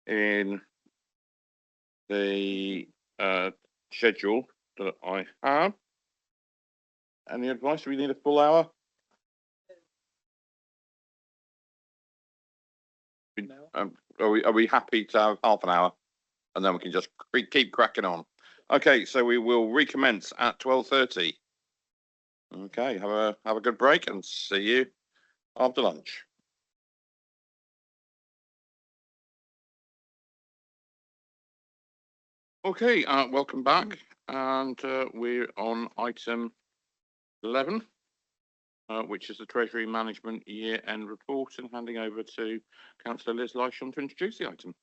A: in the schedule that I have. Any advice? Do we need a full hour? Are we happy to have half an hour, and then we can just keep cracking on? Okay, so we will recommence at 12:30. Okay, have a good break, and see you after lunch. Okay, welcome back, and we're on item 11, which is the Treasury Management Year-End Report, and handing over to Councillor Liz Lishon to introduce the item.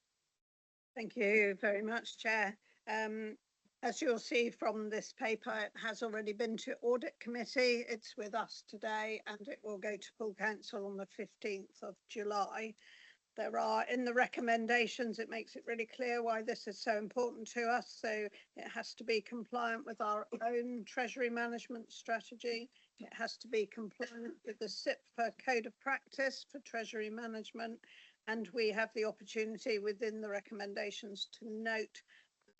H: Thank you very much, Chair. As you'll see from this paper, it has already been to Audit Committee. It's with us today, and it will go to Full Council on the 15th of July. There are, in the recommendations, it makes it really clear why this is so important to us. So it has to be compliant with our own Treasury Management strategy. It has to be compliant with the SIPFA Code of Practice for Treasury Management. And we have the opportunity within the recommendations to note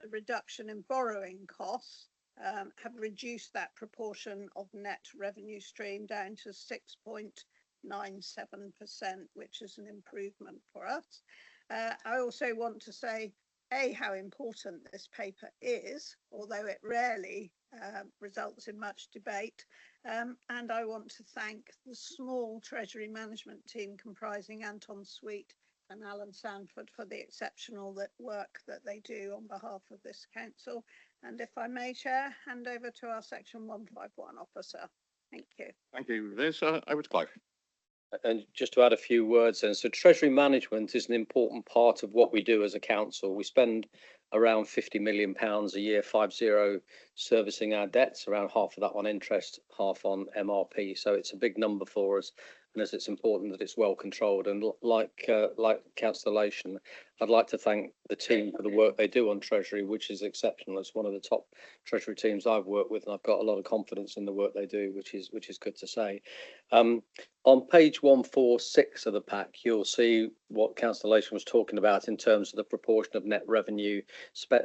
H: the reduction in borrowing costs have reduced that proportion of net revenue stream down to 6.97%, which is an improvement for us. I also want to say, how important this paper is, although it rarely results in much debate. And I want to thank the small Treasury Management team comprising Anton Sweet and Alan Sanford for the exceptional work that they do on behalf of this council. And if I may, Chair, hand over to our Section 151 officer. Thank you.
A: Thank you, Liz. Over to Clive.
G: And just to add a few words, and so Treasury Management is an important part of what we do as a council. We spend around £50 million a year, 50, servicing our debts, around half of that on interest, half on MRP. So it's a big number for us. And as it's important that it's well controlled, and like Councillor Lishon, I'd like to thank the team for the work they do on Treasury, which is exceptional. It's one of the top Treasury teams I've worked with, and I've got a lot of confidence in the work they do, which is good to say. On page 146 of the pack, you'll see what Councillor Lishon was talking about in terms of the proportion of net revenue spent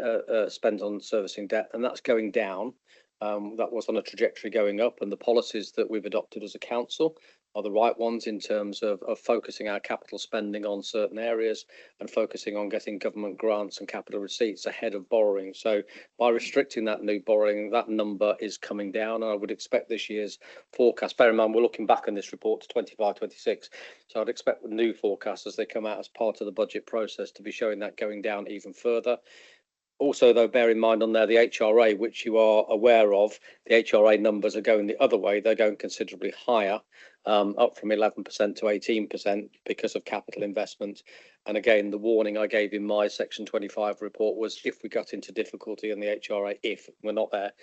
G: on servicing debt, and that's going down. That was on a trajectory going up, and the policies that we've adopted as a council are the right ones in terms of focusing our capital spending on certain areas and focusing on getting government grants and capital receipts ahead of borrowing. So by restricting that new borrowing, that number is coming down, and I would expect this year's forecast, bear in mind we're looking back on this report to 25-26, so I'd expect the new forecasts as they come out as part of the budget process to be showing that going down even further. Also, though, bear in mind on there, the HRA, which you are aware of, the HRA numbers are going the other way. They're going considerably higher, up from 11% to 18% because of capital investment. And again, the warning I gave in my Section 25 report was if we got into difficulty in the HRA, if we're not there,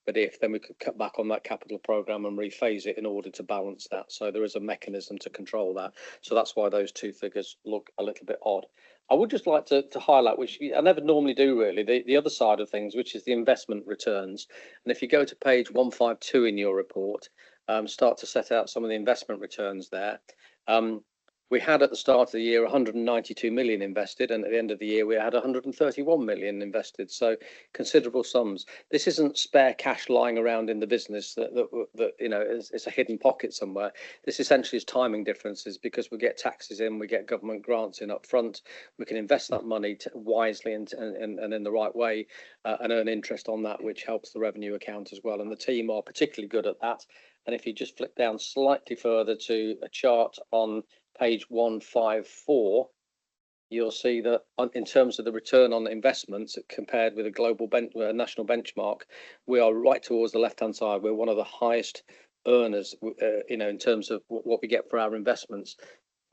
G: but if, then we could cut back on that capital programme and rephase it in order to balance that. So there is a mechanism to control that. So that's why those two figures look a little bit odd. I would just like to highlight, which I never normally do really, the other side of things, which is the investment returns. And if you go to page 152 in your report, start to set out some of the investment returns there. We had at the start of the year 192 million invested, and at the end of the year we had 131 million invested. So considerable sums. This isn't spare cash lying around in the business that you know is a hidden pocket somewhere. This essentially is timing differences, because we get taxes in, we get government grants in up front. We can invest that money wisely and in the right way, and earn interest on that, which helps the revenue account as well. And the team are particularly good at that. And if you just flick down slightly further to a chart on page 154, you'll see that in terms of the return on investments compared with a global national benchmark, we are right towards the left-hand side. We're one of the highest earners, you know, in terms of what we get for our investments.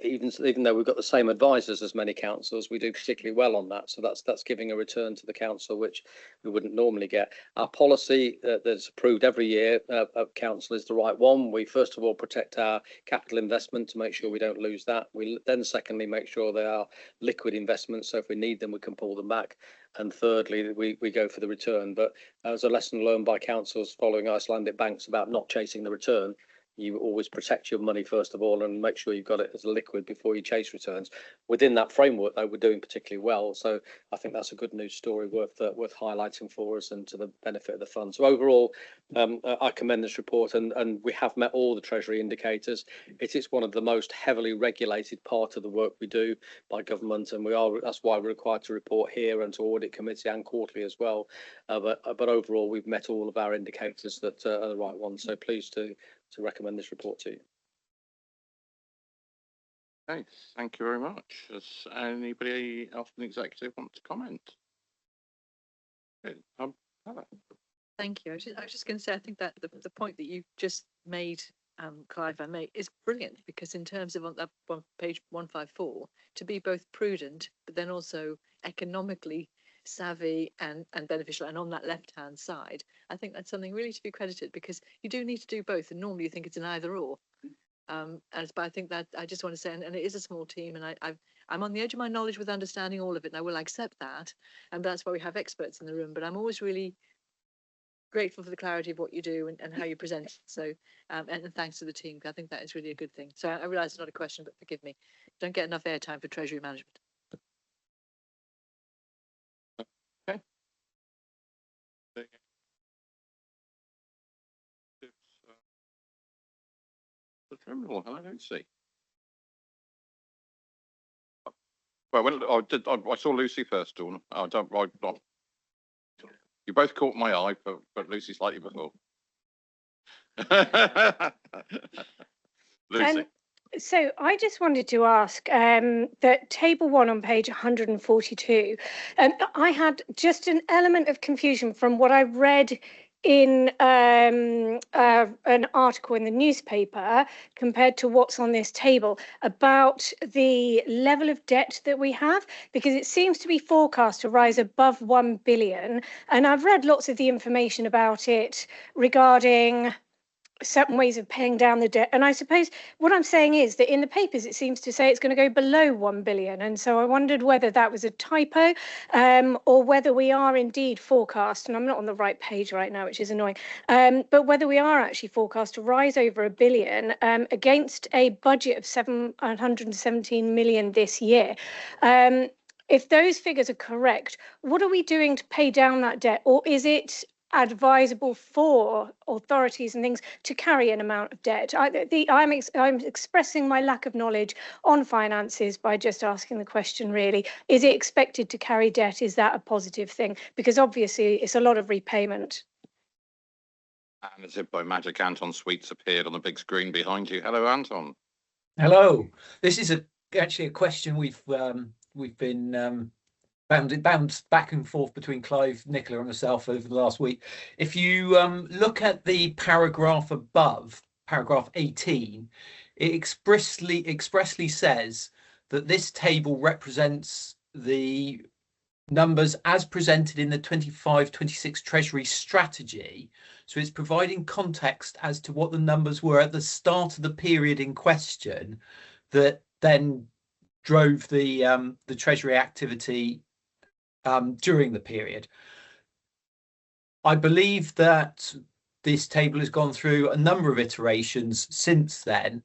G: Even though we've got the same advisors as many councils, we do particularly well on that. So that's giving a return to the council, which we wouldn't normally get. Our policy that's approved every year at council is the right one. We first of all protect our capital investment to make sure we don't lose that. We then secondly make sure they are liquid investments, so if we need them we can pull them back. And thirdly, we go for the return. But as a lesson learned by councils following Icelandic banks about not chasing the return, you always protect your money first of all and make sure you've got it as a liquid before you chase returns. Within that framework, though, we're doing particularly well. So I think that's a good news story worth highlighting for us and to the benefit of the fund. So overall, I commend this report, and we have met all the Treasury indicators. It is one of the most heavily regulated part of the work we do by government, and that's why we're required to report here and to audit committee and quarterly as well. But overall, we've met all of our indicators that are the right ones. So pleased to recommend this report to you.
A: Okay, thank you very much. Does anybody else in the executive want to comment? Okay,
J: Thank you. I was just going to say, I think that the point that you just made, Clive, I made, is brilliant, because in terms of on that page 154, to be both prudent but then also economically savvy and beneficial, and on that left hand side, I think that's something really to be credited, because you do need to do both, and normally you think it's an either or. But I think that I just want to say, and it is a small team, and I'm on the edge of my knowledge with understanding all of it, and I will accept that, and that's why we have experts in the room. But I'm always really grateful for the clarity of what you do and how you present it. So and thanks to the team. I think that is really a good thing. So I realise it's not a question, but forgive me. Don't get enough airtime for Treasury management.
A: Okay. The terminal, I don't see. Well, I saw Lucy first, Dawn. You both caught my eye, but Lucy slightly before. Lucy.
V: So I just wanted to ask that table 1 on page 142, I had just an element of confusion from what I read in an article in the newspaper compared to what's on this table about the level of debt that we have, because it seems to be forecast to rise above 1 billion. And I've read lots of the information about it regarding certain ways of paying down the debt. And I suppose what I'm saying is that in the papers, it seems to say it's going to go below 1 billion. And so I wondered whether that was a typo or whether we are indeed forecast, and I'm not on the right page right now, which is annoying, but whether we are actually forecast to rise over 1 billion against a budget of 717 million this year. If those figures are correct, what are we doing to pay down that debt? Or is it advisable for authorities and things to carry an amount of debt? I'm expressing my lack of knowledge on finances by just asking the question, really. Is it expected to carry debt? Is that a positive thing? Because obviously it's a lot of repayment.
A: And as if by magic, Anton Sweets appeared on the big screen behind you. Hello, Anton.
B: Hello. This is actually a question we've been bounced back and forth between Clive, Nicola and myself over the last week. If you look at the paragraph above, paragraph 18, it expressly says that this table represents the numbers as presented in the 25-26 Treasury strategy. So it's providing context as to what the numbers were at the start of the period in question that then drove the Treasury activity during the period. I believe that this table has gone through a number of iterations since then,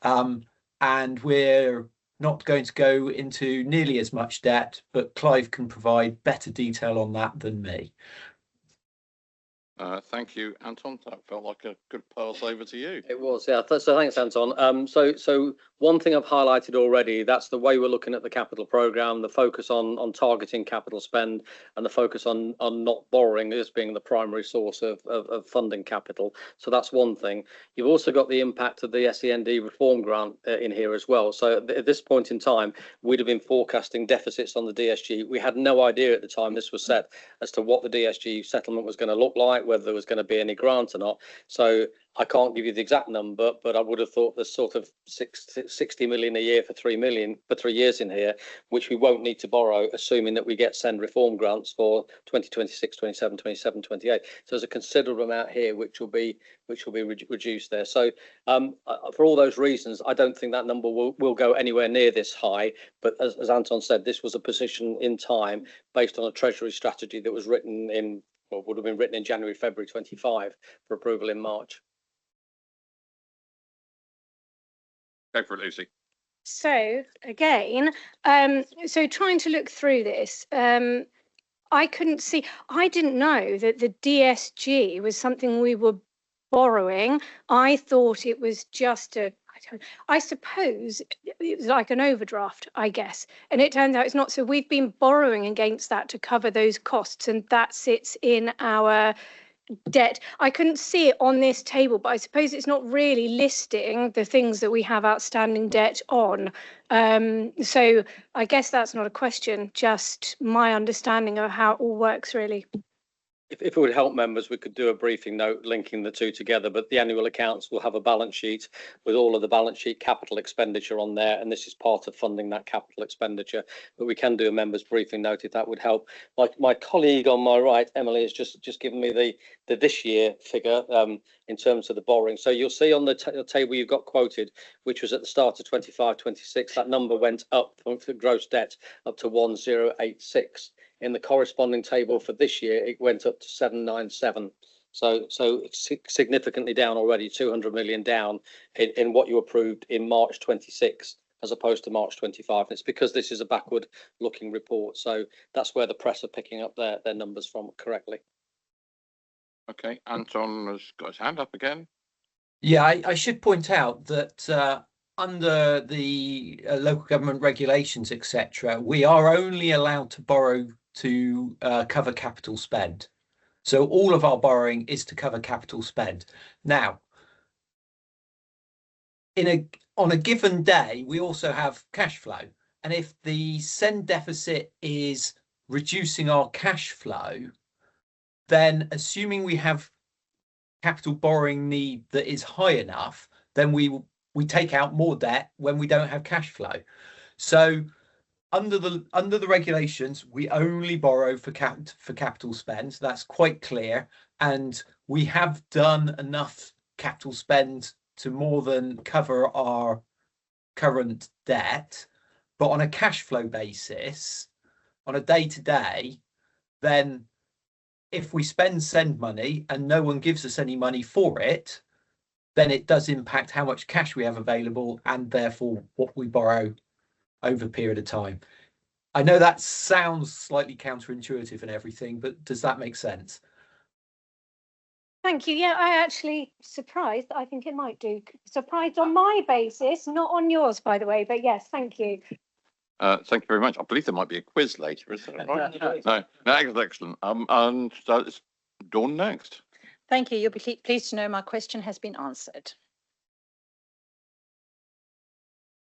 B: and we're not going to go into nearly as much debt, but Clive can provide better detail on that than me.
A: Thank you, Anton. That felt like a good pass over to you.
G: It was, yeah. So thanks, Anton. So one thing I've highlighted already, that's the way we're looking at the capital programme, the focus on targeting capital spend and the focus on not borrowing as being the primary source of funding capital. So that's one thing. You've also got the impact of the SEND reform grant in here as well. So at this point in time, we'd have been forecasting deficits on the DSG. We had no idea at the time this was set as to what the DSG settlement was going to look like, whether there was going to be any grant or not. So I can't give you the exact number, but I would have thought there's sort of 60 million a year for 3 years in here, which we won't need to borrow, assuming that we get SEND reform grants for 2026, 27, 27, 28. So there's a considerable amount here which will be reduced there. So for all those reasons, I don't think that number will go anywhere near this high. But as Anton said, this was a position in time based on a Treasury strategy that was written in, or would have been written in January, February 25 for approval in March.
A: Go for it, Lucy.
V: So again, so trying to look through this, I couldn't see, I didn't know that the DSG was something we were borrowing. I thought it was just I suppose it was like an overdraft, I guess. And it turns out it's not. So we've been borrowing against that to cover those costs, and that sits in our debt. I couldn't see it on this table, but I suppose it's not really listing the things that we have outstanding debt on. So I guess that's not a question, just my understanding of how it all works, really.
G: If it would help members, we could do a briefing note linking the two together, but the annual accounts will have a balance sheet with all of the balance sheet capital expenditure on there, and this is part of funding that capital expenditure. But we can do a members briefing note if that would help. My colleague on my right, Emily, has just given me the this year figure in terms of the borrowing. So you'll see on the table you've got quoted, which was at the start of 25-26, that number went up from the gross debt up to 1086. In the corresponding table for this year, it went up to 797. So it's significantly down already, 200 million down in what you approved in March 26, as opposed to March 25. And it's because this is a backward looking report. So that's where the press are picking up their numbers from correctly.
A: Okay, Anton has got his hand up again.
B: Yeah, I should point out that under the local government regulations, etc., we are only allowed to borrow to cover capital spend. So all of our borrowing is to cover capital spend. Now, on a given day, we also have cash flow. And if the SEND deficit is reducing our cash flow, then assuming we have capital borrowing need that is high enough, then we take out more debt when we don't have cash flow. So under the regulations, we only borrow for capital spend. So that's quite clear, and we have done enough capital spend to more than cover our current debt. But on a cash flow basis, on a day-to-day, then if we spend SEND money and no one gives us any money for it, then it does impact how much cash we have available and therefore what we borrow over a period of time. I know that sounds slightly counterintuitive and everything, but does that make sense?
V: Thank you. Yeah, I actually surprised. I think it might do. Surprised on my basis, not on yours, by the way. But yes, thank you.
A: Thank you very much. I believe there might be a quiz later, is that right? No, that's excellent. And so it's Dawn next.
K: Thank you. You'll be pleased to know my question has been answered.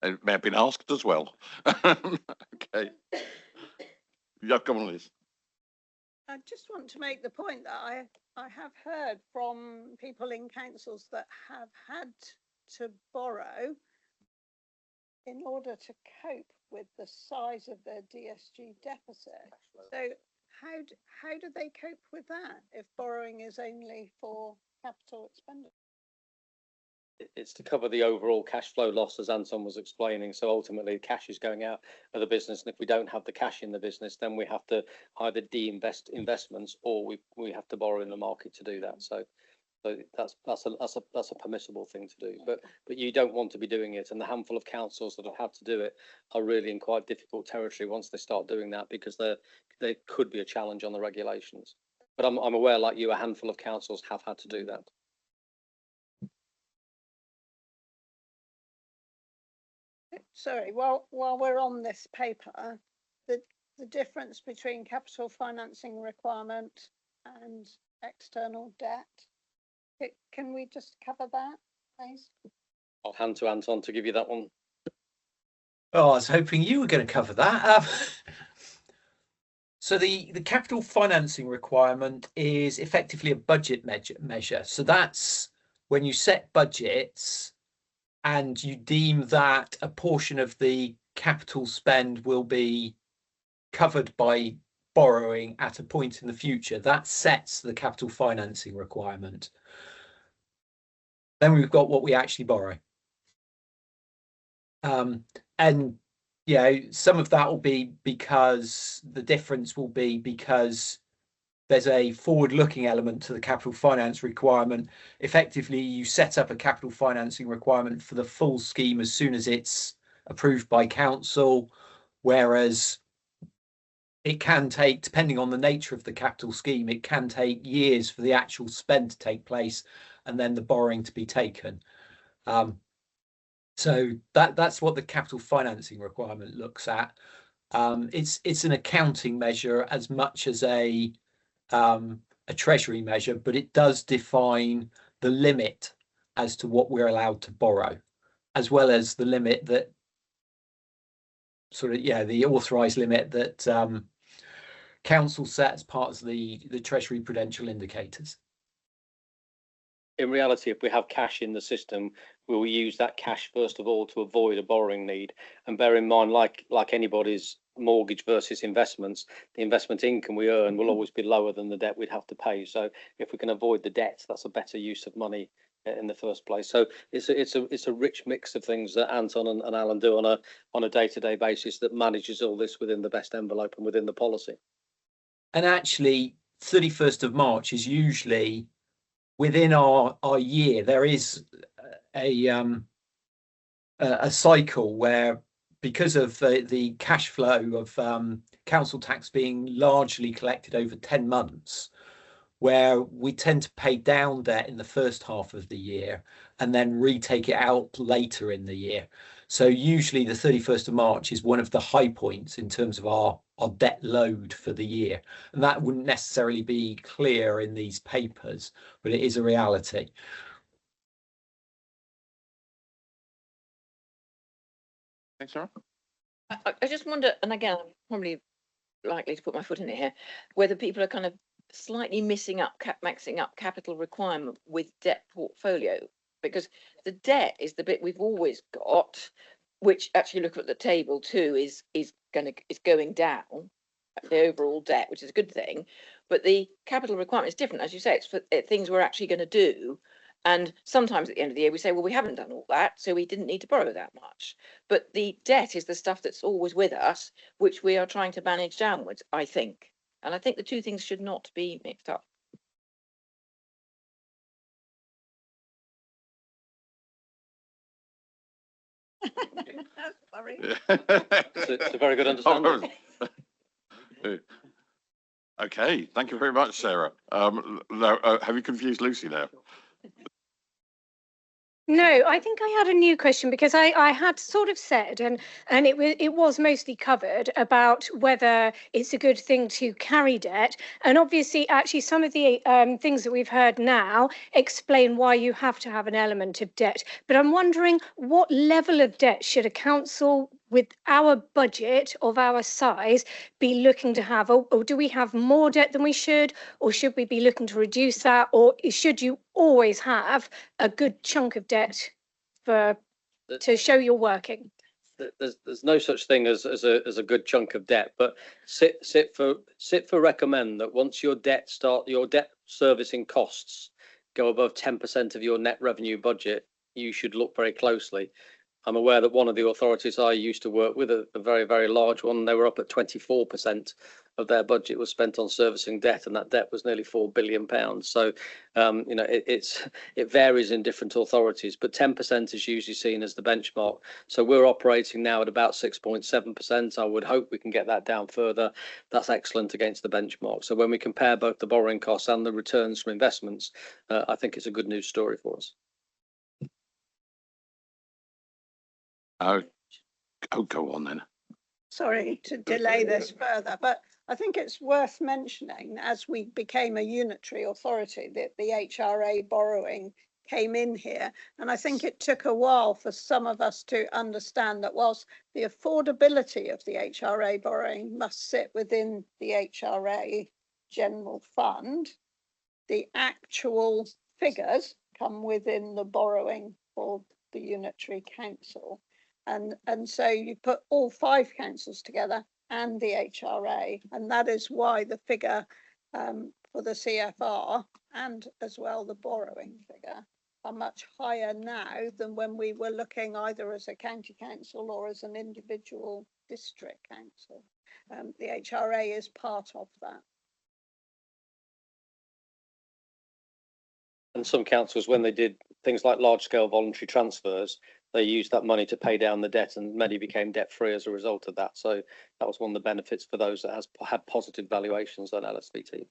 A: It may have been asked as well. Okay. Yeah, come on, Liz.
H: I just want to make the point that I have heard from people in councils that have had to borrow in order to cope with the size of their DSG deficit. So how do they cope with that if borrowing is only for capital expenditure?
G: It's to cover the overall cash flow loss, as Anton was explaining. So ultimately, cash is going out of the business, and if we don't have the cash in the business, then we have to either de-invest investments, or we have to borrow in the market to do that. So that's a permissible thing to do. But you don't want to be doing it, and the handful of councils that have had to do it are really in quite difficult territory once they start doing that, because there could be a challenge on the regulations. But I'm aware, like you, a handful of councils have had to do that.
H: Sorry, while we're on this paper, the difference between capital financing requirement and external debt, can we just cover that, please?
G: I'll hand to Anton to give you that one.
B: Oh, I was hoping you were going to cover that. So the capital financing requirement is effectively a budget measure. So that's when you set budgets and you deem that a portion of the capital spend will be covered by borrowing at a point in the future. That sets the capital financing requirement. Then we've got what we actually borrow. And some of that will be because the difference will be because there's a forward-looking element to the capital finance requirement. Effectively, you set up a capital financing requirement for the full scheme as soon as it's approved by council, whereas it can take, depending on the nature of the capital scheme, it can take years for the actual spend to take place and then the borrowing to be taken. So that's what the capital financing requirement looks at. It's an accounting measure as much as a treasury measure, but it does define the limit as to what we're allowed to borrow, as well as the limit that the authorised limit that council set as part of the Treasury prudential indicators.
G: In reality, if we have cash in the system, we will use that cash first of all to avoid a borrowing need. And bear in mind, like anybody's mortgage versus investments, the investment income we earn will always be lower than the debt we'd have to pay. So if we can avoid the debt, that's a better use of money in the first place. So it's a rich mix of things that Anton and Alan do on a day-to-day basis that manages all this within the best envelope and within the policy. And
B: actually, 31st of March is usually within our year. There is a cycle where, because of the cash flow of council tax being largely collected over 10 months, where we tend to pay down debt in the first half of the year and then retake it out later in the year. So usually the 31st of March is one of the high points in terms of our debt load for the year. And that wouldn't necessarily be clear in these papers, but it is a reality.
A: Thanks, Sarah.
C: I just wonder, and again, I'm probably likely to put my foot in it here, whether people are kind of slightly maxing up capital requirement with debt portfolio, because the debt is the bit we've always got, which actually, look at the table too, is going down, the overall debt, which is a good thing. But the capital requirement is different, as you say. It's for things we're actually going to do. And sometimes at the end of the year, we say, well, we haven't done all that, so we didn't need to borrow that much. But the debt is the stuff that's always with us, which we are trying to manage downwards, I think. And I think the two things should not be mixed up.
H: Sorry.
G: It's a very good understanding.
A: Okay, thank you very much, Sarah. Have you confused Lucy now?
V: No, I think I had a new question, because I had sort of said, and it was mostly covered, about whether it's a good thing to carry debt. And obviously, actually, some of the things that we've heard now explain why you have to have an element of debt. But I'm wondering, what level of debt should a council with our budget of our size be looking to have? Or do we have more debt than we should? Or should we be looking to reduce that? Or should you always have a good chunk of debt to show you're working?
G: there's no such thing as a good chunk of debt, but SITFA recommend that once your debt servicing costs go above 10% of your net revenue budget, you should look very closely. I'm aware that one of the authorities I used to work with, a very, very large one, they were up at 24% of their budget was spent on servicing debt, and that debt was nearly £4 billion. So, you know, it varies in different authorities, but 10% is usually seen as the benchmark. So we're operating now at about 6.7%. I would hope we can get that down further. That's excellent against the benchmark. So when we compare both the borrowing costs and the returns from investments, I think it's a good news story for us.
A: Oh, go on then.
H: Sorry to delay this further, but I think it's worth mentioning, as we became a unitary authority, that the HRA borrowing came in here. And I think it took a while for some of us to understand that whilst the affordability of the HRA borrowing must sit within the HRA general fund, the actual figures come within the borrowing for the unitary council. And so you put all 5 councils together and the HRA, and that is why the figure for the CFR and as well the borrowing figure are much higher now than when we were looking either as a county council or as an individual district council. The HRA is part of that.
G: And some councils, when they did things like large-scale voluntary transfers, they used that money to pay down the debt, and many became debt-free as a result of that. So that was one of the benefits for those that had positive valuations on LSVT.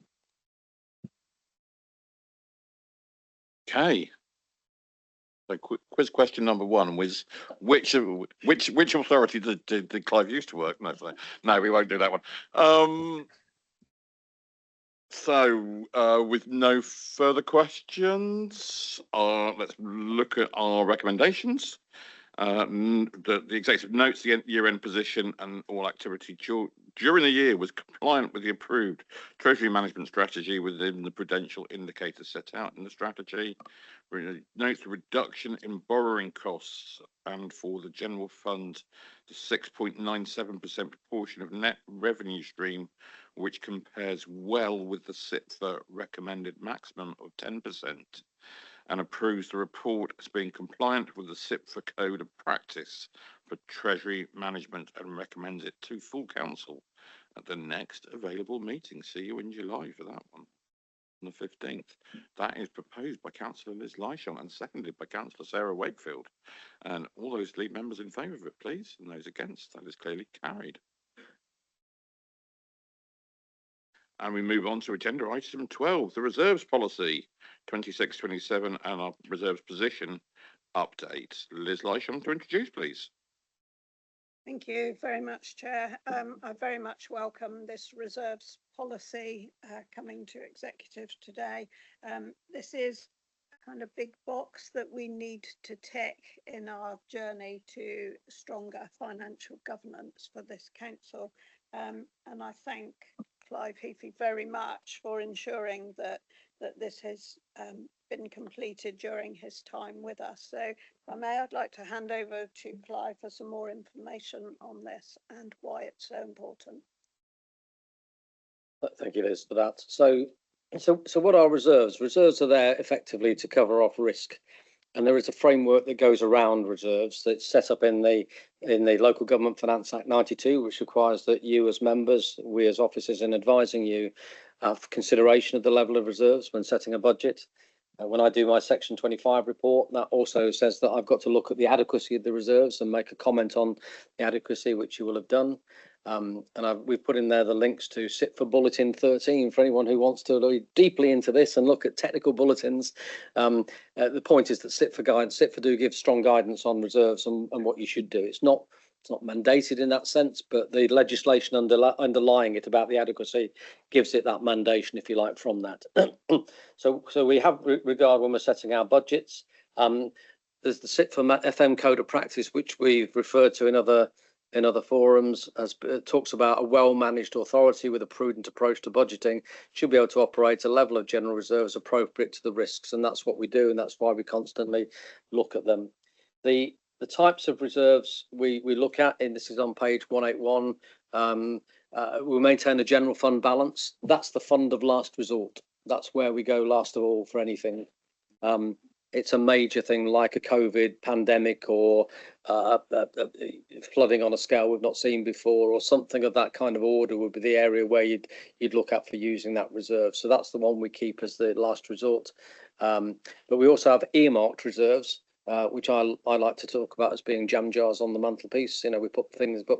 A: Okay. So quiz question number 1 was which authority did Clive used to work? No, we won't do that one. So with no further questions, let's look at our recommendations. The executive notes the year-end position and all activity during the year was compliant with the approved treasury management strategy within the prudential indicators set out in the strategy. Notes the reduction in borrowing costs and for the general fund to 6.97% proportion of net revenue stream, which compares well with the SITFA recommended maximum of 10%. And approves the report as being compliant with the SITFA Code of Practice for Treasury Management and recommends it to full council at the next available meeting. See you in July for that one, on the 15th. That is proposed by Councillor Liz Lishon and seconded by Councillor Sarah Wakefield. And all those lead members in favour of it, please, and those against, that is clearly carried. And we move on to agenda item 12, the reserves policy 26-27 and our reserves position update. Liz Lishon to introduce, please.
H: Thank you very much, Chair. I very much welcome this reserves policy coming to executive today. This is a kind of big box that we need to tick in our journey to stronger financial governance for this council. And I thank Clive Heafy very much for ensuring that this has been completed during his time with us. So if I may, I'd like to hand over to Clive for some more information on this and why it's so important.
G: Thank you, Liz, for that. So what are reserves? Reserves are there effectively to cover off risk. And there is a framework that goes around reserves that's set up in the Local Government Finance Act 92, which requires that you as members, we as officers in advising you, have consideration of the level of reserves when setting a budget. When I do my Section 25 report, that also says that I've got to look at the adequacy of the reserves and make a comment on the adequacy, which you will have done. We've put in there the links to SITFA Bulletin 13 for anyone who wants to look deeply into this and look at technical bulletins. The point is that SITFA do give strong guidance on reserves and what you should do. It's not mandated in that sense, but the legislation underlying it about the adequacy gives it that mandation, if you like, from that. So we have regard when we're setting our budgets. There's the SITFA FM Code of Practice, which we've referred to in other forums, as it talks about a well-managed authority with a prudent approach to budgeting should be able to operate a level of general reserves appropriate to the risks, and that's what we do, and that's why we constantly look at them. The The types of reserves we look at, and this is on page 181, we maintain a general fund balance. That's the fund of last resort. That's where we go last of all for anything. It's a major thing like a COVID pandemic or flooding on a scale we've not seen before, or something of that kind of order would be the area where you'd look at for using that reserve. So that's the one we keep as the last resort. But we also have earmarked reserves, which I like to talk about as being jam jars on the mantelpiece. You know, we put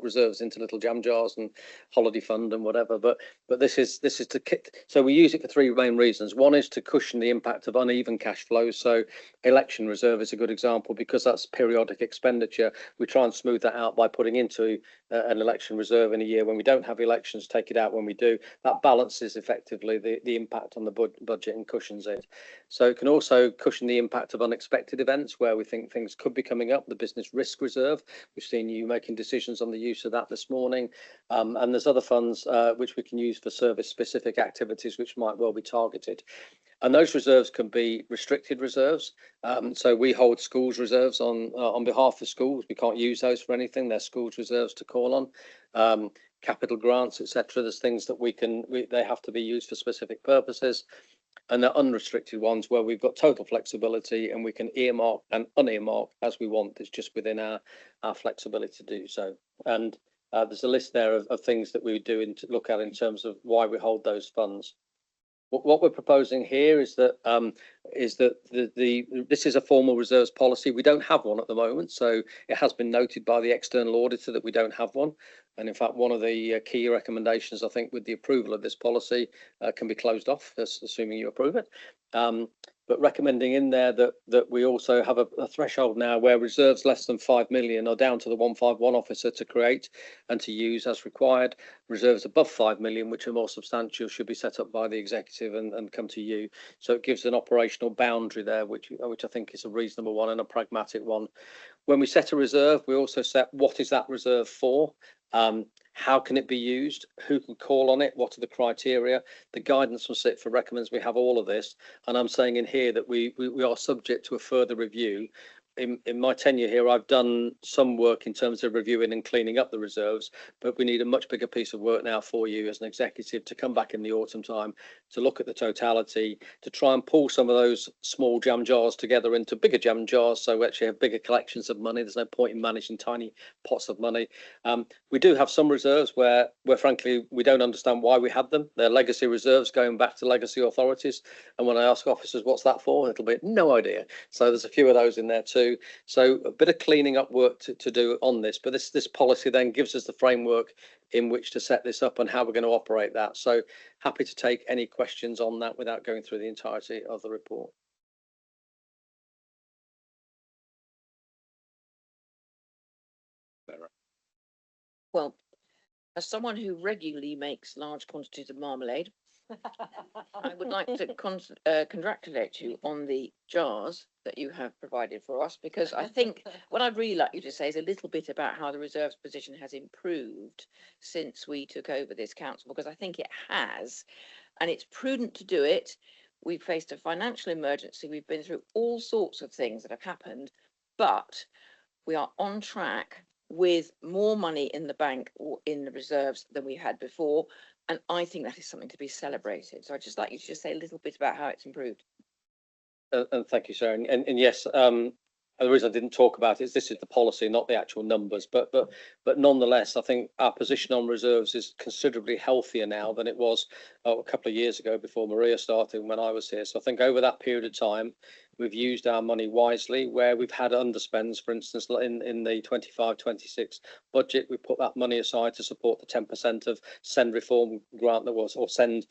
G: reserves into little jam jars and holiday fund and whatever. But this is to so we use it for three main reasons. One is to cushion the impact of uneven cash flows. So election reserve is a good example because that's periodic expenditure. We try and smooth that out by putting into an election reserve in a year when we don't have elections, take it out when we do. That balances effectively the impact on the budget and cushions it. So it can also cushion the impact of unexpected events where we think things could be coming up. The business risk reserve, we've seen you making decisions on the use of that this morning. And there's other funds which we can use for service specific activities which might well be targeted. And those reserves can be restricted reserves. So we hold schools reserves on behalf of schools. We can't use those for anything. They're schools reserves to call on. Capital grants, etc. There's things that they have to be used for specific purposes. And they're unrestricted ones where we've got total flexibility and we can earmark and unearmark as we want. It's just within our flexibility to do so. And there's a list there of things that we do to look at in terms of why we hold those funds. What we're proposing here is that this is a formal reserves policy. We don't have one at the moment, so it has been noted by the external auditor that we don't have one. And in fact, one of the key recommendations, I think, with the approval of this policy can be closed off, assuming you approve it. But recommending in there that we also have a threshold now where reserves less than 5 million are down to the 151 officer to create and to use as required. Reserves above 5 million, which are more substantial, should be set up by the executive and come to you. So it gives an operational boundary there, which I think is a reasonable one and a pragmatic one. When we set a reserve, we also set what is that reserve for? How can it be used? Who can call on it? What are the criteria? The guidance from CITFA recommends we have all of this. And I'm saying in here that we are subject to a further review. In my tenure here, I've done some work in terms of reviewing and cleaning up the reserves, but we need a much bigger piece of work now for you as an executive to come back in the autumn time to look at the totality, to try and pull some of those small jam jars together into bigger jam jars so we actually have bigger collections of money. There's no point in managing tiny pots of money. We do have some reserves where frankly we don't understand why we had them. They're legacy reserves going back to legacy authorities, and when I ask officers what's that for, it'll be no idea. So there's a few of those in there too. So a bit of cleaning up work to do on this, but this policy then gives us the framework in which to set this up and how we're going to operate that. So happy to take any questions on that without going through the entirety of the report.
C: Well, as someone who regularly makes large quantities of marmalade, I would like to congratulate you on the jars that you have provided for us, because I think what I'd really like you to say is a little bit about how the reserves position has improved since we took over this council, because I think it has, and it's prudent to do it. We've faced a financial emergency. We've been through all sorts of things that have happened, but we are on track with more money in the bank or in the reserves than we had before. And I think that is something to be celebrated. So I'd just like you to just say a little bit about how it's improved.
G: And thank you, Sarah. And yes, the reason I didn't talk about it is this is the policy, not the actual numbers. But nonetheless, I think our position on reserves is considerably healthier now than it was a couple of years ago before Maria started when I was here. So I think over that period of time, we've used our money wisely. Where we've had underspends, for instance, in the 25-26 budget, we put that money aside to support the 10% of send reform grant that was, or send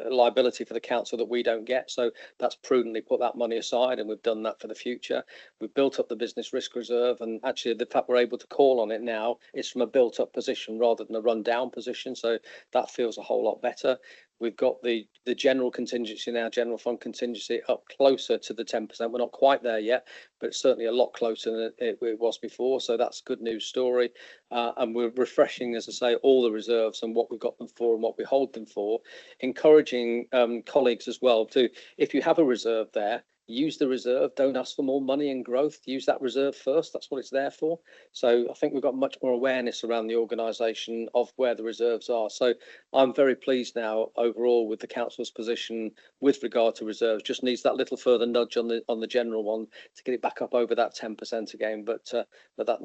G: liability for the council that we don't get. So that's prudently put that money aside, and we've done that for the future. We've built up the business risk reserve, and actually the fact we're able to call on it now is from a built up position rather than a run down position. So that feels a whole lot better. We've got the general contingency now, general fund contingency, up closer to the 10%. We're not quite there yet, but certainly a lot closer than it was before. So that's a good news story. And we're refreshing, as I say, all the reserves and what we've got them for and what we hold them for, encouraging colleagues as well to, if you have a reserve there, use the reserve, don't ask for more money and growth, use that reserve first. That's what it's there for. So I think we've got much more awareness around the organisation of where the reserves are. So I'm very pleased now overall with the council's position with regard to reserves. Just needs that little further nudge on the general one to get it back up over that 10% again. But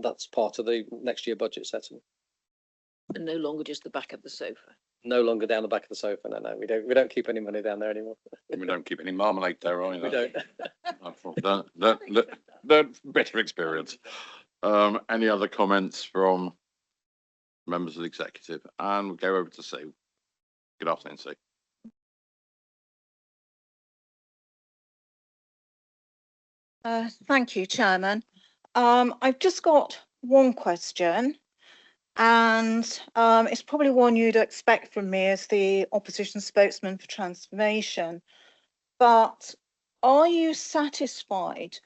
G: that's part of the next year budget setting.
C: And no longer just the back of the sofa.
G: No longer down the back of the sofa. No, we don't keep any money down there anymore.
A: We don't keep any marmalade there either.
G: We don't.
A: That better experience. Any other comments from members of the executive? And we'll go over to Sue. Good afternoon, Sue.
L: Thank you, Chairman. I've just got one question, and it's probably one you'd expect from me as the opposition spokesman for transformation. But are you satisfied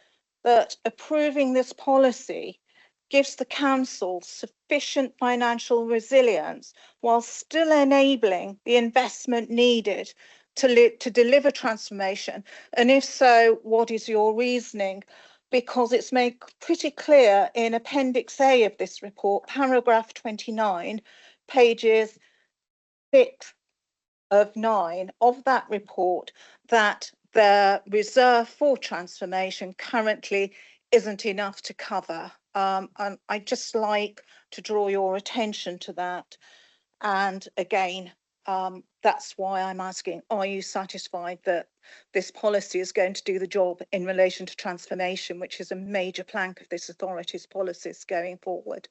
L: that approving this policy gives the council sufficient financial resilience while still enabling the investment needed to deliver transformation? And if so, what is your reasoning? Because it's made pretty clear in Appendix A of this report, paragraph 29, pages 6 of 9 of that report, that the reserve for transformation currently isn't enough to cover. And I'd just like to draw your attention to that. And again, that's why I'm asking, are you satisfied that this policy is going to do the job in relation to transformation, which is a major plank of this authority's policies going forward?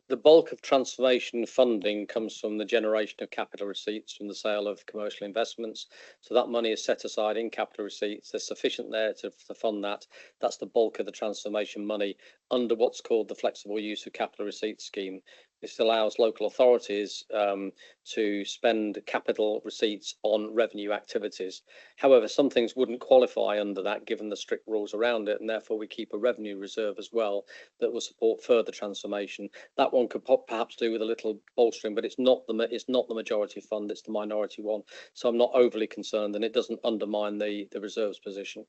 G: The bulk of transformation funding comes from the generation of capital receipts from the sale of commercial investments. So that money is set aside in capital receipts. There's sufficient there to fund that. That's the bulk of the transformation money under what's called the flexible use of capital receipts scheme. This allows local authorities to spend capital receipts on revenue activities. However, some things wouldn't qualify under that given the strict rules around it, and therefore we keep a revenue reserve as well that will support further transformation. That one could perhaps do with a little bolstering, but it's not the majority fund, it's the minority one. So I'm not overly concerned, and it doesn't undermine the reserves position.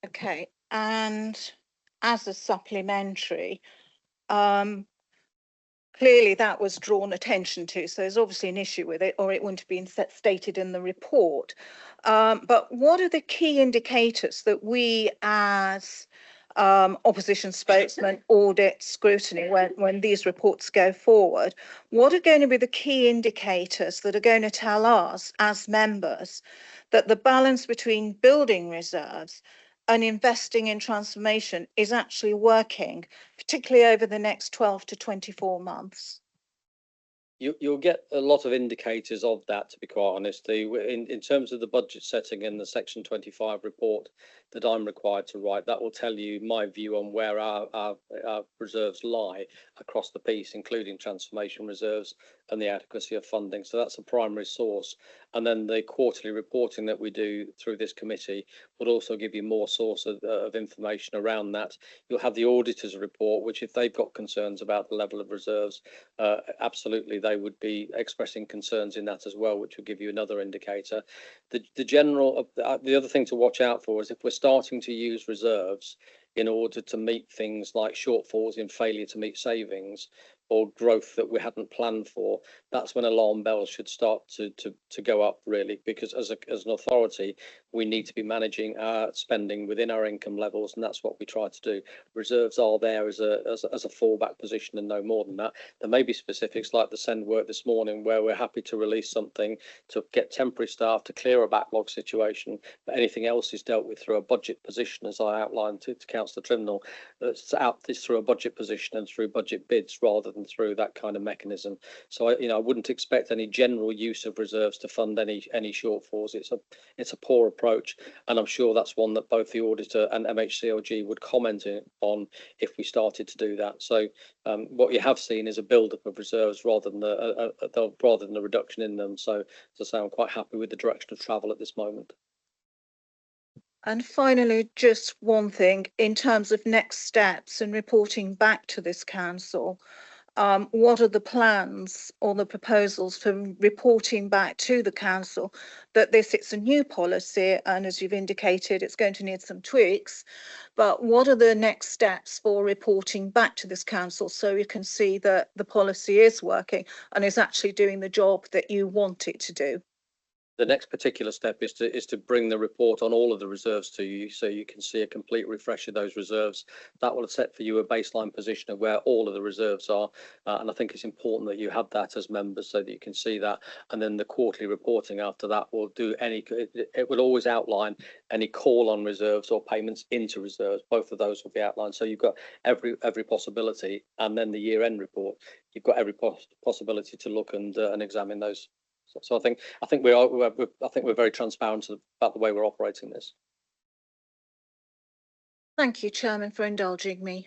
L: Okay, and as a supplementary, clearly that was drawn attention to, so there's obviously an issue with it, or it wouldn't have been stated in the report. But what are the key indicators that we as opposition spokesmen audit scrutiny when these reports go forward? What are going to be the key indicators that are going to tell us as members that the balance between building reserves and investing in transformation is actually working, particularly over the next 12 to 24 months?
G: You'll get a lot of indicators of that, to be quite honest. In terms of the budget setting in the Section 25 report that I'm required to write, that will tell you my view on where our reserves lie across the piece, including transformation reserves and the adequacy of funding. So that's a primary source. And then the quarterly reporting that we do through this committee would also give you more source of information around that. You'll have the auditor's report, which if they've got concerns about the level of reserves, absolutely they would be expressing concerns in that as well, which will give you another indicator. The other thing to watch out for is if we're starting to use reserves in order to meet things like shortfalls in failure to meet savings or growth that we hadn't planned for, that's when alarm bells should start to go up, really, because as an authority, we need to be managing our spending within our income levels, and that's what we try to do. Reserves are there as a fallback position and no more than that. There may be specifics like the send work this morning where we're happy to release something to get temporary staff to clear a backlog situation, but anything else is dealt with through a budget position, as I outlined to Councillor Trimnall. It's through a budget position and through budget bids rather than through that kind of mechanism. So I wouldn't expect any general use of reserves to fund any shortfalls. It's a poor approach, and I'm sure that's one that both the auditor and MHCLG would comment on if we started to do that. So what you have seen is a build-up of reserves rather than a reduction in them. So as I say, I'm quite happy with the direction of travel at this moment.
L: And finally, just one thing in terms of next steps and reporting back to this council. what are the plans or the proposals for reporting back to the council that it's a new policy, and as you've indicated, it's going to need some tweaks, but what are the next steps for reporting back to this council so you can see that the policy is working and is actually doing the job that you want it to do?
G: The next particular step is to bring the report on all of the reserves to you, so you can see a complete refresh of those reserves. That will set for you a baseline position of where all of the reserves are, and I think it's important that you have that as members so that you can see that. And then the quarterly reporting after that will do it will always outline any call on reserves or payments into reserves. Both of those will be outlined, so you've got every possibility. And then the year-end report, you've got every possibility to look and examine those. So I think we're very transparent about the way we're operating this.
L: Thank you, Chairman, for indulging me.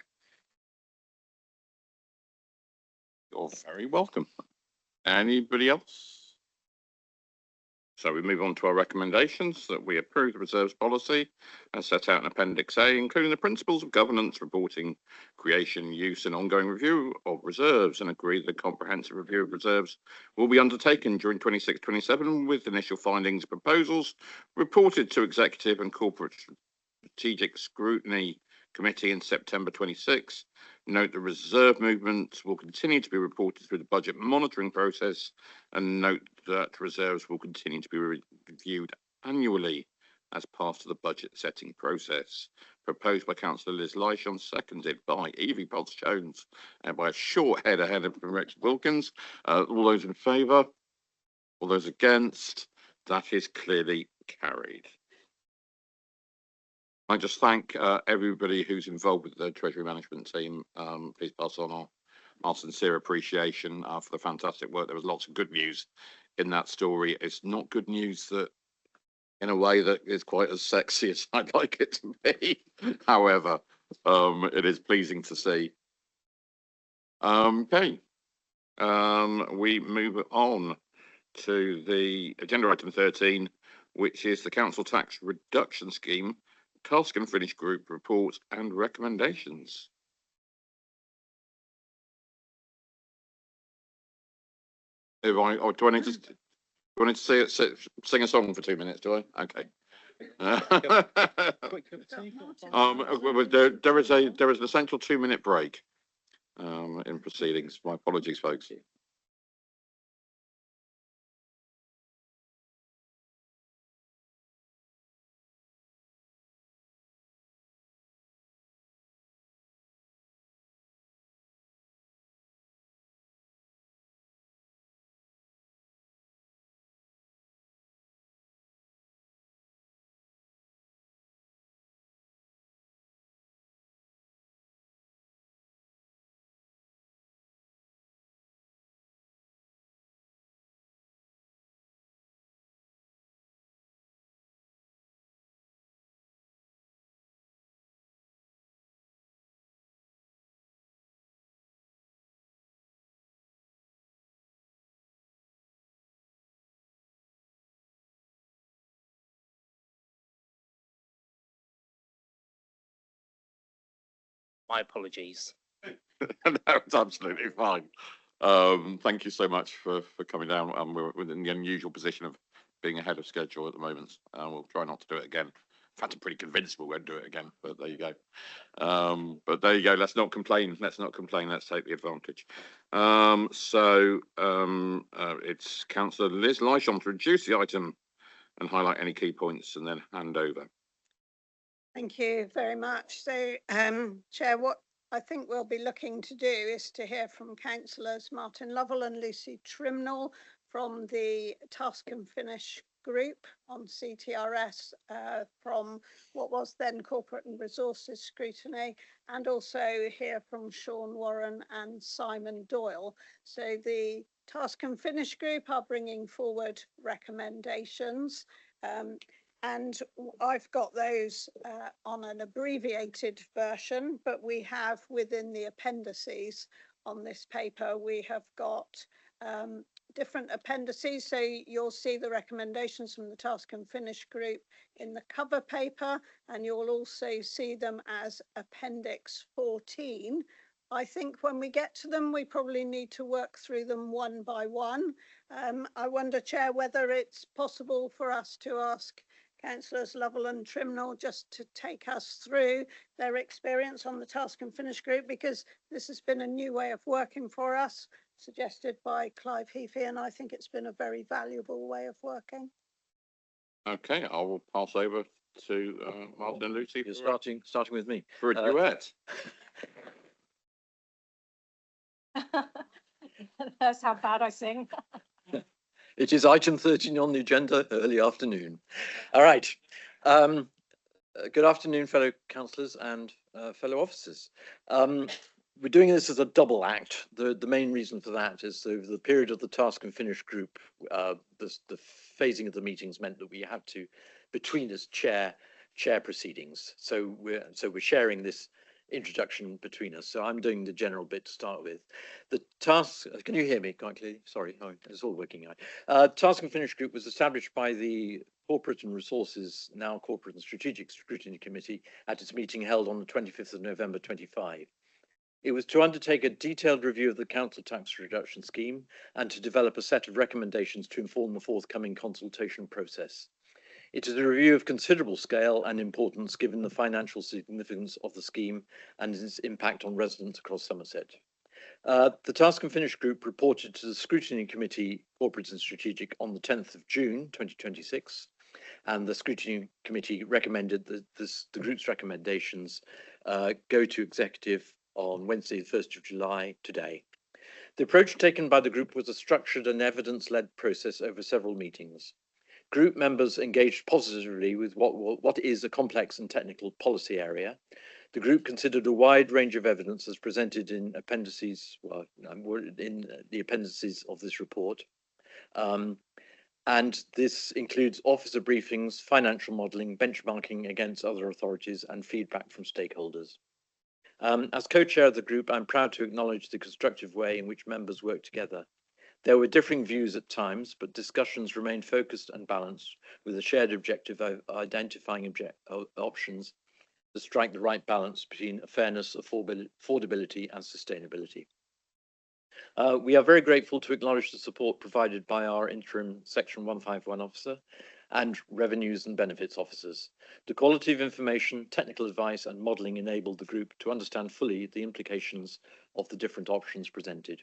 A: You're very welcome. Anybody else? So we move on to our recommendations that we approve the reserves policy as set out in Appendix A, including the principles of governance, reporting, creation, use and ongoing review of reserves, and agree that a comprehensive review of reserves will be undertaken during 26-27 with initial findings and proposals reported to Executive and Corporate Strategic Scrutiny Committee in September 26. Note the reserve movements will continue to be reported through the budget monitoring process, and note that reserves will continue to be reviewed annually as part of the budget setting process. Proposed by Councillor Liz Lishon, seconded by Evie Potts-Jones, and by a short head ahead of Richard Wilkins. All those in favour? All those against? That is clearly carried. I just thank everybody who's involved with the Treasury Management team. Please pass on our sincere appreciation for the fantastic work. There was lots of good news in that story. It's not good news that in a way that is quite as sexy as I'd like it to be. However, it is pleasing to see. Okay, we move on to the agenda item 13, which is the Council Tax Reduction Scheme, Task and Finish Group report and recommendations. Do I need to sing a song for 2 minutes? Do I? Okay. There is an essential 2-minute break in proceedings. My apologies, folks.
M: My apologies.
A: That's absolutely fine. Thank you so much for coming down. We're in the unusual position of being ahead of schedule at the moment. We'll try not to do it again. In fact, I'm pretty convinced we won't do it again, but there you go. But there you go. Let's not complain. Let's not complain. Let's take the advantage. It's Councillor Liz Lishon to introduce the item and highlight any key points and then hand over.
H: Thank you very much. So, Chair, what I think we'll be looking to do is to hear from Councillors Martin Lovell and Lucy Trimnall from the Task and Finish group on CTRS from what was then Corporate and Resources Scrutiny, and also hear from Sean Warren and Simon Doyle. So the Task and Finish group are bringing forward recommendations. And I've got those on an abbreviated version, but we have within the appendices on this paper, we have got different appendices. So you'll see the recommendations from the Task and Finish group in the cover paper, and you'll also see them as Appendix 14 I think when we get to them, we probably need to work through them one by one. I wonder, Chair, whether it's possible for us to ask Councillors Lovell and Trimnell just to take us through their experience on the task and finish group, because this has been a new way of working for us, suggested by Clive Heafy, and I think it's been a very valuable way of working.
A: Okay, I will pass over to Martin and Lucy.
M: You're starting with me.
A: For a duet.
V: That's how bad I sing.
M: It is item 13 on the agenda, early afternoon. All right. Good afternoon, fellow councillors and fellow officers. We're doing this as a double act. The main reason for that is over the period of the task and finish group, the phasing of the meetings meant that we had to, between us, chair proceedings. So we're sharing this introduction between us. So I'm doing the general bit to start with. The task, can you hear me quite clearly? Sorry, it's all working out. Task and finish group was established by the Corporate and Resources, now Corporate and Strategic Scrutiny Committee, at its meeting held on the 25th of November 25. It was to undertake a detailed review of the council tax reduction scheme and to develop a set of recommendations to inform the forthcoming consultation process. It is a review of considerable scale and importance given the financial significance of the scheme and its impact on residents across Somerset. The Task and Finish Group reported to the Scrutiny Committee, Corporate and Strategic, on the 10th of June 2026, and the Scrutiny Committee recommended that the group's recommendations go to Executive on Wednesday, the 1st of July, today. The approach taken by the group was a structured and evidence-led process over several meetings. Group members engaged positively with what is a complex and technical policy area. The group considered a wide range of evidence as presented in appendices, in the appendices of this report. And this includes officer briefings, financial modelling, benchmarking against other authorities, and feedback from stakeholders. As co-chair of the group, I'm proud to acknowledge the constructive way in which members work together. There were differing views at times, but discussions remained focused and balanced, with a shared objective of identifying options to strike the right balance between fairness, affordability and sustainability. We are very grateful to acknowledge the support provided by our interim Section 151 officer and revenues and benefits officers. The quality of information, technical advice and modelling enabled the group to understand fully the implications of the different options presented.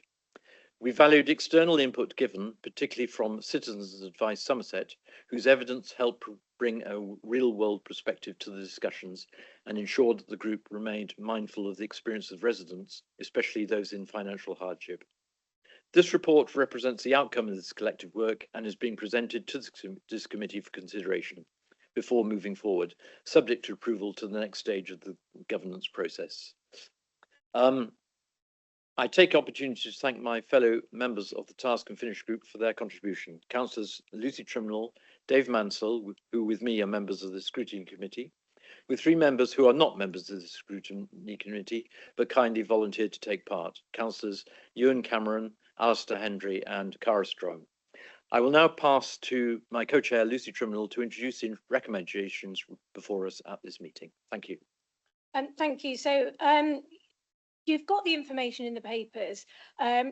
M: We valued external input given, particularly from Citizens Advice Somerset, whose evidence helped bring a real-world perspective to the discussions and ensured that the group remained mindful of the experience of residents, especially those in financial hardship. This report represents the outcome of this collective work and is being presented to this committee for consideration before moving forward, subject to approval to the next stage of the governance process. I take opportunity to thank my fellow members of the Task and Finish Group for their contribution. Councillors Lucy Trimnell, Dave Mansell, who with me are members of the Scrutiny Committee, with 3 members who are not members of the Scrutiny Committee, but kindly volunteered to take part, Councillors Ewan Cameron, Alistair Hendry and Cara Strom. I will now pass to my co-chair, Lucy Trimnell, to introduce the recommendations before us at this meeting. Thank you.
V: Thank you. So you've got the information in the papers.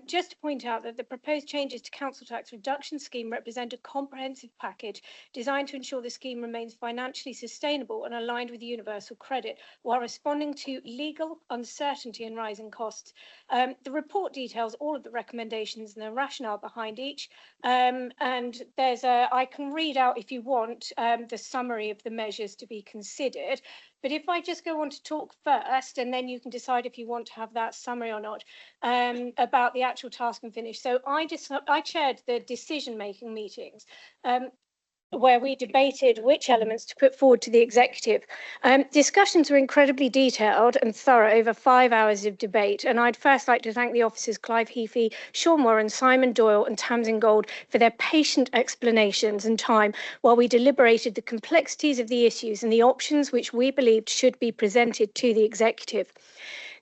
V: Just to point out that the proposed changes to council tax reduction scheme represent a comprehensive package designed to ensure the scheme remains financially sustainable and aligned with universal credit while responding to legal uncertainty and rising costs. The report details all of the recommendations and the rationale behind each. And I can read out, if you want, the summary of the measures to be considered. But if I just go on to talk first, and then you can decide if you want to have that summary or not, about the actual task and finish. So I chaired the decision-making meetings where we debated which elements to put forward to the executive. Discussions were incredibly detailed and thorough over 5 hours of debate. And I'd first like to thank the officers Clive Heafy, Sean Warren, Simon Doyle and Tamsin Gold for their patient explanations and time while we deliberated the complexities of the issues and the options which we believed should be presented to the executive.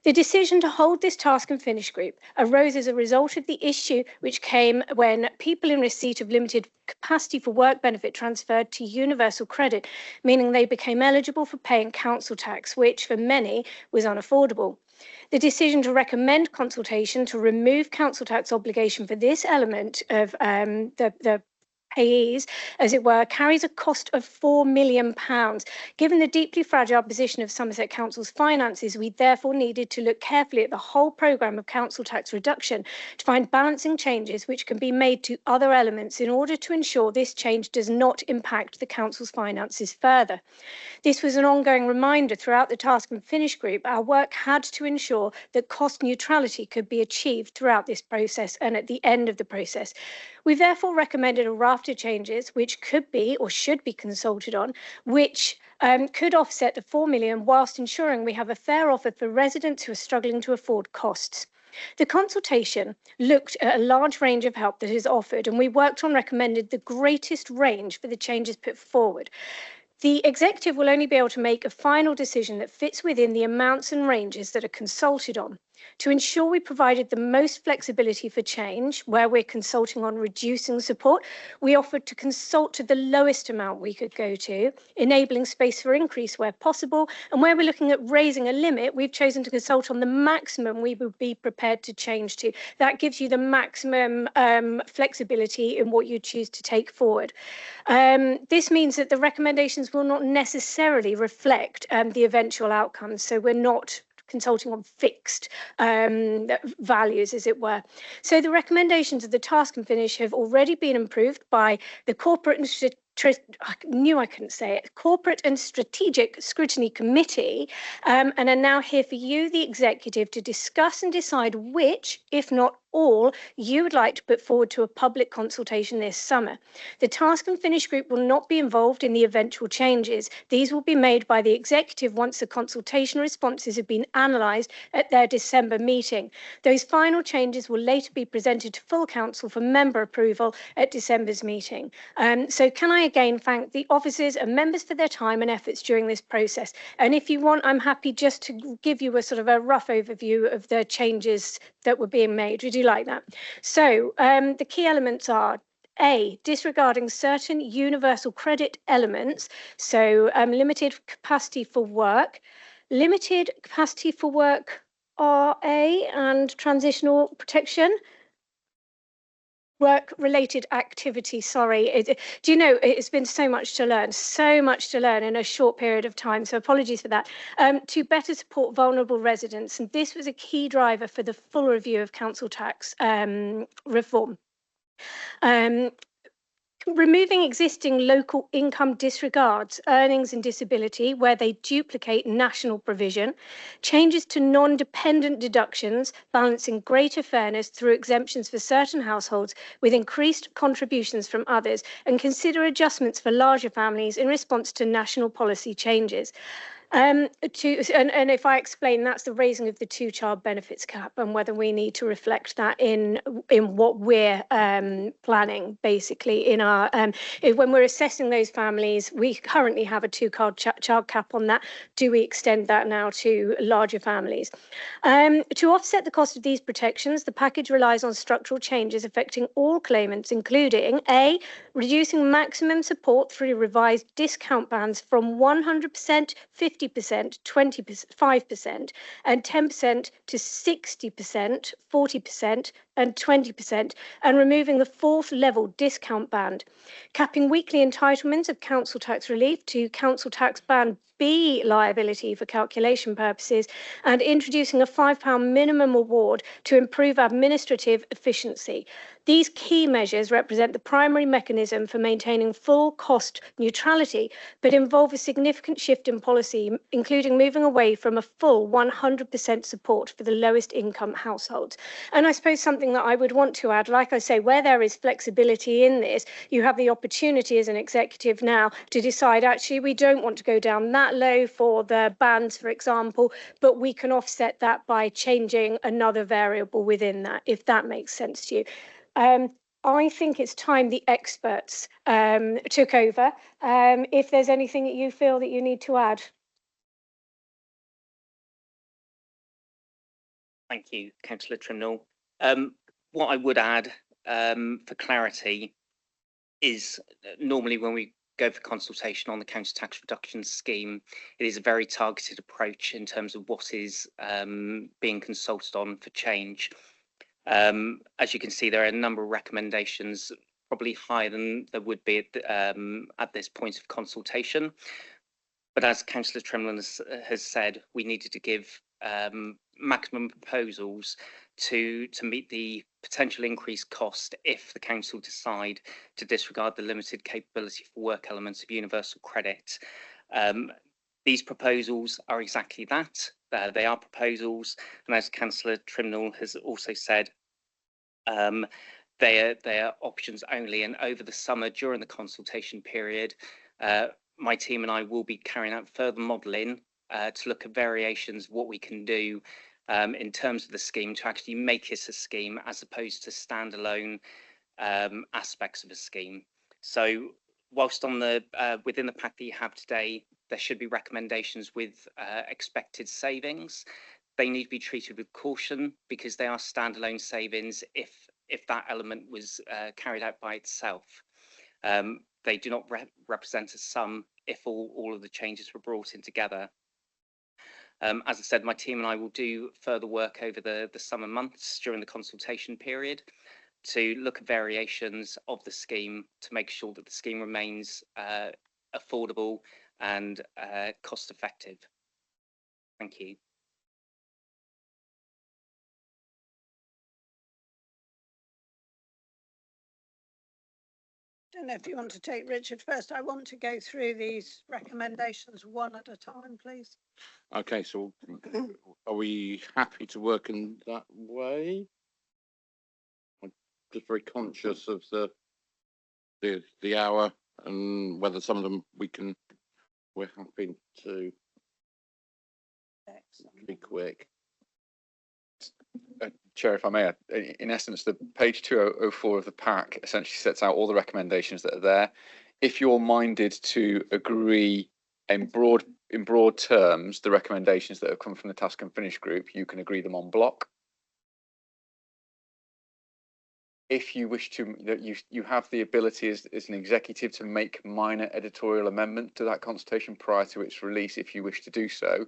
V: The decision to hold this task and finish group arose as a result of the issue which came when people in receipt of limited capacity for work benefit transferred to universal credit, meaning they became eligible for paying council tax, which for many was unaffordable. The decision to recommend consultation to remove council tax obligation for this element of the payees, as it were, carries a cost of £4 million. Given the deeply fragile position of Somerset Council's finances, we therefore needed to look carefully at the whole programme of council tax reduction to find balancing changes which can be made to other elements in order to ensure this change does not impact the council's finances further. This was an ongoing reminder throughout the task and finish group. Our work had to ensure that cost neutrality could be achieved throughout this process and at the end of the process. We therefore recommended a raft of changes which could be or should be consulted on, which could offset the 4 million whilst ensuring we have a fair offer for residents who are struggling to afford costs. The consultation looked at a large range of help that is offered, and we worked on recommended the greatest range for the changes put forward. The executive will only be able to make a final decision that fits within the amounts and ranges that are consulted on. To ensure we provided the most flexibility for change, where we're consulting on reducing support, we offered to consult to the lowest amount we could go to, enabling space for increase where possible. And where we're looking at raising a limit, we've chosen to consult on the maximum we would be prepared to change to. That gives you the maximum flexibility in what you choose to take forward. This means that the recommendations will not necessarily reflect the eventual outcomes. So we're not consulting on fixed values, as it were. So the recommendations of the task and finish have already been improved by the Corporate and Strategic Scrutiny Committee, and are now here for you, the executive, to discuss and decide which, if not all, you would like to put forward to a public consultation this summer. The task and finish group will not be involved in the eventual changes. These will be made by the executive once the consultation responses have been analysed at their December meeting. Those final changes will later be presented to full council for member approval at December's meeting. So can I again thank the officers and members for their time and efforts during this process. And if you want, I'm happy just to give you a sort of a rough overview of the changes that were being made. Would you like that? So the key elements are: A, disregarding certain universal credit elements, so limited capacity for work RA, and transitional protection. Work-related activity, sorry. Do you know, it's been so much to learn in a short period of time, so apologies for that. To better support vulnerable residents, and this was a key driver for the full review of council tax reform. Removing existing local income disregards, earnings and disability where they duplicate national provision, changes to non-dependent deductions, balancing greater fairness through exemptions for certain households with increased contributions from others, and consider adjustments for larger families in response to national policy changes. And if I explain, that's the raising of the 2-child benefits cap, and whether we need to reflect that in what we're planning, basically in our when we're assessing those families. We currently have a 2-child cap on that. Do we extend that now to larger families? To offset the cost of these protections, the package relies on structural changes affecting all claimants, including A, reducing maximum support through revised discount bands from 100%, 50%, 20%, 5%, and 10% to 60%, 40%, and 20%, and removing the 4th level discount band, capping weekly entitlements of council tax relief to council tax band B liability for calculation purposes, and introducing a £5 minimum award to improve administrative efficiency. These key measures represent the primary mechanism for maintaining full cost neutrality, but involve a significant shift in policy, including moving away from a full 100% support for the lowest income households. And I suppose something that I would want to add, like I say, where there is flexibility in this, you have the opportunity as an executive now to decide, actually, we don't want to go down that low for the bands, for example, but we can offset that by changing another variable within that, if that makes sense to you. I think it's time the experts took over. If there's anything that you feel that you need to add.
N: Thank you, Councillor Trimnall. What I would add for clarity is normally when we go for consultation on the council tax reduction scheme. It is a very targeted approach in terms of what is being consulted on for change. As you can see, there are a number of recommendations, probably higher than there would be at this point of consultation. But as Councillor Trimlin has said, we needed to give maximum proposals to meet the potential increased cost if the council decide to disregard the limited capability for work elements of universal credit. These proposals are exactly that. They are proposals, and as Councillor Trimnell has also said, they are options only. And over the summer, during the consultation period, my team and I will be carrying out further modelling to look at variations of what we can do in terms of the scheme to actually make it a scheme as opposed to standalone aspects of a scheme. So whilst on the within the pack that you have today, there should be recommendations with expected savings. They need to be treated with caution because they are standalone savings if that element was carried out by itself. They do not represent a sum if all of the changes were brought in together. As I said, my team and I will do further work over the summer months during the consultation period to look at variations of the scheme to make sure that the scheme remains affordable and cost effective. Thank you.
H: I don't know if you want to take Richard first. I want to go through these recommendations one at a time, please.
A: Okay, so are we happy to work in that way? I'm just very conscious of the hour and whether some of them we're happy to be quick.
O: Chair, if I may, in essence, the page 204 of the pack essentially sets out all the recommendations that are there. If you're minded to agree in broad terms, the recommendations that have come from the Task and Finish group, you can agree them en bloc. If you wish to, you have the ability as an executive to make minor editorial amendment to that consultation prior to its release, if you wish to do so.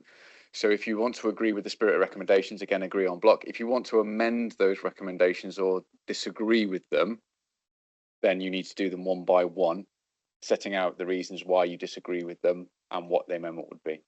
O: So if you want to agree with the spirit of recommendations, again, agree en bloc. If you want to amend those recommendations or disagree with them, then you need to do them one by one, setting out the reasons why you disagree with them and what the amendment would be.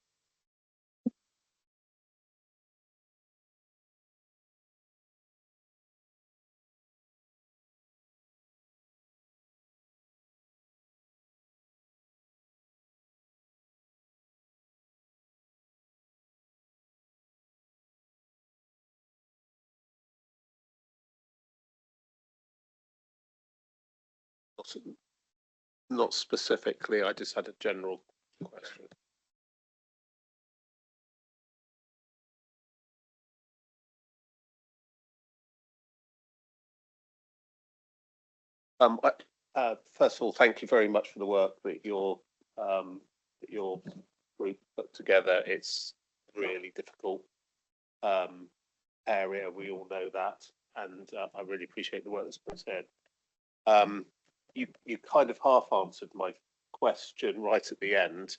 P: Not specifically, I just had a general question. First of all, thank you very much for the work that your group put together. It's really difficult area. We all know that, and I really appreciate the work that's put in. You kind of half answered my question right at the end,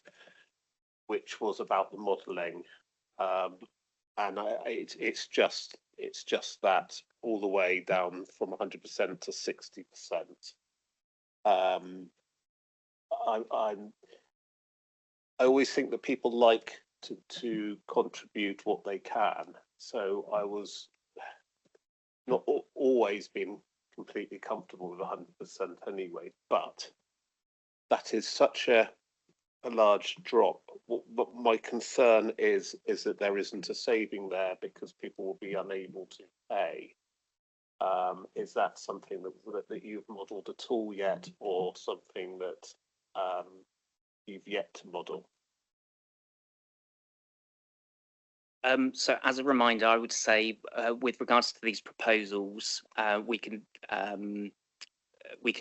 P: which was about the modelling, and it's just that all the way down from 100% to 60%. I always think that people like to contribute what they can, so I was not always been completely comfortable with 100% anyway, but that is such a large drop. But my concern is that there isn't a saving there because people will be unable to pay. Is that something that you've modelled at all yet, or something that you've yet to model?
N: So as a reminder, I would say with regards to these proposals, we can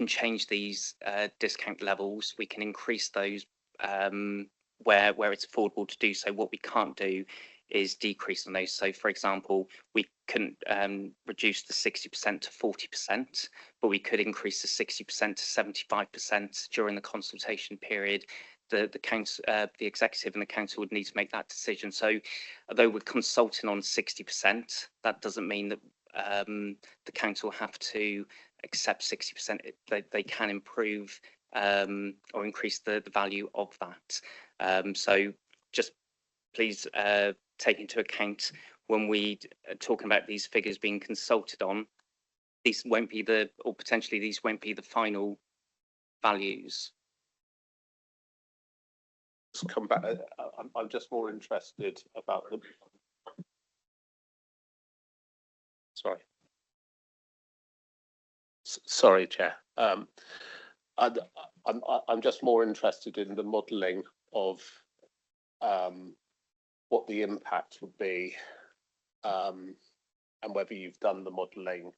N: change these discount levels. We can increase those where it's affordable to do so. What we can't do is decrease on those. So, for example, we couldn't reduce the 60% to 40%, but we could increase the 60% to 75% during the consultation period. The council, the executive and the council would need to make that decision. So, although we're consulting on 60%, that doesn't mean that the council have to accept 60%. They can improve or increase the value of that. So, just please take into account when we are talking about these figures being consulted on, these won't be the, or potentially these won't be the final values.
P: Just come back. I'm just more interested about the. Sorry. Sorry, Chair. I'm just more interested in the modelling of what the impact would be, and whether you've done the modelling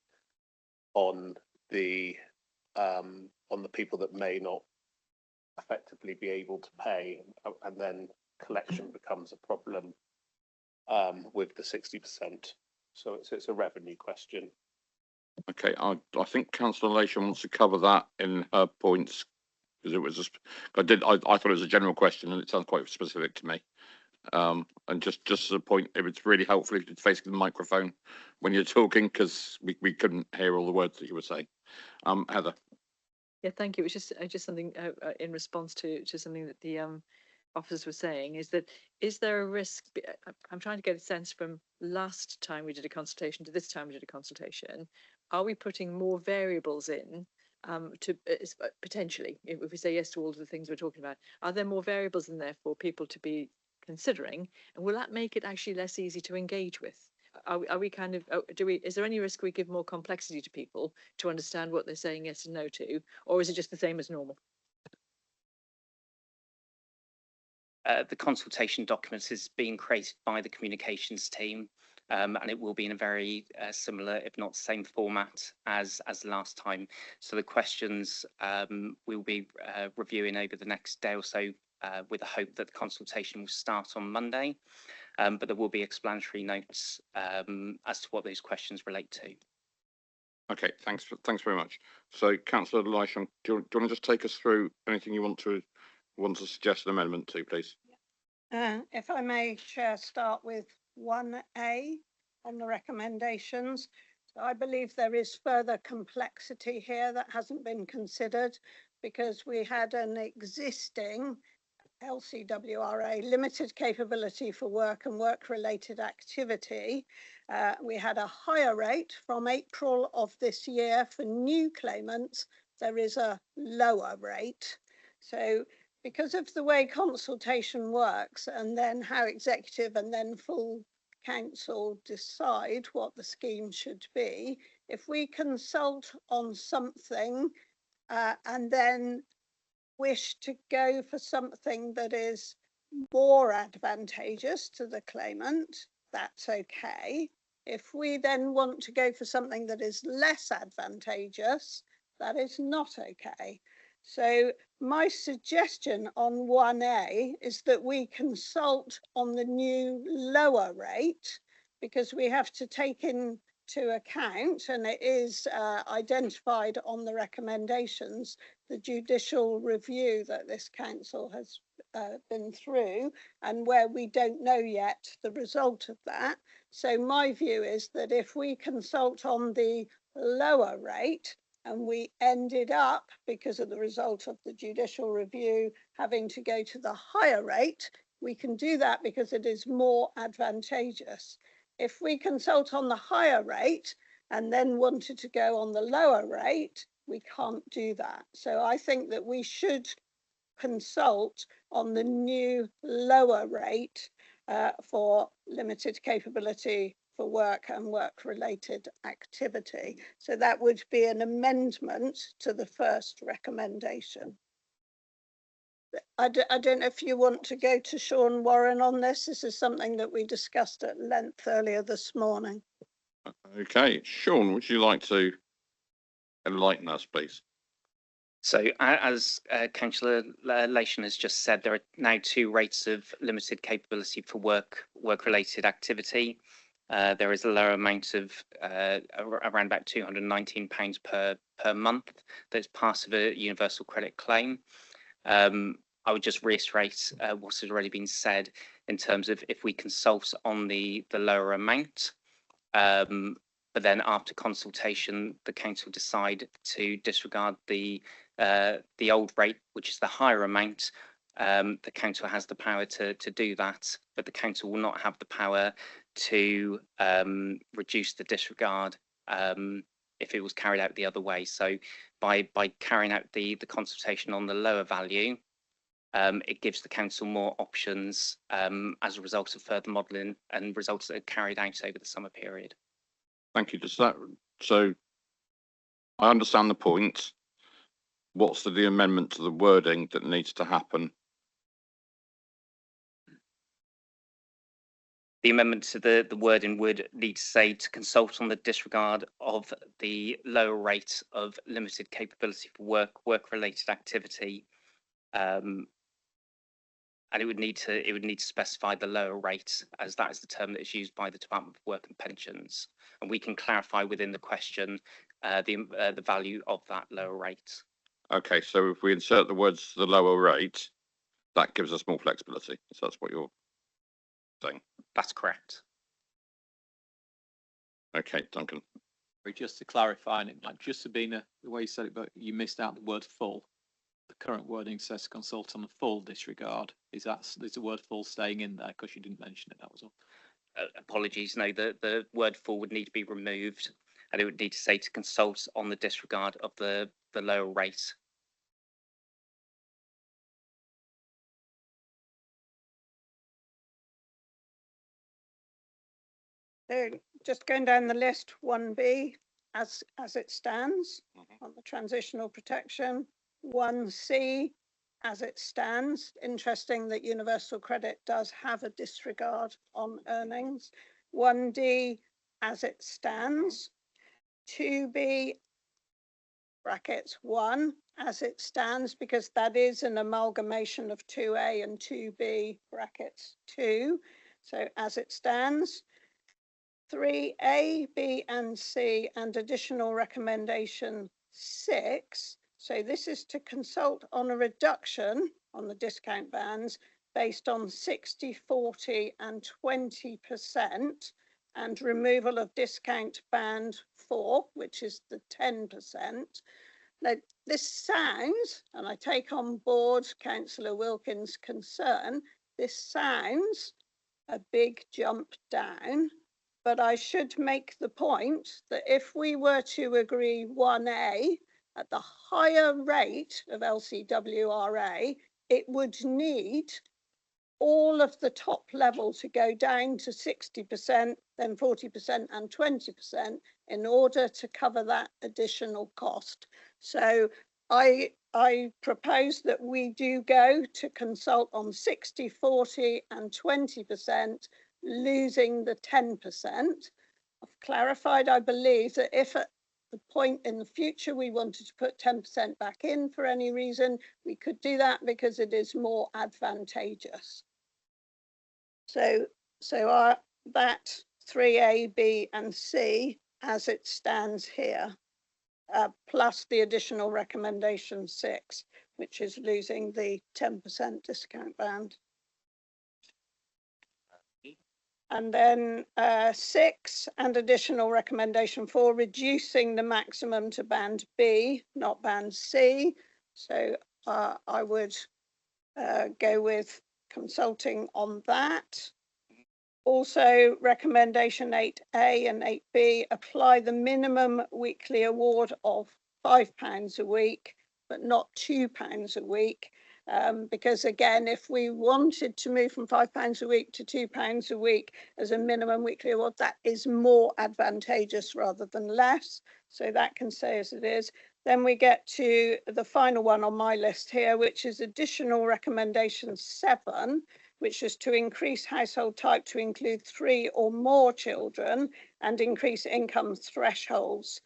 P: on the people that may not effectively be able to pay, and then collection becomes a problem with the 60%. So it's a revenue question.
A: Okay, I think Councillor Lation wants to cover that in her points, because it was I thought it was a general question and it sounds quite specific to me. And just as a point, it was really helpful if you'd face the microphone when you're talking, because we couldn't hear all the words that you were saying. Heather.
J: Yeah, thank you. It was just something in response to something that the officers were saying, is there a risk? I'm trying to get a sense from last time we did a consultation to this time we did a consultation. Are we putting more variables in to potentially, if we say yes to all of the things we're talking about, are there more variables in there for people to be considering, and will that make it actually less easy to engage with? Are we kind of, is there any risk we give more complexity to people to understand what they're saying yes and no to, or is it just the same as normal?
N: The consultation documents is being created by the communications team, and it will be in a very similar, if not same format as last time. So the questions we'll be reviewing over the next day or so, with the hope that the consultation will start on Monday. But there will be explanatory notes as to what those questions relate to.
A: Okay, thanks very much. So, Councillor Lisham, do you want to just take us through anything you want to suggest an amendment to, please?
H: If I may, Chair, start with 1A on the recommendations. So I believe there is further complexity here that hasn't been considered, because we had an existing LCWRA, limited capability for work and work-related activity. We had a higher rate from April of this year. For new claimants, there is a lower rate. So because of the way consultation works, and then how executive and then full council decide what the scheme should be, if we consult on something and then wish to go for something that is more advantageous to the claimant, that's okay. If we then want to go for something that is less advantageous, that is not okay. So my suggestion on 1A is that we consult on the new lower rate, because we have to take into account, and it is identified on the recommendations, the judicial review that this council has been through, and where we don't know yet the result of that. So my view is that if we consult on the lower rate and we ended up, because of the result of the judicial review, having to go to the higher rate, we can do that because it is more advantageous. If we consult on the higher rate and then wanted to go on the lower rate, we can't do that. So I think that we should consult on the new lower rate for limited capability for work and work-related activity. So that would be an amendment to the first recommendation. I don't know if you want to go to Sean Warren on this. This is something that we discussed at length earlier this morning.
A: Okay, Sean, would you like to enlighten us, please?
N: So as Councillor Lation has just said, there are now two rates of limited capability for work work-related activity. There is a lower amount of around about £219 per month that's part of a universal credit claim. I would just reiterate what has already been said in terms of if we consult on the lower amount, but then after consultation, the council decide to disregard the old rate, which is the higher amount. The council has the power to do that, but the council will not have the power to reduce the disregard if it was carried out the other way. So by carrying out the consultation on the lower value, it gives the council more options as a result of further modelling and results that are carried out over the summer period.
A: Thank you. So I understand the point. What's the amendment to the wording that needs to happen?
N: The amendment to the wording would need to say to consult on the disregard of the lower rate of limited capability for work-related activity, and it would need to specify the lower rate, as that is the term that is used by the Department for Work and Pensions, and we can clarify within the question the value of that lower rate.
A: Okay, so if we insert the words the lower rate, that gives us more flexibility. So that's what you're saying.
N: That's correct.
A: Okay, Duncan.
M: Just to clarify, and it might just have been the way you said it, but you missed out the word full. The current wording says consult on the full disregard. Is the word full staying in there because you didn't mention it? That was all.
N: Apologies. No, the word full would need to be removed, and it would need to say to consult on the disregard of the lower rate.
H: So just going down the list, 1B as it stands on the transitional protection, 1C as it stands. Interesting that universal credit does have a disregard on earnings. 1D as it stands. 2B brackets 1 as it stands, because that is an amalgamation of 2A and 2B brackets 2. So as it stands. 3A, B and C and additional recommendation 6. So this is to consult on a reduction on the discount bands based on 60, 40 and 20% and removal of discount band 4, which is the 10%. Now this sounds, and I take on board Councillor Wilkins' concern, this sounds a big jump down. But I should make the point that if we were to agree 1A at the higher rate of LCWRA, it would need all of the top level to go down to 60%, then 40% and 20% in order to cover that additional cost. So I propose that we do go to consult on 60, 40 and 20%, losing the 10%. I've clarified, I believe, that if at the point in the future we wanted to put 10% back in for any reason, we could do that because it is more advantageous. So that 3A, B and C as it stands here, plus the additional recommendation 6, which is losing the 10% discount band. And then 6 and additional recommendation 4, reducing the maximum to band B, not band C. So I would go with consulting on that. Also recommendation 8A and 8B, apply the minimum weekly award of £5 a week, but not £2 a week. Because again, if we wanted to move from £5 a week to £2 a week as a minimum weekly award, that is more advantageous rather than less. So that can stay as it is. Then we get to the final one on my list here, which is additional recommendation 7, which is to increase household type to include 3 or more children and increase income thresholds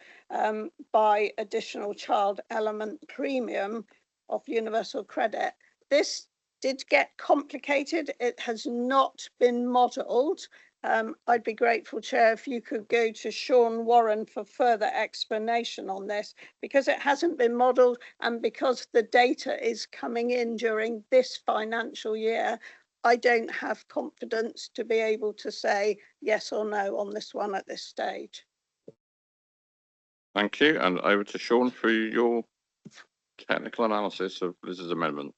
H: by additional child element premium of universal credit. This did get complicated. It has not been modelled. I'd be grateful, Chair, if you could go to Sean Warren for further explanation on this, because it hasn't been modelled and because the data is coming in during this financial year. I don't have confidence to be able to say yes or no on this one at this stage.
A: Thank you. And over to Sean for your technical analysis of Liz's amendment.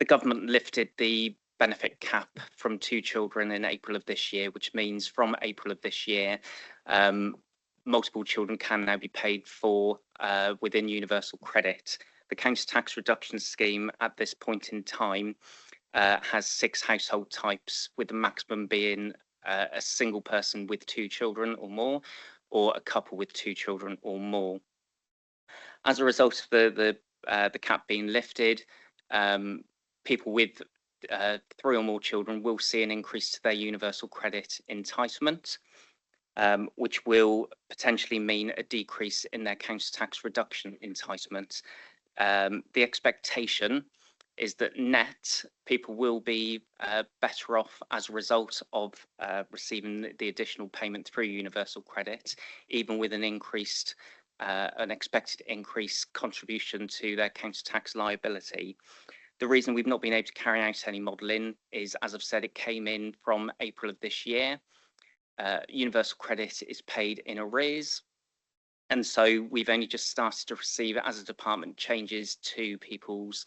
N: The government lifted the benefit cap from 2 children in April of this year, which means from April of this year, multiple children can now be paid for within universal credit. The council tax reduction scheme at this point in time has 6 household types, with the maximum being a single person with 2 children or more, or a couple with 2 children or more. As a result of the cap being lifted, people with 3 or more children will see an increase to their universal credit entitlement, which will potentially mean a decrease in their council tax reduction entitlement. The expectation is that net people will be better off as a result of receiving the additional payment through universal credit, even with an expected increased contribution to their council tax liability. The reason we've not been able to carry out any modelling is, as I've said, it came in from April of this year. Universal credit is paid in arrears, and so we've only just started to receive, as a department, changes to people's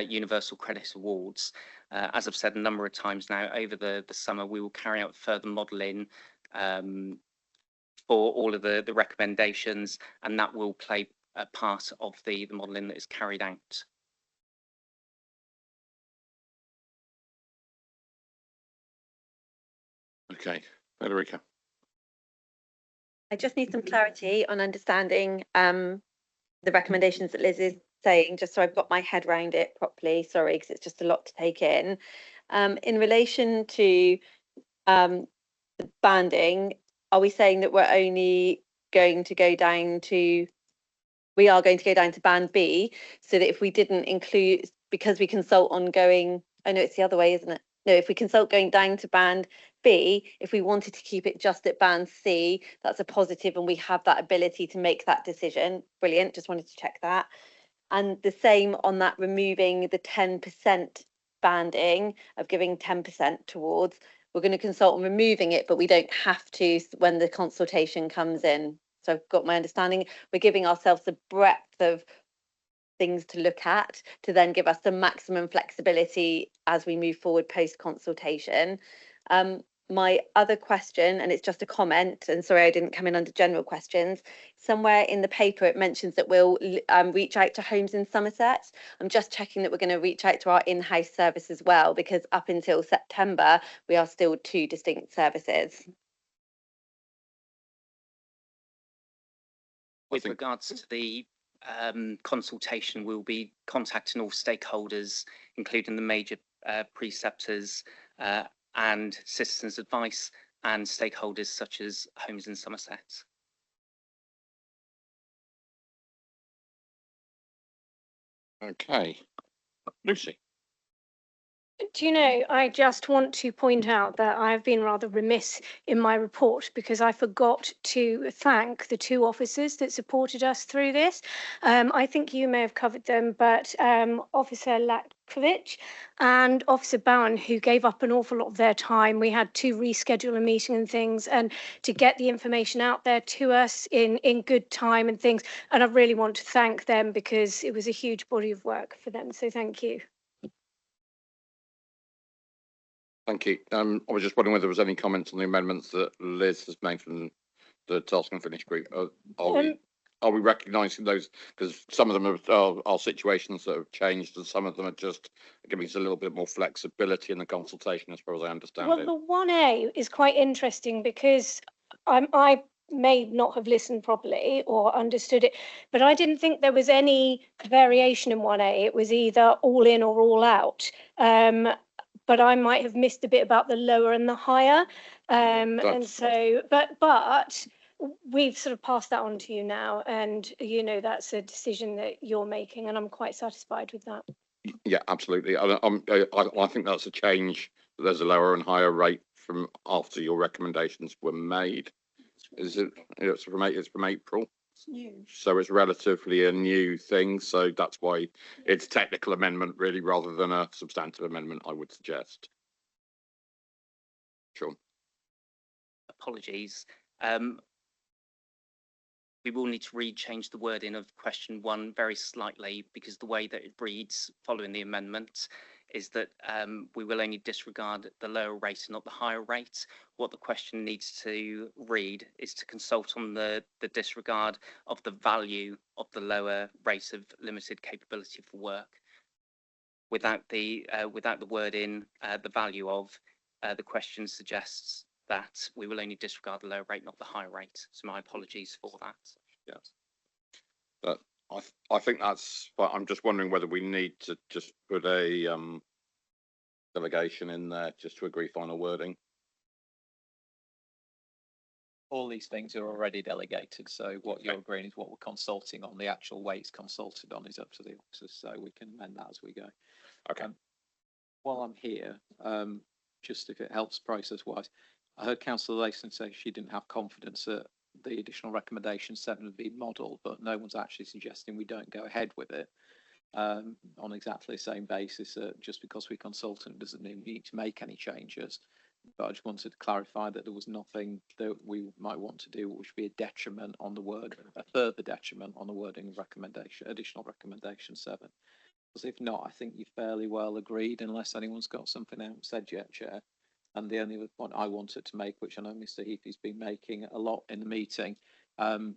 N: universal credit awards. As I've said a number of times now, over the summer, we will carry out further modelling for all of the recommendations, and that will play a part of the modelling that is carried out.
A: Okay, Federica.
D: I just need some clarity on understanding the recommendations that Liz is saying, just so I've got my head around it properly. Sorry, because it's just a lot to take in. In relation to the banding, are we saying that we're only going to go down to, we are going to go down to band B, so that if we didn't include, because we consult on going, I know it's the other way, isn't it? No, if we consult going down to band B, if we wanted to keep it just at band C, that's a positive and we have that ability to make that decision. Brilliant, just wanted to check that. And the same on that, removing the 10% banding of giving 10% towards, we're going to consult on removing it, but we don't have to when the consultation comes in. So I've got my understanding. We're giving ourselves the breadth of things to look at to then give us the maximum flexibility as we move forward post consultation. My other question, and it's just a comment, and sorry I didn't come in under general questions, somewhere in the paper it mentions that we'll reach out to homes in Somerset. I'm just checking that we're going to reach out to our in-house service as well, because up until September we are still 2 distinct services.
N: With regards to the consultation, we'll be contacting all stakeholders, including the major preceptors and citizens' advice and stakeholders such as Homes in Somerset.
A: Okay, Lucy.
V: Do you know, I just want to point out that I've been rather remiss in my report because I forgot to thank the 2 officers that supported us through this. I think you may have covered them, but Officer Latkovich and Officer Bowen, who gave up an awful lot of their time. We had to reschedule a meeting and things, and to get the information out there to us in good time and things. And I really want to thank them because it was a huge body of work for them. So thank you.
A: Thank you. I was just wondering whether there was any comments on the amendments that Liz has made from the Task and Finish group. Are we recognising those? Because some of them are situations that have changed, and some of them are just giving us a little bit more flexibility in the consultation, as far as I understand it.
V: Well, the 1A is quite interesting because I may not have listened properly or understood it, but I didn't think there was any variation in 1A. It was either all in or all out. But I might have missed a bit about the lower and the higher. And so, but we've sort of passed that on to you now, and you know that's a decision that you're making, and I'm quite satisfied with that.
A: Yeah, absolutely. I think that's a change. There's a lower and higher rate from after your recommendations were made. Is it? It's from April.
H: It's new.
A: So it's relatively a new thing. So that's why it's a technical amendment, really, rather than a substantive amendment, I would suggest. Sean.
N: Apologies. We will need to change the wording of question 1 very slightly, because the way that it reads following the amendment is that we will only disregard the lower rate and not the higher rate. What the question needs to read is to consult on the disregard of the value of the lower rate of limited capability for work. Without the wording, the value of, the question suggests that we will only disregard the lower rate, not the higher rate. So my apologies for that.
A: Yes. But I think that's, but I'm just wondering whether we need to just put a delegation in there just to agree final wording.
E: All these things are already delegated, so what you're agreeing is what we're consulting on. The actual way it's consulted on is up to the officers, so we can amend that as we go.
A: Okay.
E: While I'm here, just if it helps process wise, I heard Councillor Layson say she didn't have confidence that the additional recommendation 7 would be model, but no one's actually suggesting we don't go ahead with it on exactly the same basis. Just because we consultant doesn't mean we need to make any changes. But I just wanted to clarify that there was nothing that we might want to do which would be a detriment on the word, a further detriment on the wording of recommendation, additional recommendation 7. Because if not, I think you're fairly well agreed, unless anyone's got something I haven't said yet, Chair. And the only other point I wanted to make, which I know Mr. Heafy's been making a lot in the meeting, and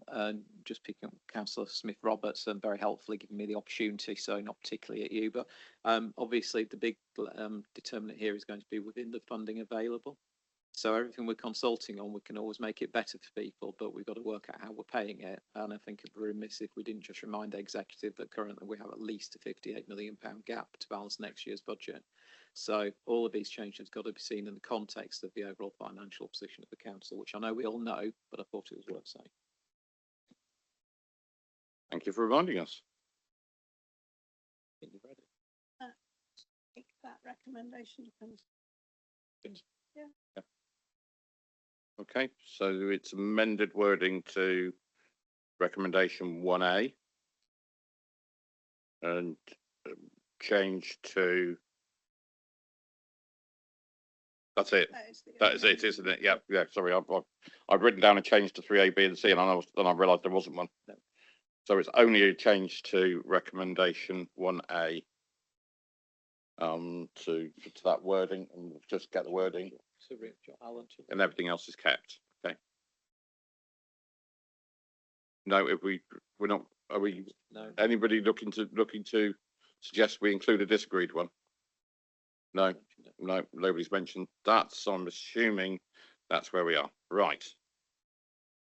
E: just picking up Councillor Smith-Roberts and very helpfully giving me the opportunity, so not particularly at you, but obviously the big determinant here is going to be within the funding available. So everything we're consulting on, we can always make it better for people, but we've got to work out how we're paying it. And I think it'd be remiss if we didn't just remind the executive that currently we have at least a £58 million gap to balance next year's budget. So all of these changes have got to be seen in the context of the overall financial position of the council, which I know we all know, but I thought it was worth saying.
A: Thank you for reminding us.
E: I think you've read it.
H: Take that recommendation. Yeah.
A: Okay, so it's amended wording to recommendation 1A and change to. That's it. That is it, isn't it? Yeah, yeah. Sorry, I've written down a change to 3A, B, and C, and then I realised there wasn't one. No. So it's only a change to recommendation 1A. To that wording, and we'll just get the wording. And everything else is kept. Okay. No, if we're not, are we? No. Anybody looking to suggest we include a disagreed one? No, no, nobody's mentioned that, so I'm assuming that's where we are. Right.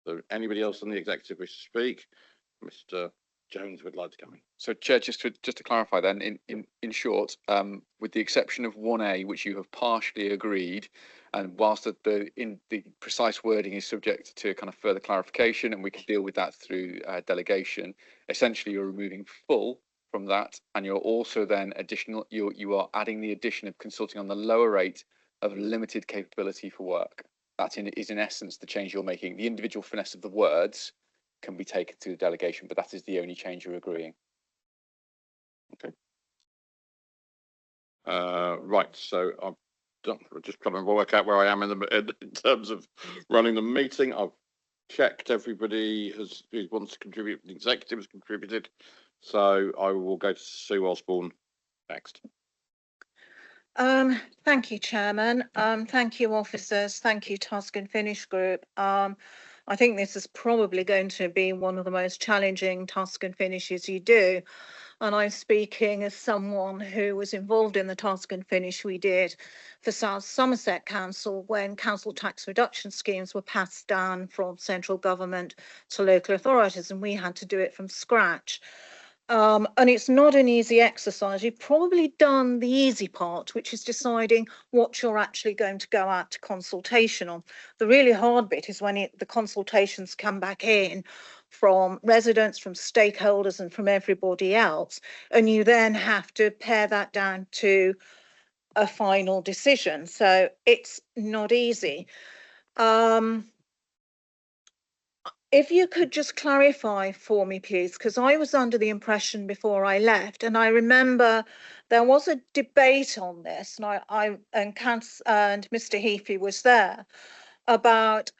A: So anybody else on the executive wish to speak? Mr. Jones would like to come in.
O: So, Chair, just to clarify then, in short, with the exception of 1A, which you have partially agreed, and whilst in the precise wording is subject to kind of further clarification, and we can deal with that through delegation, essentially you're removing full from that, and you're also then you are adding the addition of consulting on the lower rate of limited capability for work. That is in essence the change you're making. The individual finesse of the words can be taken to the delegation, but that is the only change you're agreeing.
A: Okay. Right, so I'm just trying to work out where I am in terms of running the meeting. I've checked everybody who wants to contribute. The executive has contributed, so I will go to Sue Osborne next.
L: Thank you, Chairman. Thank you, officers. Thank you, Task and Finish Group. I think this is probably going to be one of the most challenging task and finishes you do. And I'm speaking as someone who was involved in the task and finish we did for South Somerset Council when council tax reduction schemes were passed down from central government to local authorities, and we had to do it from scratch. And it's not an easy exercise. You've probably done the easy part, which is deciding what you're actually going to go out to consultation on. The really hard bit is when the consultations come back in from residents, from stakeholders and from everybody else. And you then have to pare that down to a final decision. So it's not easy. If you could just clarify for me, please, because I was under the impression before I left, and I remember there was a debate on this, and and Mr. Heafy was there, about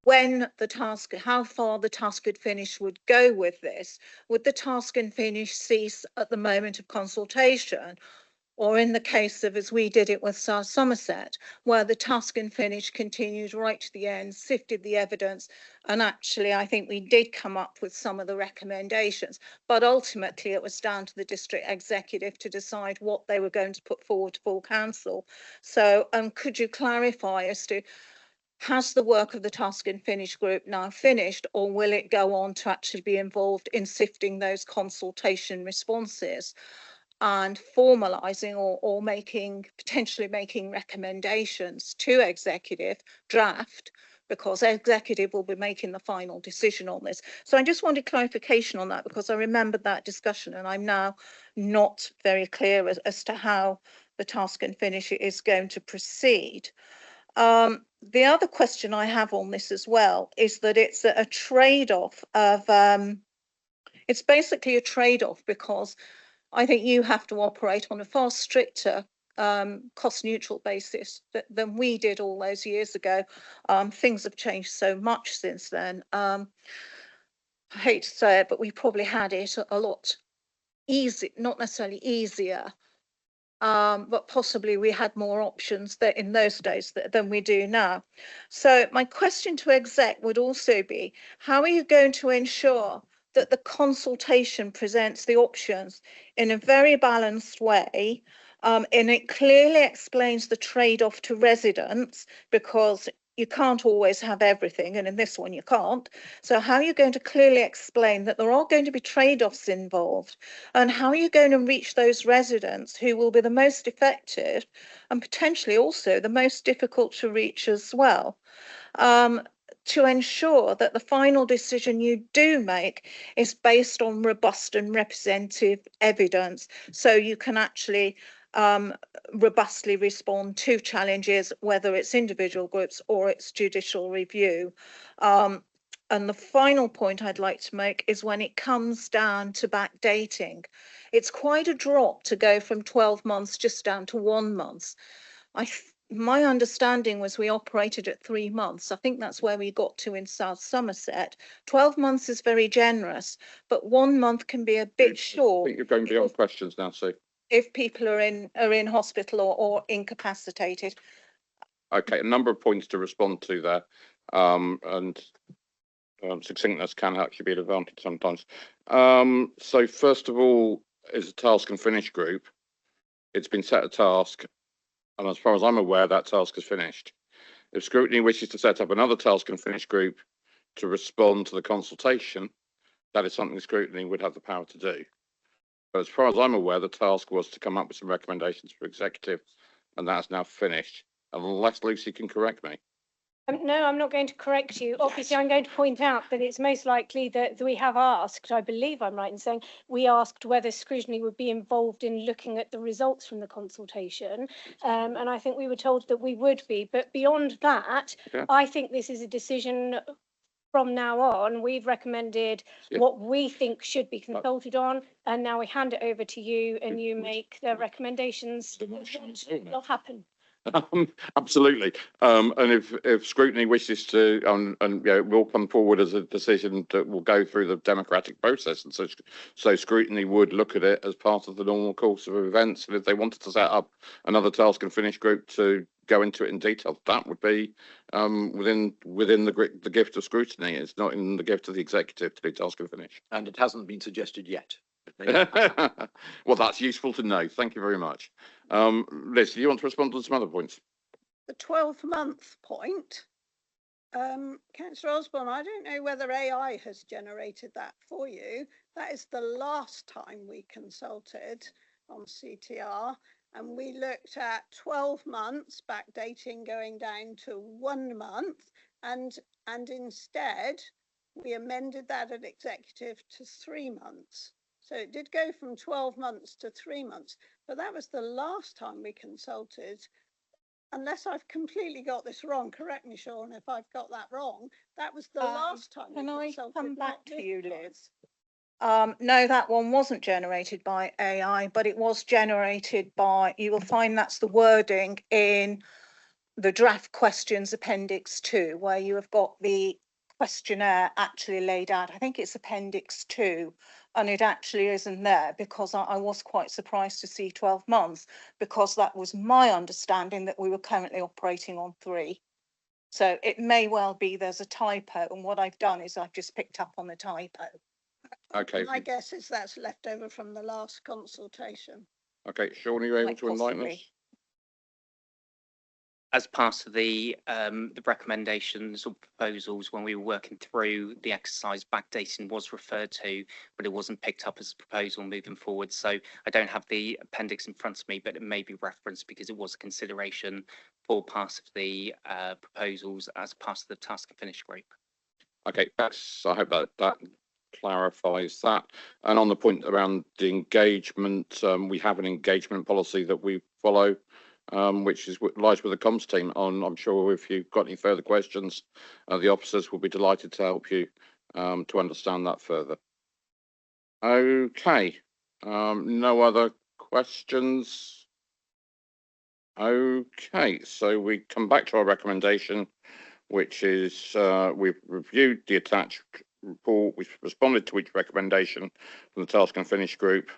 L: when the task, how far the task and finish would go with this. Would the task and finish cease at the moment of consultation? Or in the case of, as we did it with South Somerset, where the task and finish continued right to the end, sifted the evidence, and actually I think we did come up with some of the recommendations, but ultimately it was down to the district executive to decide what they were going to put forward to full council. So could you clarify as to, has the work of the task and finish group now finished, or will it go on to actually be involved in sifting those consultation responses and formalising or potentially making recommendations to executive draft, because executive will be making the final decision on this. So I just wanted clarification on that, because I remembered that discussion and I'm now not very clear as to how the task and finish is going to proceed. The other question I have on this as well is that it's a trade-off of, it's basically a trade-off, because I think you have to operate on a far stricter cost neutral basis than we did all those years ago. Things have changed so much since then. I hate to say it, but we probably had it a lot easy, not necessarily easier, but possibly we had more options in those days than we do now. So my question to exec would also be, how are you going to ensure that the consultation presents the options in a very balanced way, and it clearly explains the trade-off to residents, because you can't always have everything, and in this one you can't. So how are you going to clearly explain that there are going to be trade-offs involved, and how are you going to reach those residents who will be the most effective and potentially also the most difficult to reach as well, to ensure that the final decision you do make is based on robust and representative evidence, so you can actually robustly respond to challenges, whether it's individual groups or it's judicial review. And the final point I'd like to make is when it comes down to backdating, it's quite a drop to go from 12 months just down to 1 month. My understanding was we operated at 3 months. I think that's where we got to in South Somerset. 12 months is very generous, but 1 month can be a bit short.
A: I think you're going beyond questions now, Sue.
L: If people are in hospital or incapacitated.
A: Okay, a number of points to respond to there, and succinctness can actually be an advantage sometimes. So first of all, is a task and finish group. It's been set a task, and as far as I'm aware, that task is finished. If scrutiny wishes to set up another task and finish group to respond to the consultation, that is something scrutiny would have the power to do. But as far as I'm aware, the task was to come up with some recommendations for executive, and that's now finished, unless Lucy can correct me.
V: No, I'm not going to correct you. Obviously, I'm going to point out that it's most likely that we have asked, I believe I'm right in saying, we asked whether scrutiny would be involved in looking at the results from the consultation. And I think we were told that we would be. But beyond that, I think this is a decision from now on. We've recommended what we think should be consulted on, and now we hand it over to you and you make the recommendations. It'll happen.
A: Absolutely. And if scrutiny wishes to, and it will come forward as a decision that will go through the democratic process, and so scrutiny would look at it as part of the normal course of events. And if they wanted to set up another task and finish group to go into it in detail, that would be within the gift of scrutiny. It's not in the gift of the executive to do task and finish.
M: And it hasn't been suggested yet.
A: Well, that's useful to know. Thank you very much. Liz, do you want to respond to some other points?
H: The 12-month point, Councillor Osborne, I don't know whether AI has generated that for you. That is the last time we consulted on CTR, and we looked at 12 months backdating going down to 1 month, and instead we amended that at executive to 3 months. So it did go from 12 months to 3 months, but that was the last time we consulted. Unless I've completely got this wrong, correct me, Sean, if I've got that wrong. That was the last time.
L: Can I come back to you,
H: Liz?
L: No, that one wasn't generated by AI, but it was generated by, you will find that's the wording in the draft questions appendix 2, where you have got the questionnaire actually laid out. I think it's appendix 2, and it actually isn't there because I was quite surprised to see 12 months, because that was my understanding that we were currently operating on 3. So it may well be there's a typo, and what I've done is I've just picked up on the typo.
A: Okay.
H: My guess is that's left over from the last consultation.
A: Okay, Sean, are you able to enlighten us?
N: As part of the recommendations or proposals, when we were working through the exercise, backdating was referred to, but it wasn't picked up as a proposal moving forward. So I don't have the appendix in front of me, but it may be referenced because it was a consideration for part of the proposals as part of the task and finish group.
A: Okay, I hope that clarifies that. And on the point around the engagement, we have an engagement policy that we follow, which lies with the comms team. I'm sure if you've got any further questions, the officers will be delighted to help you to understand that further. Okay, no other questions. Okay, so we come back to our recommendation, which is we've reviewed the attached report, we've responded to each recommendation from the task and finish group,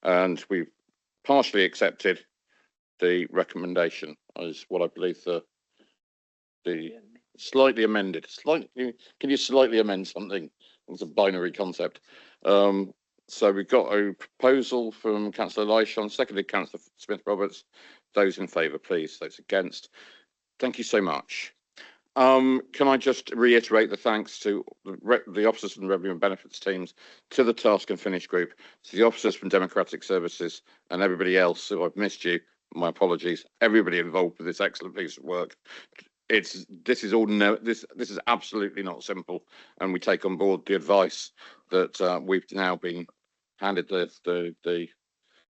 A: and we've partially accepted the recommendation as what I believe the slightly amended. Can you slightly amend something? It's a binary concept. So we've got a proposal from Councillor Lyshawn, seconded Councillor Smith-Roberts. Those in favour, please. Those against. Thank you so much. Can I just reiterate the thanks to the officers from the Revenue and Benefits teams, to the task and finish group, to the officers from Democratic Services, and everybody else who I've missed you. My apologies. Everybody involved with this excellent piece of work. This is absolutely not simple, and we take on board the advice that we've now been handed the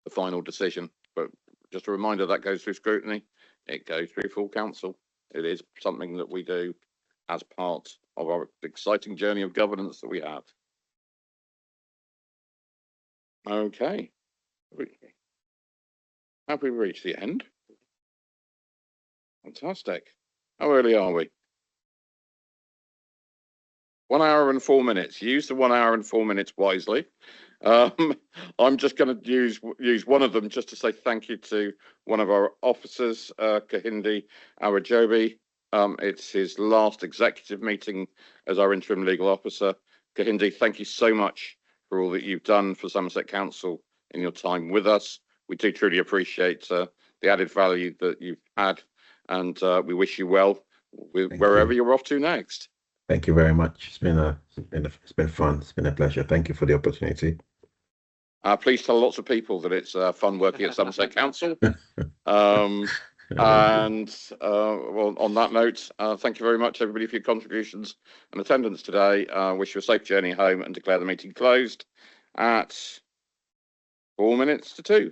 A: final decision. But just a reminder, that goes through scrutiny. It goes through full council. It is something that we do as part of our exciting journey of governance that we have. Okay. Have we reached the end? Fantastic. How early are we? 1 hour and 4 minutes. Use the 1 hour and 4 minutes wisely. I'm just going to use one of them just to say thank you to one of our officers, Kahindi Arajobi. It's his last executive meeting as our interim legal officer. Kahindi, thank you so much for all that you've done for Somerset Council in your time with us. We do truly appreciate the added value that you've had, and we wish you well wherever you're off to next.
Q: Thank you very much. It's been fun. It's been a pleasure. Thank you for the opportunity.
A: Please tell lots of people that it's fun working at Somerset Council. Well, on that note, thank you very much, everybody, for your contributions and attendance today. Wish you a safe journey home and declare the meeting closed at 4 minutes to 2.